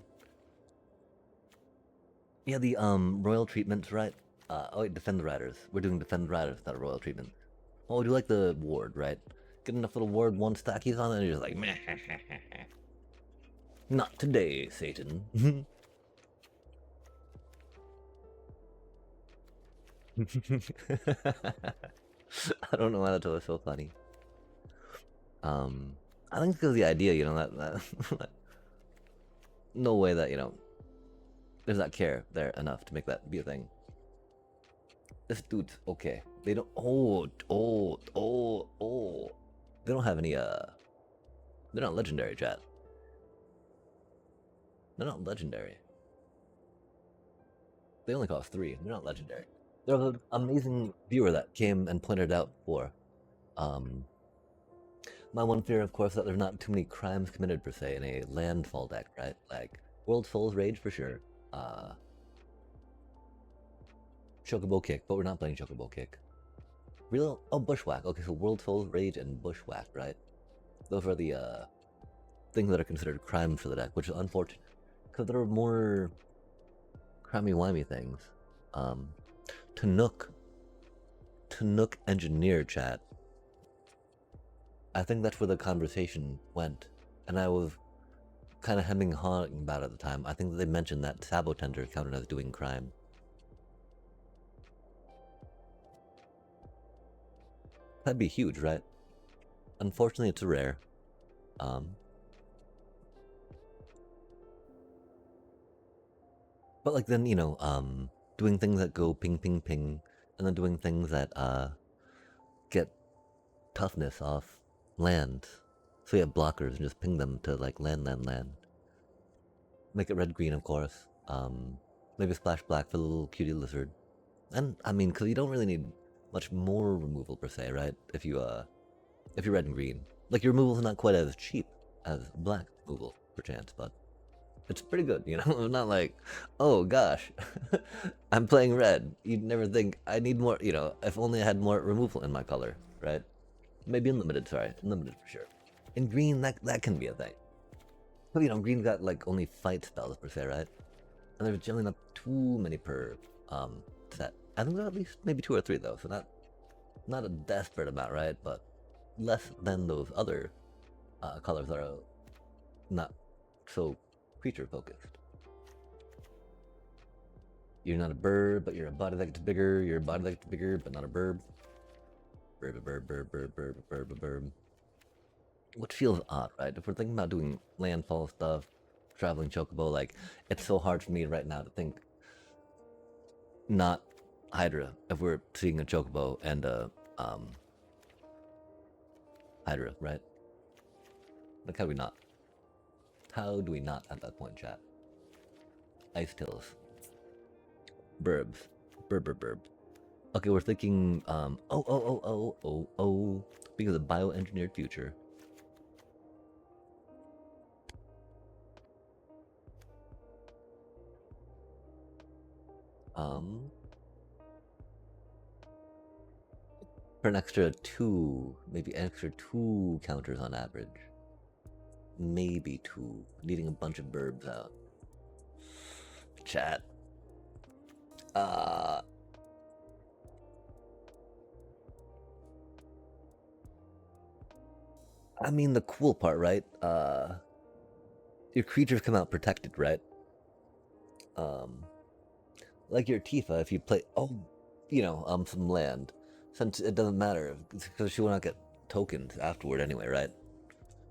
Yeah, the royal treatments, right? Oh wait, defend the riders. We're doing defend riders, not a royal treatment. Oh, we do like the ward, right? Get enough little ward, one stackies on it, and you're just like, meh. Not today, Satan. I don't know why that was so funny. I think it's because of the idea, you know, that no way that, you know, there's not care there enough to make that be a thing. This dude's okay. They don't. Oh. They don't have any. They're not legendary, chat. They're not legendary. They only cost 3. They're not legendary. There's an amazing viewer that came and pointed out for. My one fear, of course, that there's not too many crimes committed per se in a landfall deck, right? Like World Souls Rage for sure. Chocobo Kick, but we're not playing Chocobo Kick. Real? Oh, Bushwhack. Okay, so World Souls Rage and Bushwhack, right? Those are the things that are considered crimes for the deck, which is unfortunate because there are more crimey-wimey things. Tanook Engineer, chat. I think that's where the conversation went, and I was kind of hemming and hawing about it at the time. I think that they mentioned that Sabotender counted as doing crime. That'd be huge, right? Unfortunately, it's a rare. But like then, you know, doing things that go ping ping ping, and then doing things that get toughness off land. So you have blockers and just ping them to like land. Make it red green, of course. Maybe splash black for the little cutie lizard. And I mean, because you don't really need much more removal per se, right? If you're red and green, like your removal's not quite as cheap as black removal, perchance, but it's pretty good, you know. Not like, oh gosh, I'm playing red. You'd never think I need more, you know. If only I had more removal in my color, right? Maybe unlimited. Sorry, unlimited for sure. In green, that can be a thing. But you know, green's got like only fight spells per se, right? And there's generally not too many per set. I think there are at least maybe 2 or 3 though, so not a desperate amount, right? But less than those other colors that are not so creature focused. You're not a bird, but you're a body that gets bigger. You're a body that gets bigger, but not a bird. Burb. Which feels odd, right? If we're thinking about doing landfall stuff, traveling chocobo, like it's so hard for me right now to think not Hydra if we're seeing a chocobo and a Hydra, right? Like how do we not? How do we not at that point, chat? Ice Tills. Burbs. Burb. Okay, we're thinking, because of bioengineered future. For an extra 2, maybe an extra 2 counters on average. Maybe 2. Needing a bunch of burbs out. Chat. Uh, I mean the cool part, right? Your creatures come out protected, right? Um, like your Tifa, if you play, some land, since it doesn't matter because she will not get tokens afterward anyway, right?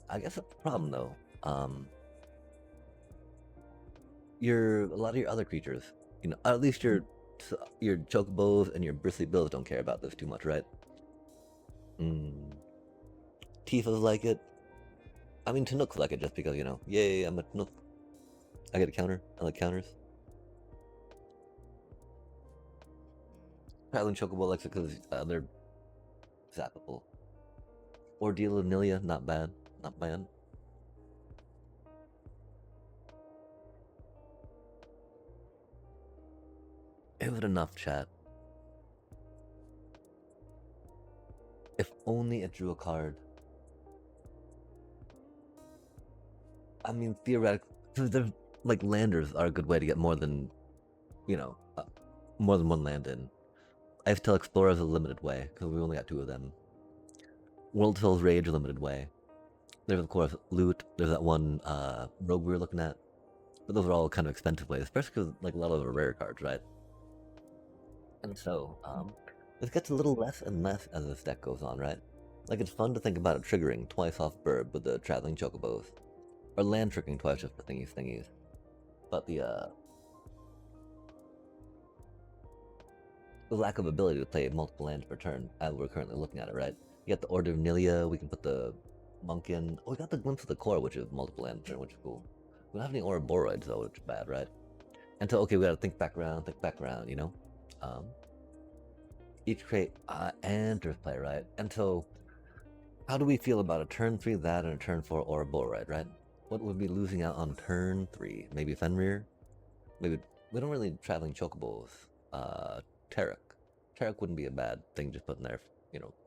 I guess that's the problem though. A lot of your other creatures, at least your chocobos and your bristly bills don't care about this too much, right? Mm. Tifa's like it. I mean, Tanook's like it just because, yay, I'm a Tanook. I get a counter. I like counters. Prattling Chocobo likes it because they're zappable. Ordeal of Nilia, not bad. Not bad. It was enough, chat. If only it drew a card. I mean, theoretically, there's like landers are a good way to get more than, more than one land in. I have to tell Explorers a limited way because we only got 2 of them. World Souls Rage a limited way. There's of course Loot. There's that one rogue we were looking at, but those are all kind of expensive ways, especially because like a lot of them are rare cards, right? And so this gets a little less and less as this deck goes on, right? Like it's fun to think about it triggering twice off Burb with the Traveling Chocobos, or land tricking twice just for thingies. But the lack of ability to play multiple lands per turn, as we're currently looking at it, right? You got the Order of Nilia, we can put the Monk in. Oh, we got the Glimpse of the Core, which is multiple land per turn, which is cool. We don't have any Ouroboros though, which is bad, right? And so, okay, we gotta think back around, each create and Earth play, right? And so, how do we feel about a turn 3 that and a turn 4 Ouroboros, right? What would be losing out on turn 3? Maybe Fenrir? Maybe we don't really Traveling Chocobos. Tarek. Tarek wouldn't be a bad thing just putting there,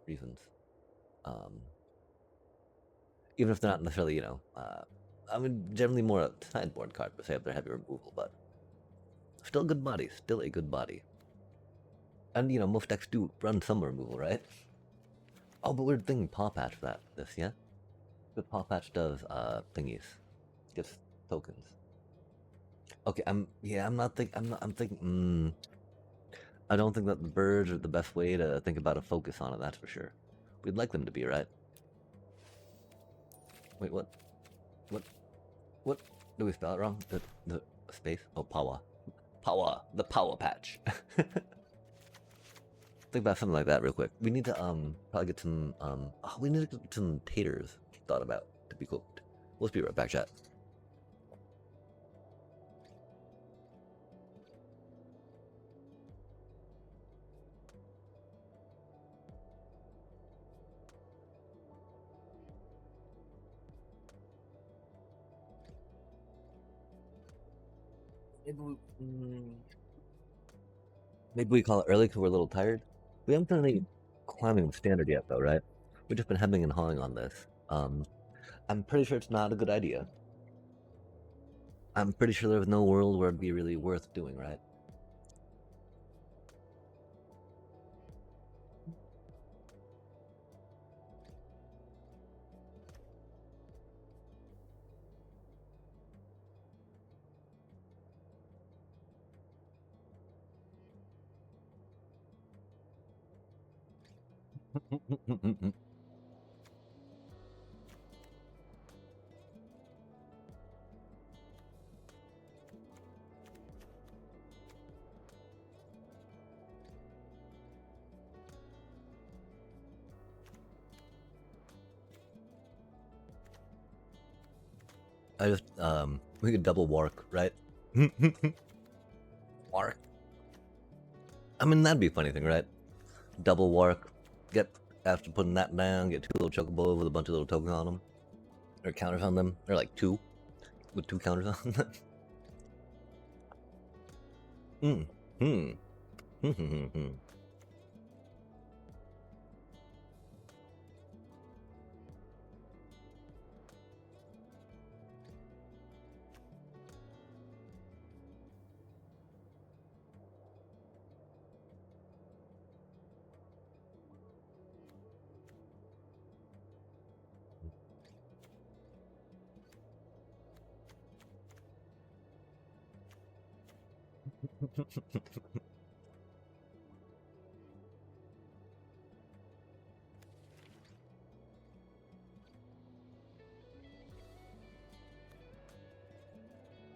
reasons. Even if they're not necessarily, I mean, generally more a sideboard card per se if they're heavy removal, but still a good body, still a good body. And most decks do run some removal, right? Oh, but we're thinking Paw Patch for this, yeah? But Paw Patch does thingies, gives tokens. Okay, I'm thinking. I don't think that the birds are the best way to think about a focus on it. That's for sure. We'd like them to be, right? Wait, what? What? What? Do we spell it wrong? The space? Oh, Pawa. Pawa. The Pawa Patch. Think about something like that real quick. We need to probably get some we need to get some taters thought about to be cooked. We'll be right back, chat. Maybe we call it early because we're a little tired. We haven't done any climbing with standard yet, though, right? We've just been hemming and hawing on this. I'm pretty sure it's not a good idea. I'm pretty sure there's no world where it'd be really worth doing, right? I just we could double Wark, right? Wark. I mean that'd be a funny thing, right? Double Wark. Get after putting that down, get 2 little chocobos with a bunch of little tokens on them, or counters on them. They're like 2 with 2 counters on them.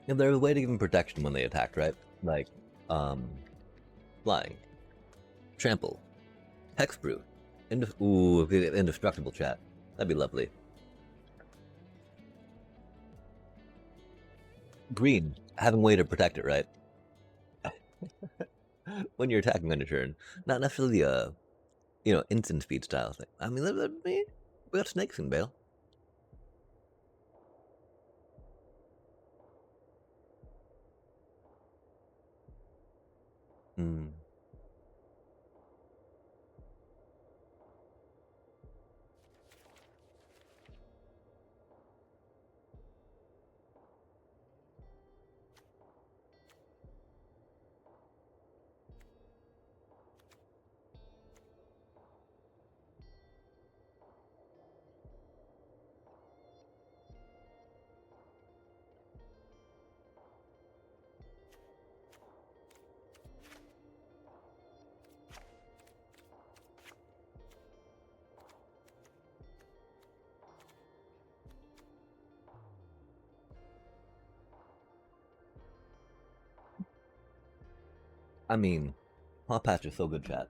Yeah, there's a way to give them protection when they attack, right? Like, um, flying, trample, hexproof, ooh, indestructible chat. That'd be lovely. Green, having a way to protect it, right? When you're attacking on your turn, not necessarily a, instant speed style thing. I mean, we got snakes in Bale. Hmm. I mean, hot patch is so good, chat.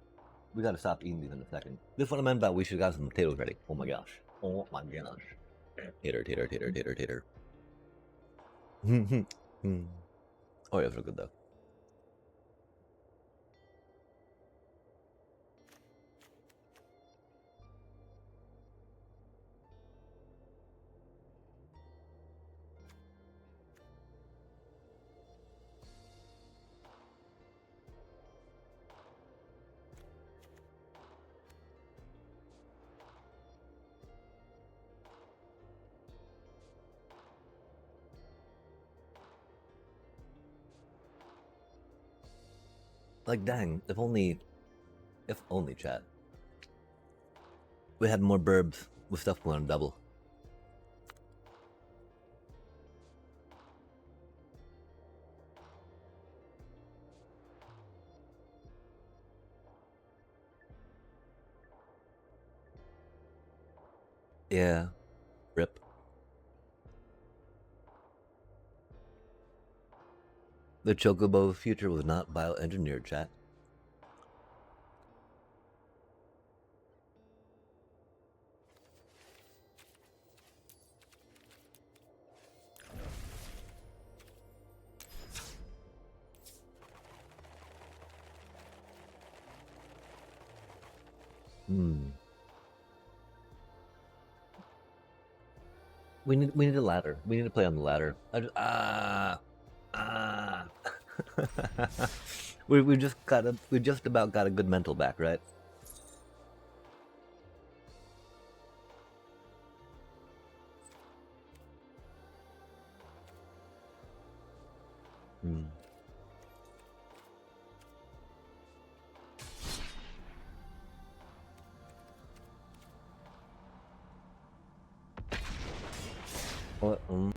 We gotta stop eating these in a second. This is what I meant about we should have some potatoes ready. Oh my gosh. Oh my gosh. Tater, tater, tater, tater, tater. Oreos are good though. Like, dang, if only, chat. We had more burbs with stuff going on double. Yeah. Rip. The Chocobo future was not bioengineered, chat. Hmm. We need a ladder. We need to play on the ladder. We just about got a good mental back, right? Hmm. What? Hmm.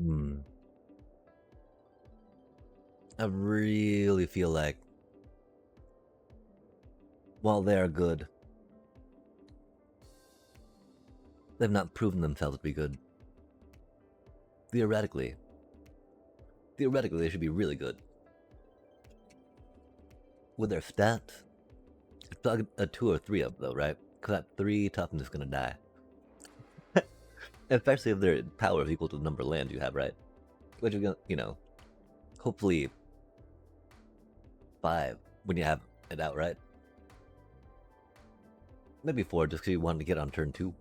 Hmm. I really feel like, while they are good, they've not proven themselves to be good. theoretically, they should be really good. With their stats, it's like a 2 or 3 up though, right? Because that 3 toughness is gonna die. Especially if their power is equal to the number of lands you have, right? Which is gonna, you know, hopefully 5 when you have it out, right? Maybe 4 just because you wanted to get on turn 2.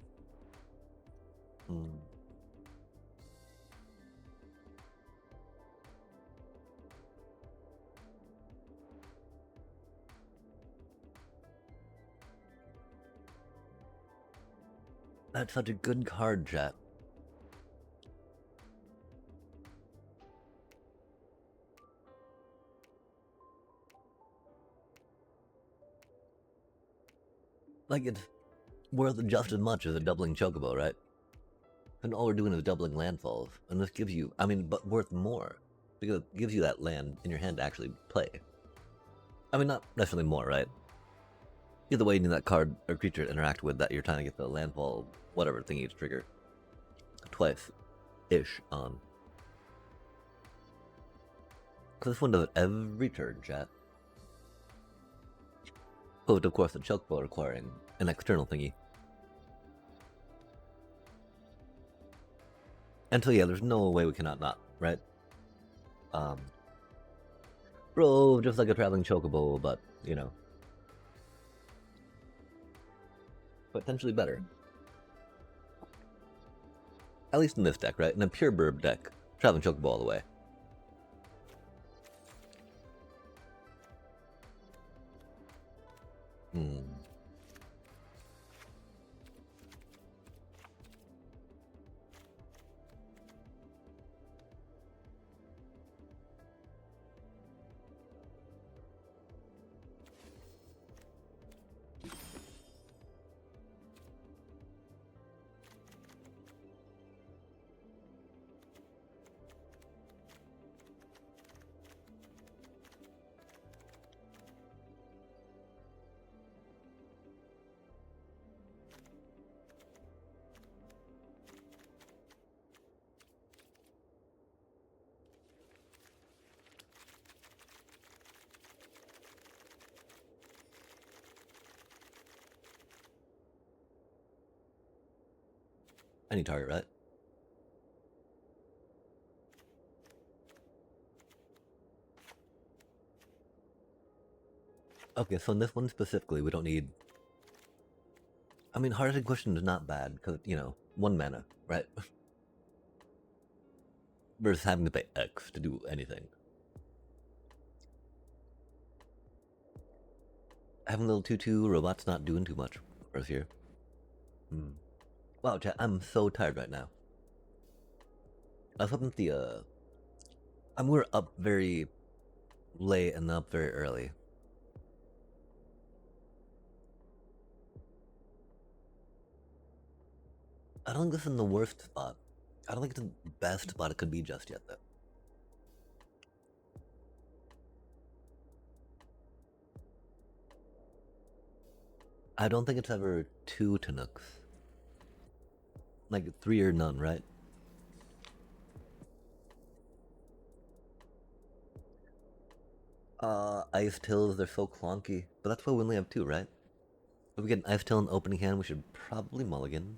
That's such a good card, chat. Like, it's worth just as much as a doubling Chocobo, right? And all we're doing is doubling landfalls. And this gives you, I mean, but worth more. Because it gives you that land in your hand to actually play. I mean, not necessarily more, right? Either way, you need that card or creature to interact with that you're trying to get the landfall, whatever thingy to trigger. Twice-ish on. Because this one does it every turn, chat. But of course, the Chocobo requiring an external thingy. And so yeah, there's no way we cannot not, right? Bro, just like a traveling Chocobo, but, you know. Potentially better. At least in this deck, right? In a pure burb deck, traveling Chocobo all the way. Any target, right? Okay, so in this one specifically, we don't need... I mean, Heart Question is not bad, because, you know, 1 mana, right? Versus having to pay X to do anything. Having a little 2-2 robot's not doing too much for us here. Wow, chat, I'm so tired right now. I was hoping that the, we're up very late and up very early. I don't think this is in the worst spot. I don't think it's the best spot it could be just yet, though. I don't think it's ever 2 Tanooks. Like 3 or none, right? Ice Tills, they're so clunky. But that's why we only have 2, right? If we get an Ice Till in the opening hand, we should probably mulligan.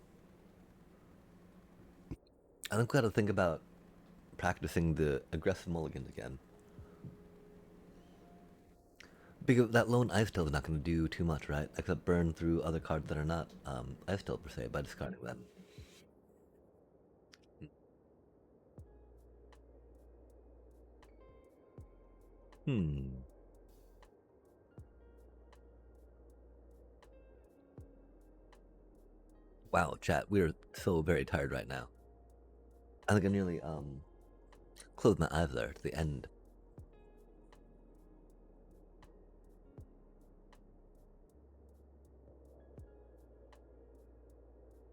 I think we gotta think about practicing the aggressive mulligans again. Because that lone Ice Till is not going to do too much, right? Except burn through other cards that are not Ice Till per se by discarding them. Wow, chat, we are so very tired right now. I think I nearly closed my eyes there to the end.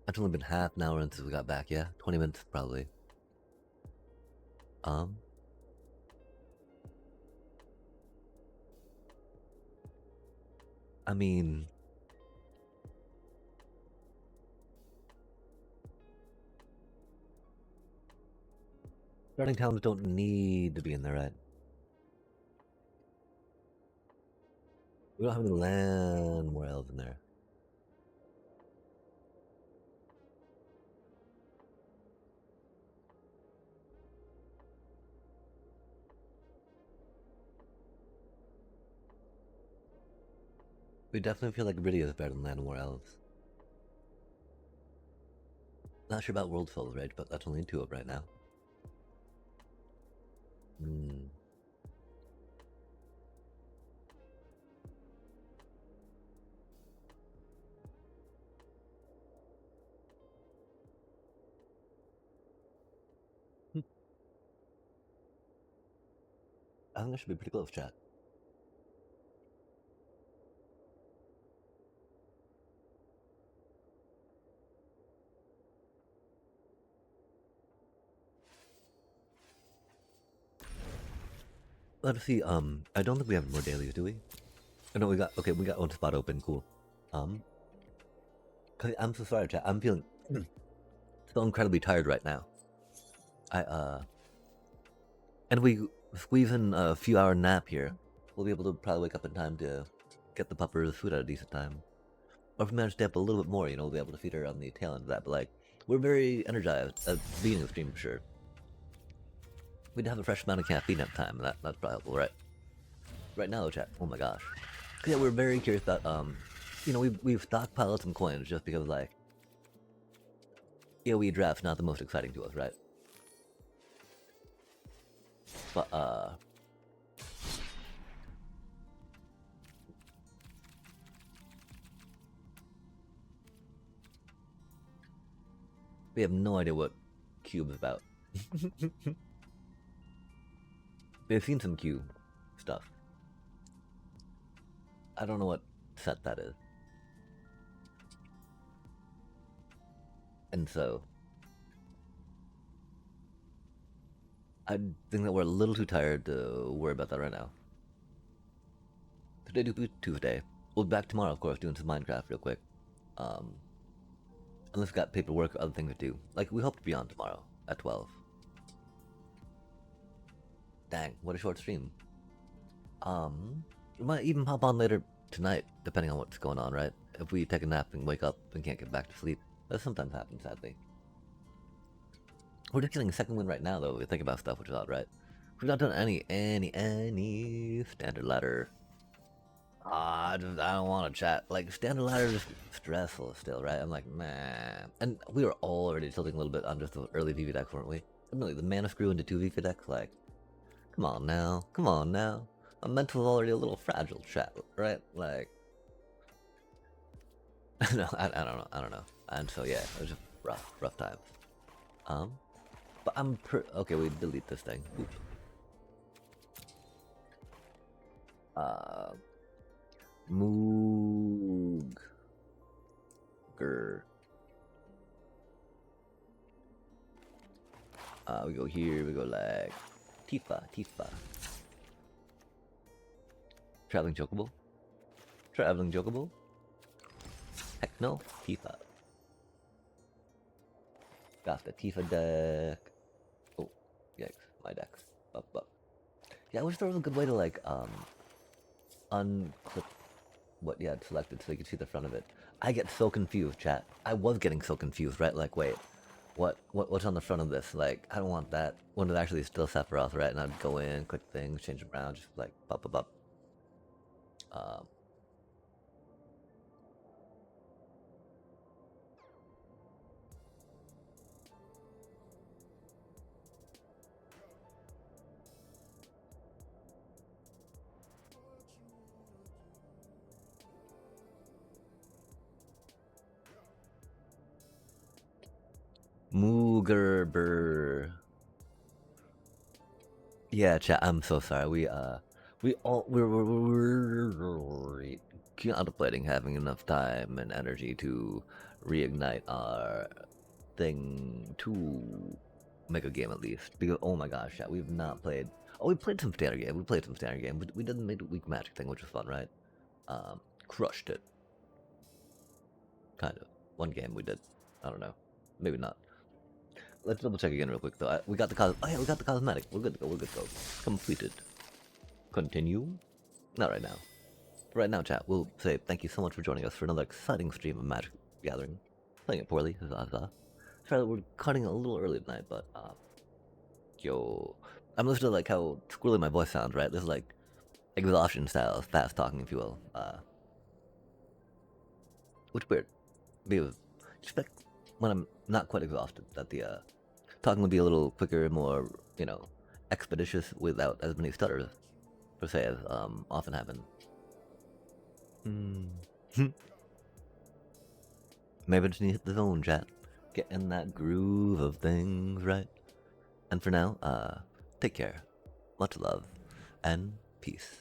It's only been half an hour since we got back, yeah? 20 minutes probably. I mean... Starting towns don't need to be in there, right? We don't have any land more elves in there. We definitely feel like Rydia is better than Land more elves. Not sure about World Soul's Rage, but that's only 2 of right now. Hmm. I think that should be pretty close, chat. Let's see, I don't think we have more dailies, do we? Oh, no, we got, okay, we got one spot open, cool. Um, I'm so sorry, chat. I'm feeling so incredibly tired right now. And we squeeze in a few hour nap here. We'll be able to probably wake up in time to get the puppers food at a decent time. Or if we manage to stay up a little bit more, you know, we'll be able to feed her on the tail end of that. But like, we're very energized at the beginning of the stream for sure. We'd have a fresh amount of caffeine at the time, and that's probably helpful, right? Right now, chat. Oh my gosh. Yeah, we're very curious about you know, we've stockpiled some coins just because like, AoE draft's not the most exciting to us, right? But we have no idea what Cube is about. We've seen some Cube stuff. I don't know what set that is. And so, I think that we're a little too tired to worry about that right now. Today do Tuesday. We'll be back tomorrow, of course, doing some Minecraft real quick. Unless we've got paperwork or other things to do. Like, we hope to be on tomorrow at 12. Dang, what a short stream. We might even hop on later tonight, depending on what's going on, right? If we take a nap and wake up and can't get back to sleep. That sometimes happens, sadly. We're just getting a second win right now, though. We think about stuff, which is odd, right? We've not done any standard ladder. I don't want to chat. Like, standard ladder is stressful still, right? I'm like, man. And we were already tilting a little bit on just the early VV decks, weren't we? Really, the mana screw into 2 VV decks, like, come on now. Come on now. My mental's already a little fragile, chat, right? Like, no, I don't know. And so, yeah, it was just rough times. But I'm okay, we delete this thing. Oops. Moog. We go here, we go like Tifa. Traveling Chocobo? Heck no, Tifa. Got the Tifa deck. Oh, yikes, my deck. Up. Yeah, I wish there was a good way to like unclip what you had selected so you could see the front of it. I get so confused, chat. I was getting so confused, right? Like, wait, what's on the front of this? Like, I don't want that. When it actually still Sephiroth, right? And I'd go in, click things, change them around, just like up. Um, Moogerber. Yeah, chat. I'm so sorry. We're contemplating having enough time and energy to reignite our thing to make a game at least. Because oh my gosh, chat, we've not played. Oh, we played some standard game. We played some standard game. We did the midweek magic thing, which was fun, right? Crushed it. Kind of. One game we did. I don't know. Maybe not. let's double check again real quick though. We got the oh yeah, we got the cosmetic. We're good to go. We're good to go. Completed. Continue. Not right now. Right now, chat. We'll say thank you so much for joining us for another exciting stream of Magic Gathering. Playing it poorly. Sorry, we're cutting a little early tonight, but yo, I'm listening to like how squirrely my voice sounds. Right, this is like exhaustion style, fast talking, if you will. Which weird. Because expect when I'm not quite exhausted that the talking would be a little quicker, more expeditious without as many stutters per se as often happen. Maybe I just need to hit the zone, chat. Get in that groove of things, right? And for now, take care. Much love and peace.